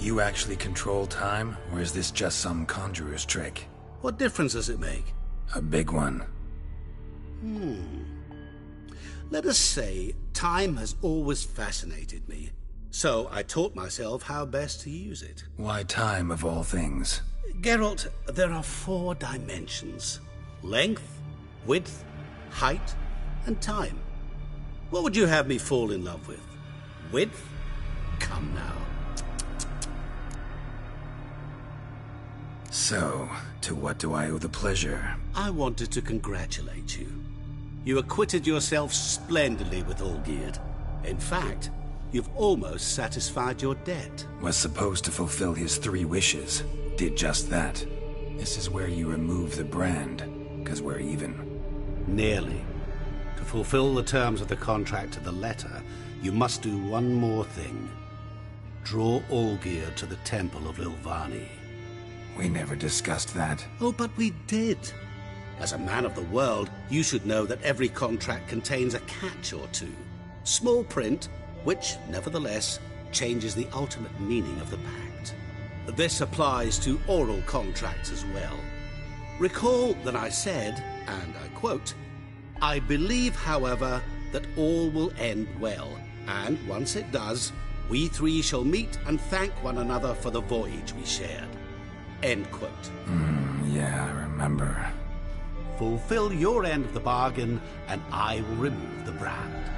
You actually control time, or is this just some conjurer's trick? What difference does it make? A big one. Let us say time has always fascinated me, so I taught myself how best to use it. Why time, of all things? Geralt, there are 4 dimensions. Length, width, height, and time. What would you have me fall in love with? Width? Come now. So, to what do I owe the pleasure? I wanted to congratulate you. You acquitted yourself splendidly with Olgierd. In fact, you've almost satisfied your debt. Was supposed to fulfill his 3 wishes. Did just that. This is where you remove the brand, because we're even. Nearly. To fulfill the terms of the contract to the letter, you must do one more thing. Draw Olgierd to the Temple of Lilvani. We never discussed that. Oh, but we did. As a man of the world, you should know that every contract contains a catch or two. Small print, which, nevertheless, changes the ultimate meaning of the pact. This applies to oral contracts as well. Recall that I said, and I quote, "I believe, however, that all will end well, and once it does, we 3 shall meet and thank one another for the voyage we shared." End quote. Yeah, I remember. Fulfill your end of the bargain, and I will remove the brand.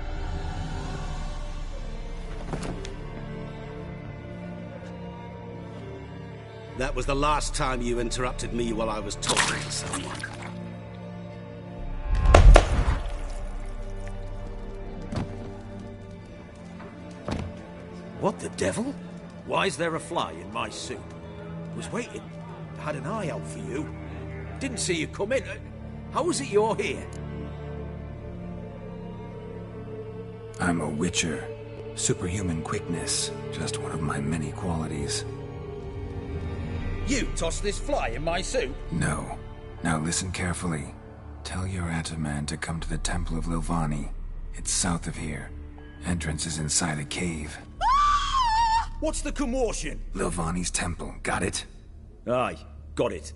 That was the last time you interrupted me while I was talking to someone. What the devil? Why is there a fly in my soup? Was waiting. Had an eye out for you. Didn't see you come in. How is it you're here? I'm a witcher. Superhuman quickness. Just one of my many qualities. You tossed this fly in my soup? No. Now listen carefully. Tell your Ataman to come to the Temple of Lilvani. It's south of here. Entrance is inside a cave. What's the commotion? Lilvani's temple. Got it? Aye, got it.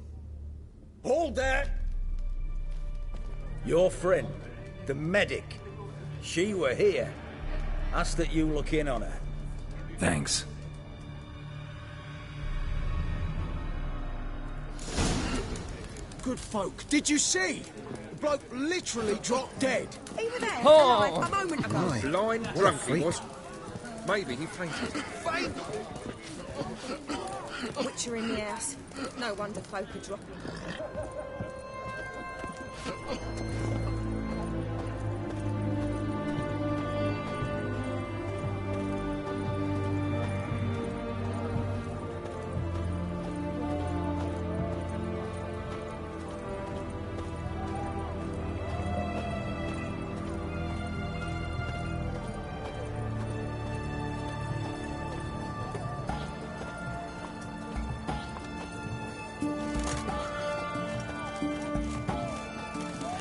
Hold there! Your friend, the medic. She were here. Ask that you look in on her. Thanks. Good folk, did you see? The bloke literally dropped dead. He was there Oh. a moment ago. Blind drunk he was. Maybe he fainted. Faint! Witcher in the house. No wonder folk are dropping.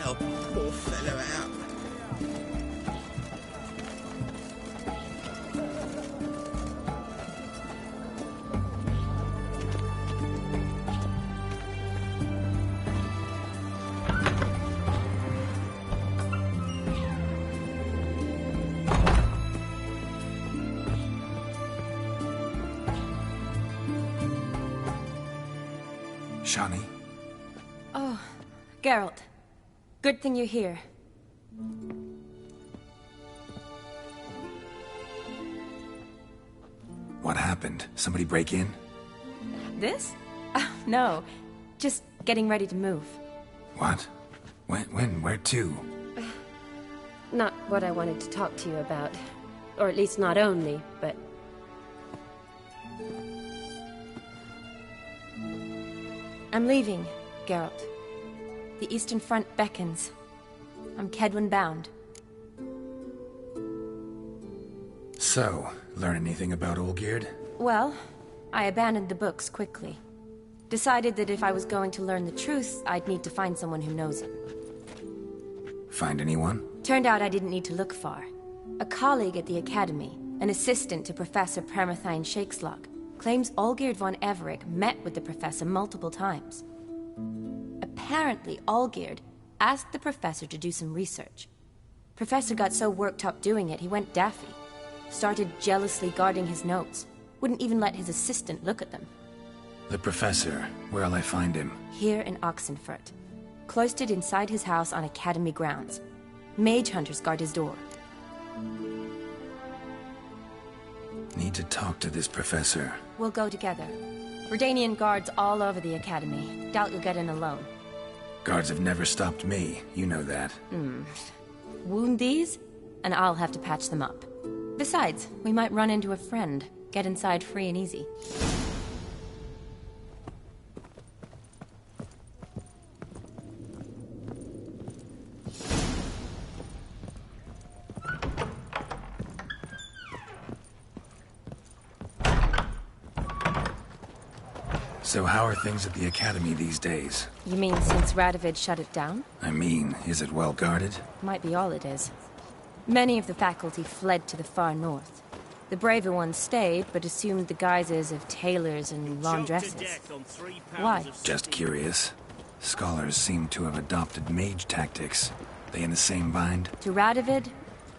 Help poor fellow out. Shani? Oh, Geralt. Good thing you're here. What happened? Somebody break in? This? No. Just getting ready to move. What? When? Where to? Not what I wanted to talk to you about. Or at least not only, but... I'm leaving, Geralt. The Eastern Front beckons. I'm Kedwin bound. So, learn anything about Olgierd? Well, I abandoned the books quickly. Decided that if I was going to learn the truth, I'd need to find someone who knows him. Find anyone? Turned out I didn't need to look far. A colleague at the Academy, an assistant to Professor Premathine Shakeslog, claims Olgierd von Everec met with the professor multiple times. Apparently, Olgierd asked the professor to do some research. Professor got so worked up doing it, he went daffy. Started jealously guarding his notes. Wouldn't even let his assistant look at them. The professor. Where'll I find him? Here in Oxenfurt. Cloistered inside his house on Academy grounds. Mage hunters guard his door. Need to talk to this professor. We'll go together. Redanian guards all over the Academy. Doubt you'll get in alone. Guards have never stopped me. You know that. Wound these, and I'll have to patch them up. Besides, we might run into a friend. Get inside free and easy. So how are things at the Academy these days? You mean since Radovid shut it down? I mean, is it well guarded? Might be all it is. Many of the faculty fled to the far north. The braver ones stayed, but assumed the guises of tailors and laundresses. Why? Just curious. Scholars seem to have adopted mage tactics. They in the same bind? To Radovid,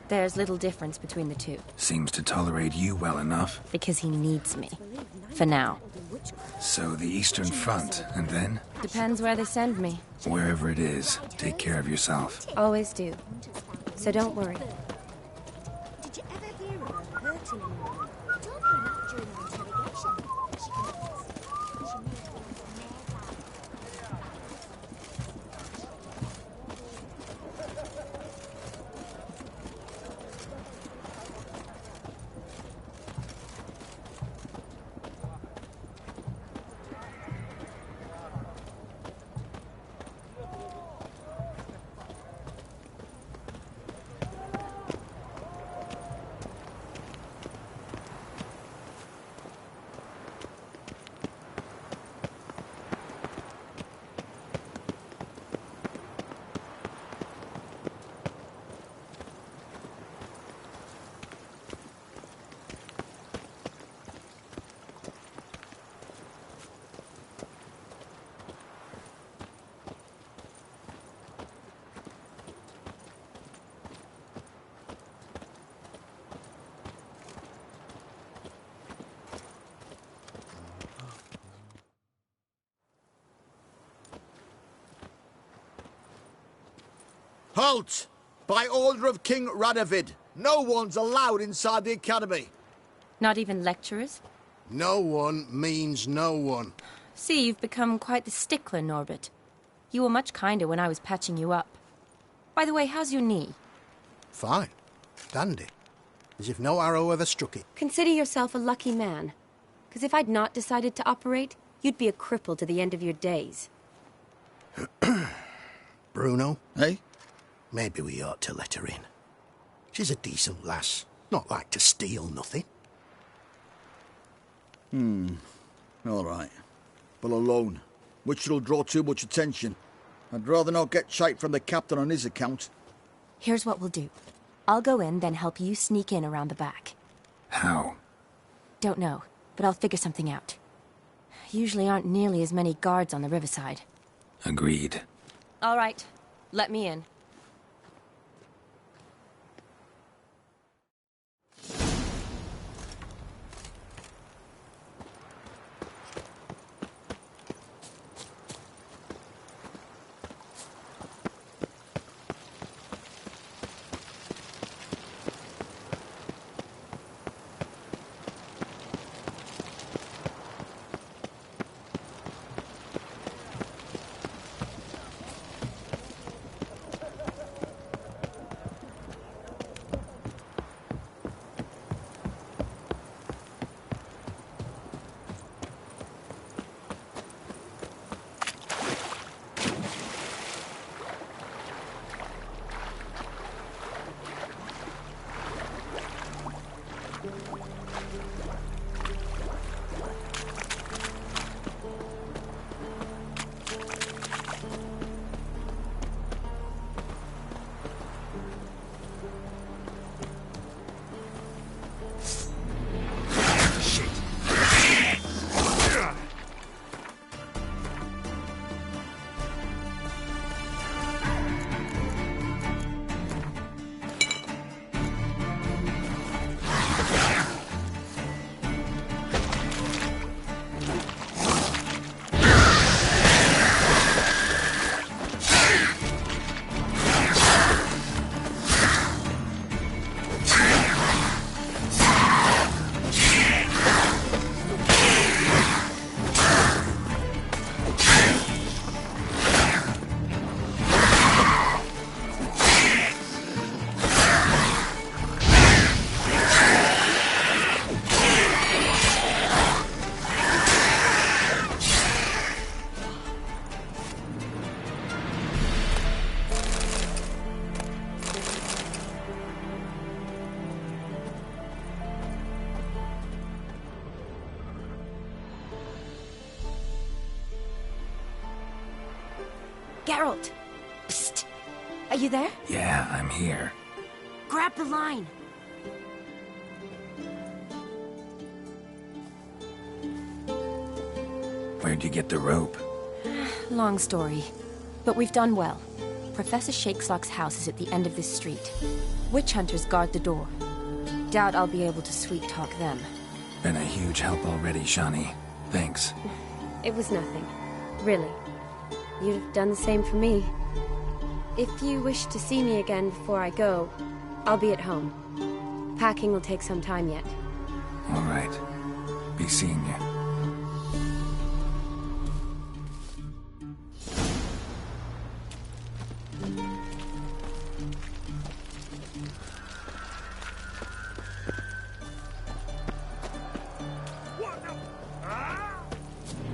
there's little difference between the two. Seems to tolerate you well enough. Because he needs me. For now. So the Eastern Front, and then? Depends where they send me. Wherever it is, take care of yourself. Always do. So don't worry. Did you ever hear of her hurting anyone? She told me that during our interrogation. She confessed. She made Halt! By order of King Radovid, no one's allowed inside the Academy. Not even lecturers? No one means no one. See, you've become quite the stickler, Norbert. You were much kinder when I was patching you up. By the way, how's your knee? Fine. Dandy. As if no arrow ever struck it. Consider yourself a lucky man. Because if I'd not decided to operate, you'd be a cripple to the end of your days. Bruno? Eh? Maybe we ought to let her in. She's a decent lass. Not like to steal nothing. All right. But alone, which will draw too much attention. I'd rather not get shite from the captain on his account. Here's what we'll do. I'll go in, then help you sneak in around the back. How? Don't know, but I'll figure something out. Usually aren't nearly as many guards on the riverside. Agreed. All right. Let me in. Geralt! Psst! Are you there? Yeah, I'm here. Grab the line! Where'd you get the rope? Long story. But we've done well. Professor Shakeslock's house is at the end of this street. Witch hunters guard the door. Doubt I'll be able to sweet-talk them. Been a huge help already, Shani. Thanks. It was nothing. Really. You'd have done the same for me. If you wish to see me again before I go, I'll be at home. Packing will take some time yet. All right. Be seeing you.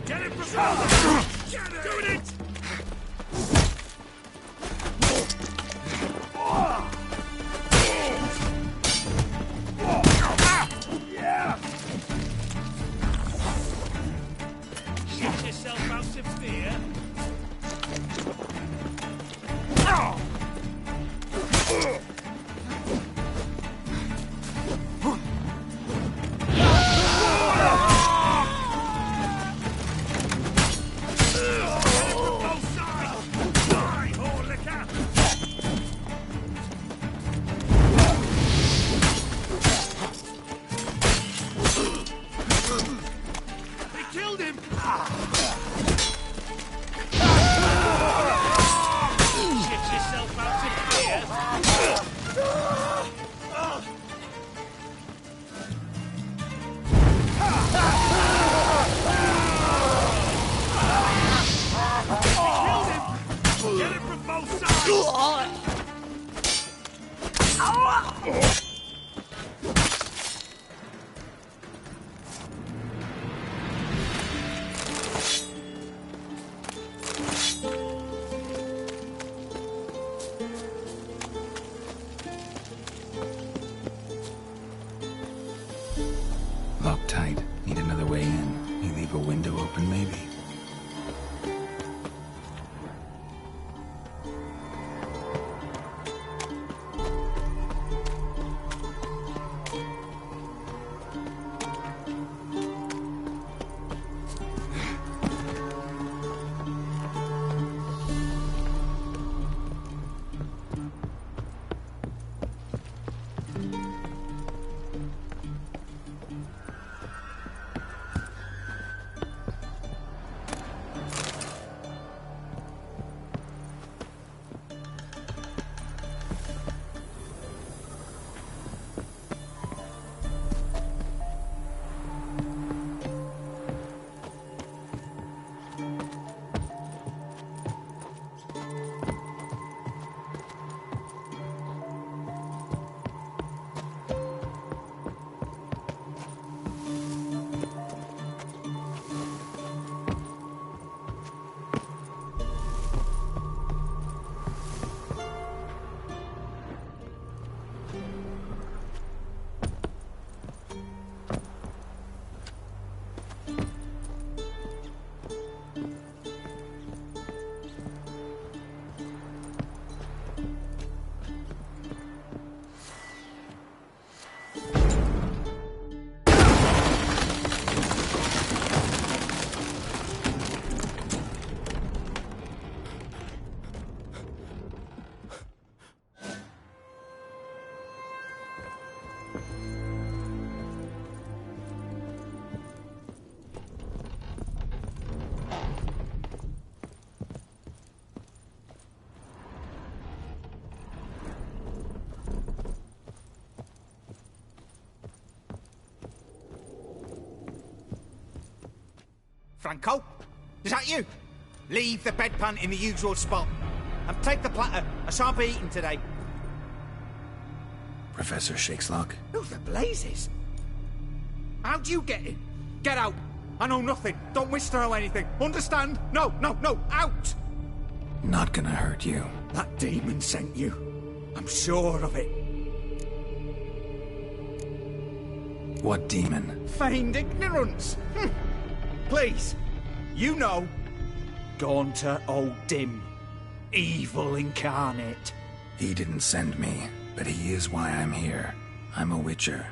Get it, Professor! Get it! Doing it! Shut yourself out of fear. Locked tight. Need another way in. You leave a window open, maybe? Franco? Is that you? Leave the bedpan in the usual spot. And take the platter. I shan't be eating today. Professor Shakeslock? Who the blazes? How'd you get in? Get out. I know nothing. Don't wish to know anything. Understand? No, out! Not gonna hurt you. That demon sent you. I'm sure of it. What demon? Feigned ignorance. Please, you know. Gaunter old Dim. Evil incarnate. He didn't send me, but he is why I'm here. I'm a witcher.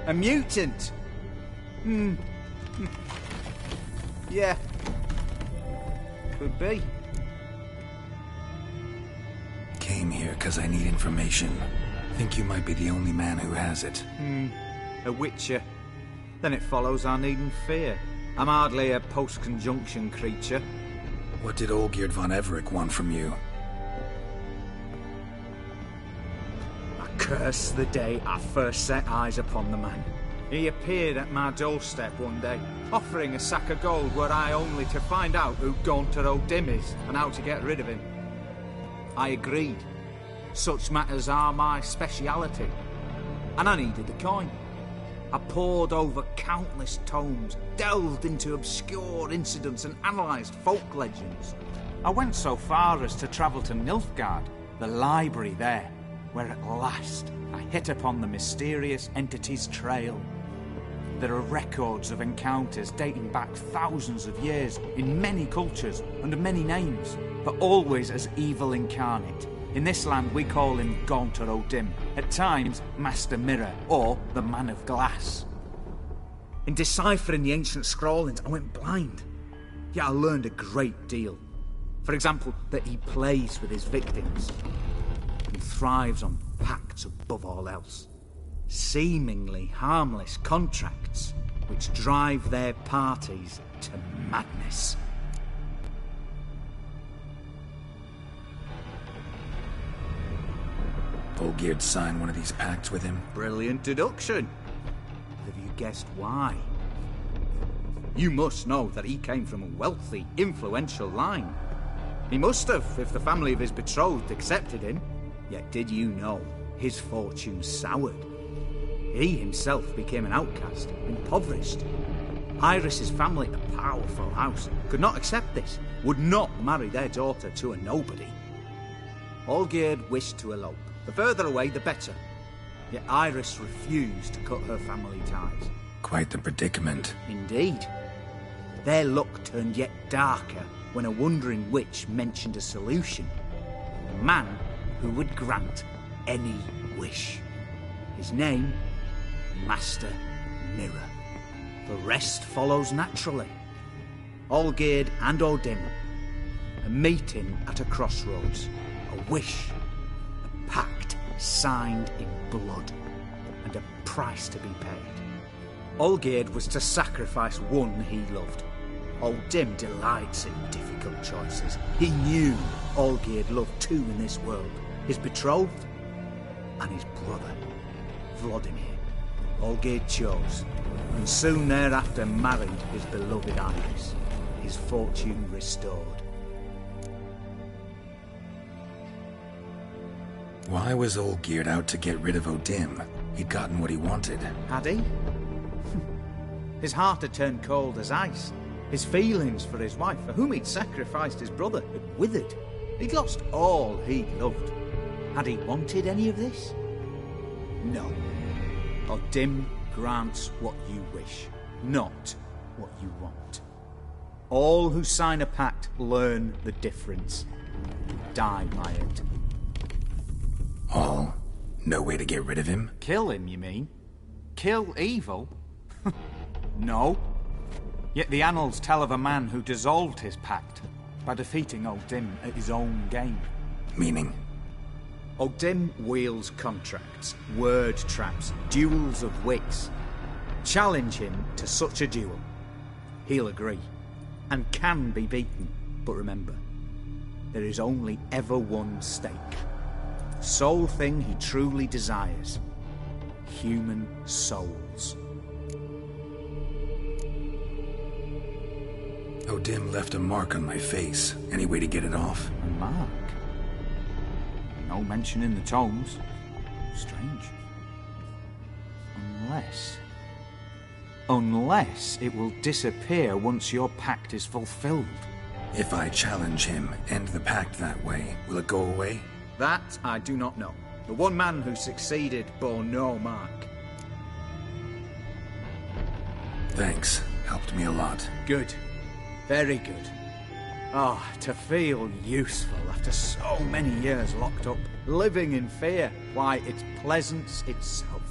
A mutant? Yeah. Could be. Came here because I need information. Think you might be the only man who has it. A witcher. Then it follows I needn't fear. I'm hardly a post-conjunction creature. What did Olgierd von Everec want from you? I curse the day I first set eyes upon the man. He appeared at my doorstep one day, offering a sack of gold were I only to find out who Gaunter O'Dim is and how to get rid of him. I agreed. Such matters are my speciality. And I needed a coin. I pored over countless tomes, delved into obscure incidents and analysed folk legends. I went so far as to travel to Nilfgaard, the library there, where at last I hit upon the mysterious entity's trail. There are records of encounters dating back thousands of years in many cultures under many names, but always as evil incarnate. In this land we call him Gaunter O'Dim, at times Master Mirror or the Man of Glass. In deciphering the ancient scrawlings I went blind, yet I learned a great deal. For example, that he plays with his victims and thrives on pacts above all else. Seemingly harmless contracts which drive their parties to madness. Olgierd signed one of these pacts with him? Brilliant deduction. Have you guessed why? You must know that he came from a wealthy, influential line. He must have, if the family of his betrothed accepted him. Yet did you know his fortune soured? He himself became an outcast, impoverished. Iris's family, a powerful house, could not accept this, would not marry their daughter to a nobody. Olgierd wished to elope. The further away, the better. Yet Iris refused to cut her family ties. Quite the predicament. Indeed. Their luck turned yet darker when a wandering witch mentioned a solution. A man who would grant any wish. His name, Master Mirror. The rest follows naturally. Olgierd and O'Dim, a meeting at a crossroads, a wish, a pact signed in blood, and a price to be paid. Olgierd was to sacrifice one he loved. O'Dim delights in difficult choices. He knew Olgierd loved two in this world, his betrothed and his brother, Vladimir. Olgierd chose, and soon thereafter married his beloved Iris, his fortune restored. Why was Olgierd out to get rid of O'Dim? He'd gotten what he wanted. Had he? His heart had turned cold as ice. His feelings for his wife, for whom he'd sacrificed his brother, had withered. He'd lost all he loved. Had he wanted any of this? No. O'Dim grants what you wish, not what you want. All who sign a pact learn the difference. Die by it. All? No way to get rid of him? Kill him, you mean? Kill evil? No. Yet the annals tell of a man who dissolved his pact by defeating O'Dim at his own game. Meaning? O'Dim wields contracts, word traps, duels of wits. Challenge him to such a duel. He'll agree, and can be beaten. But remember, there is only ever one stake. Sole thing he truly desires. Human souls. O'Dim left a mark on my face. Any way to get it off? A mark? No mention in the tomes. Strange. Unless it will disappear once your pact is fulfilled. If I challenge him, end the pact that way, will it go away? That I do not know. The one man who succeeded bore no mark. Thanks. Helped me a lot. Good. Very good. Oh, to feel useful after so many years locked up, living in fear. Why, it's pleasance itself.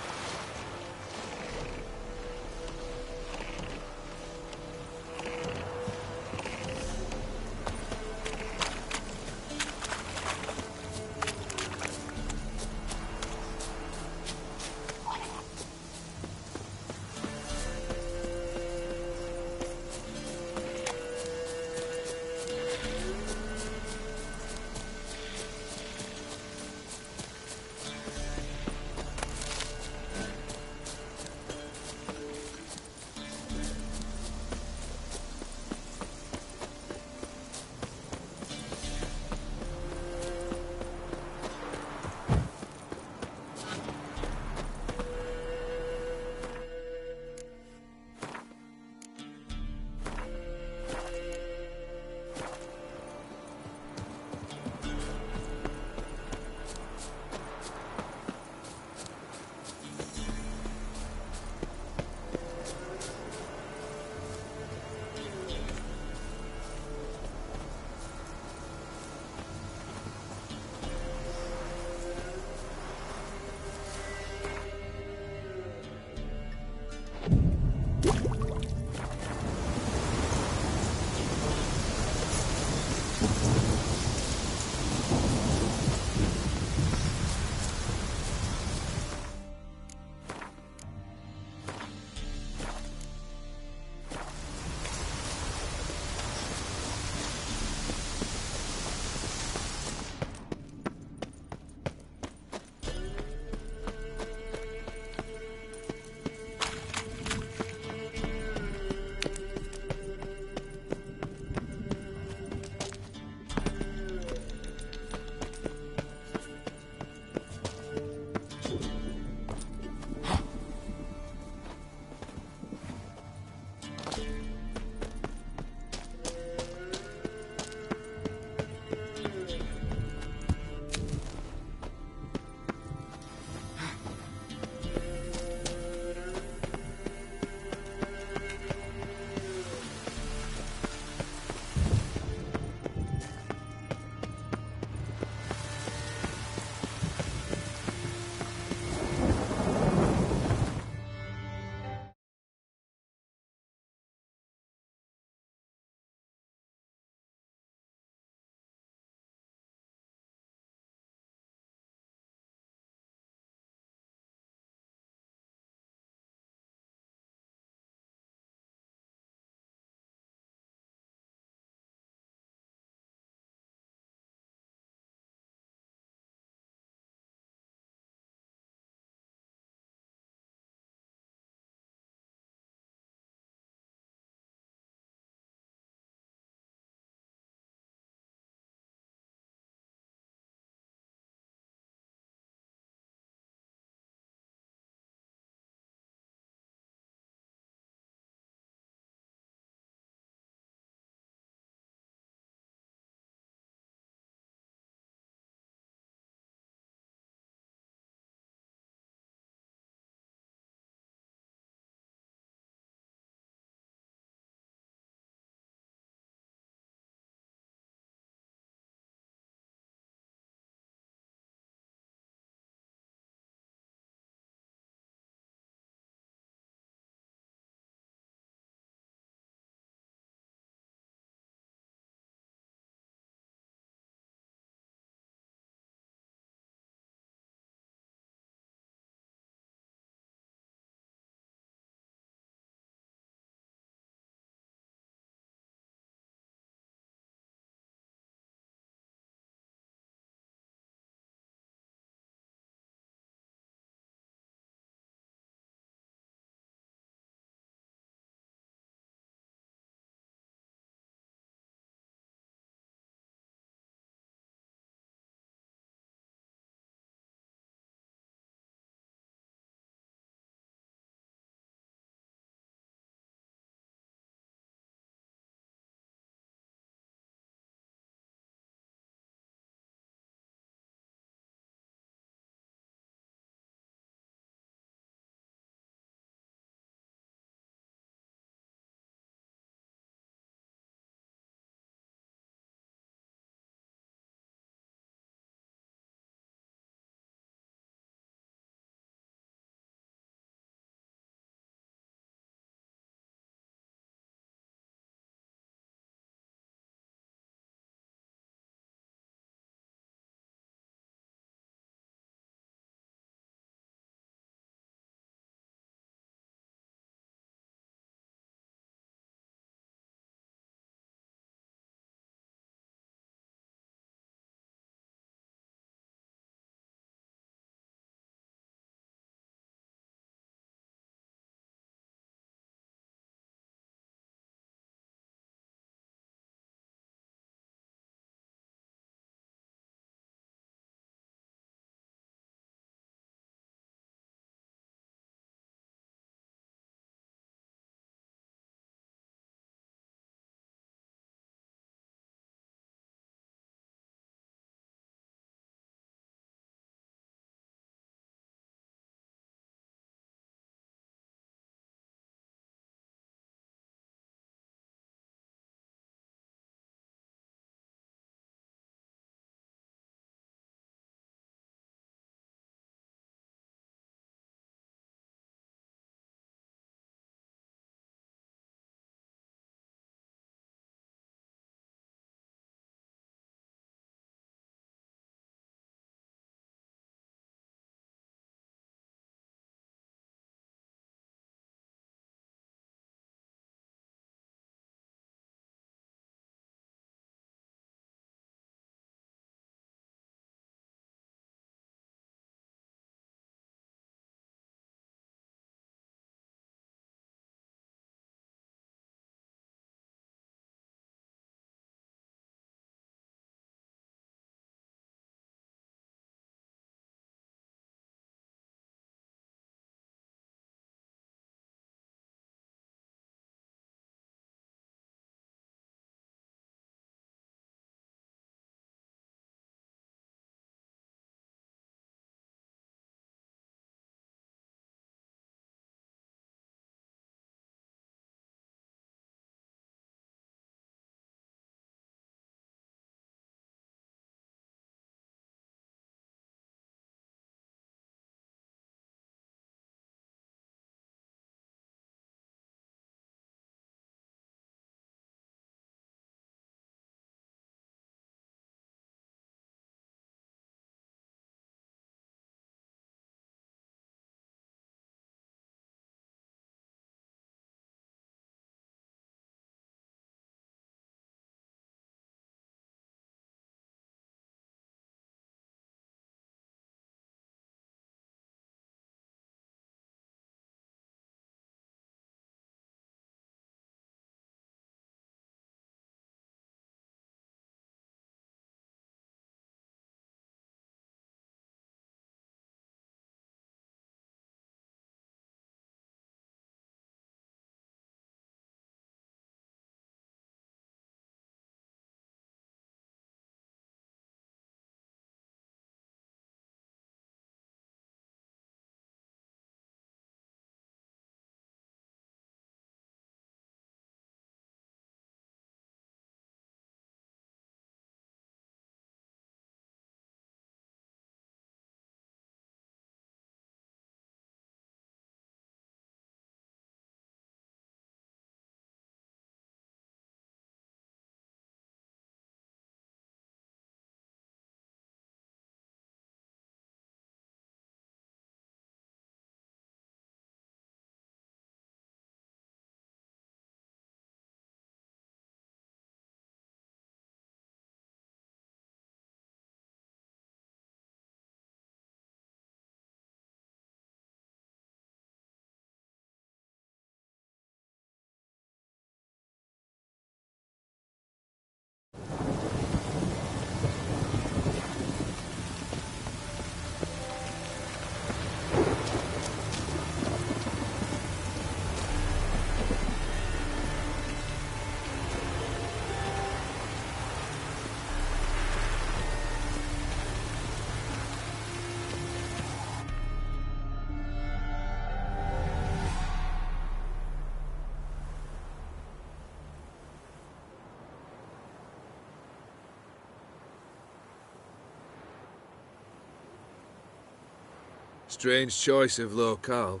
Strange choice of locale.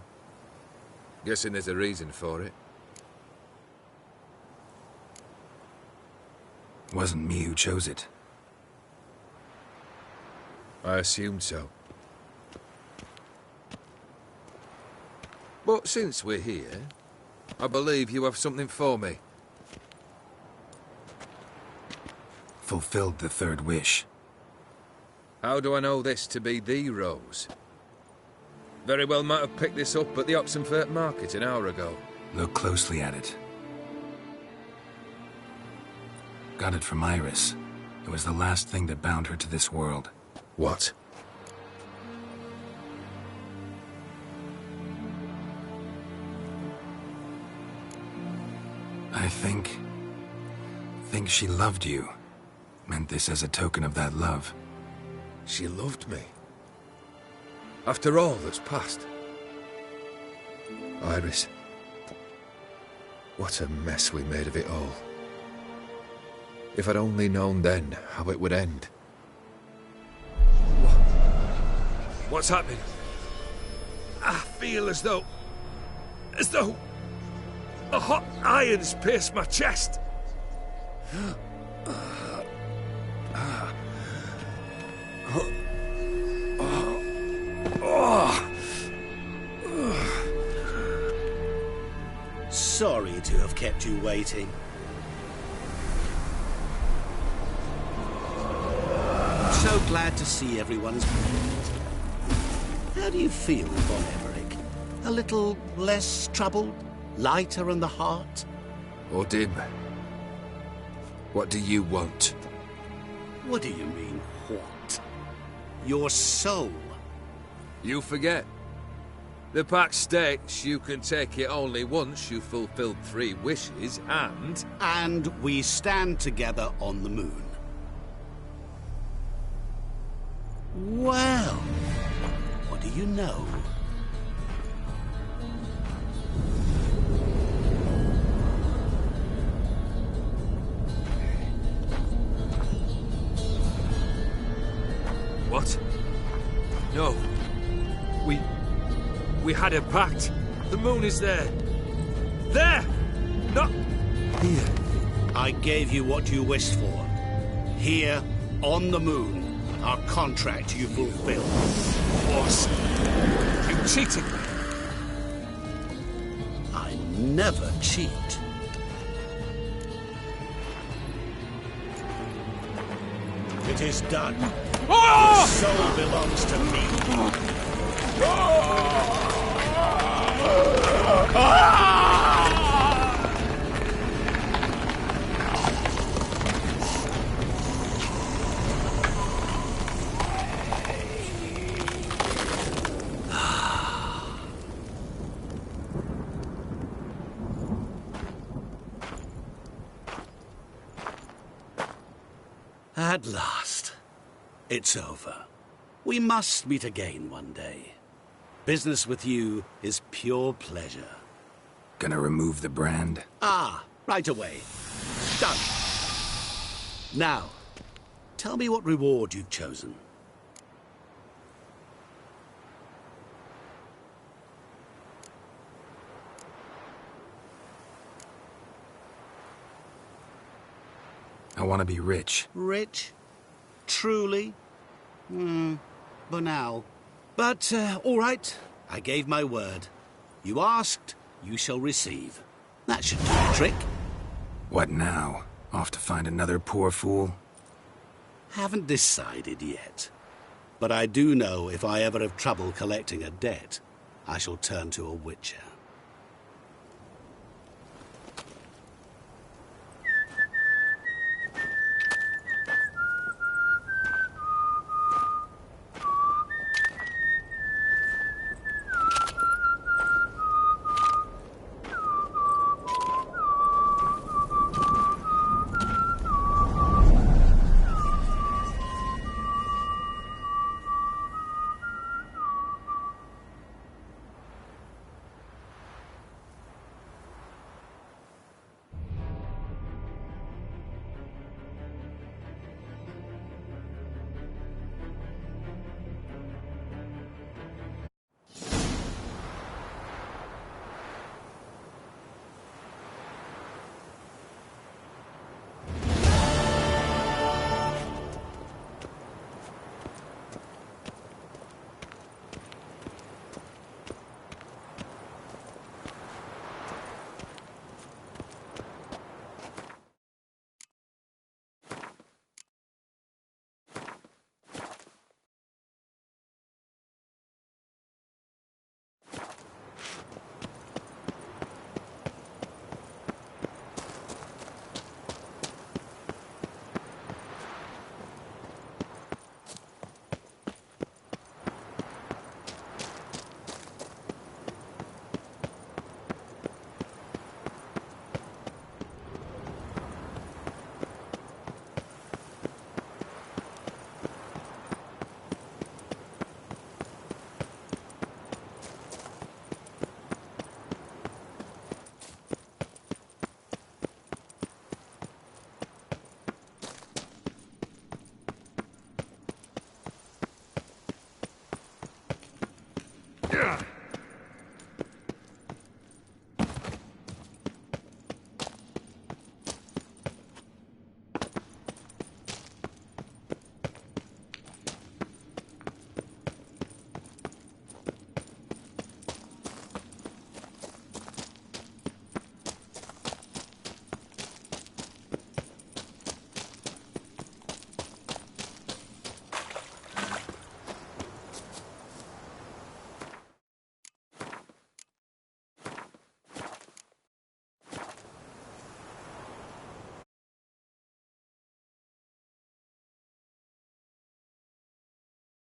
Guessing there's a reason for it. Wasn't me who chose it. I assumed so. But since we're here, I believe you have something for me. Fulfilled the third wish. How do I know this to be the rose? Very well might have picked this up at the Oxenfurt market an hour ago. Look closely at it. Got it from Iris. It was the last thing that bound her to this world. What? I think she loved you. Meant this as a token of that love. She loved me. After all that's passed. Iris. What a mess we made of it all. If I'd only known then how it would end. What's happening? I feel as though a hot iron's pierced my chest. Sorry to have kept you waiting. So glad to see everyone's moved. How do you feel, Von Everett? A little less troubled? Lighter in the heart? Or dim? What do you want? What do you mean, what? Your soul. You forget. The pact states you can take it only once you've fulfilled 3 wishes, and... And we stand together on the moon. Well, what do you know? What? No. We had a pact. The moon is there. There! Not here. I gave you what you wished for. Here, on the moon, our contract you fulfilled. Boss, you cheated me. I never cheat. It is done. Your soul belongs to me. At last. It's over. We must meet again one day. Business with you is pure pleasure. Gonna remove the brand? Ah, right away. Done. Now, tell me what reward you've chosen. I want to be rich. Rich? Truly? Banal. But, all right. I gave my word. You asked, you shall receive. That should do the trick. What now? Off to find another poor fool? Haven't decided yet. But I do know if I ever have trouble collecting a debt, I shall turn to a witcher.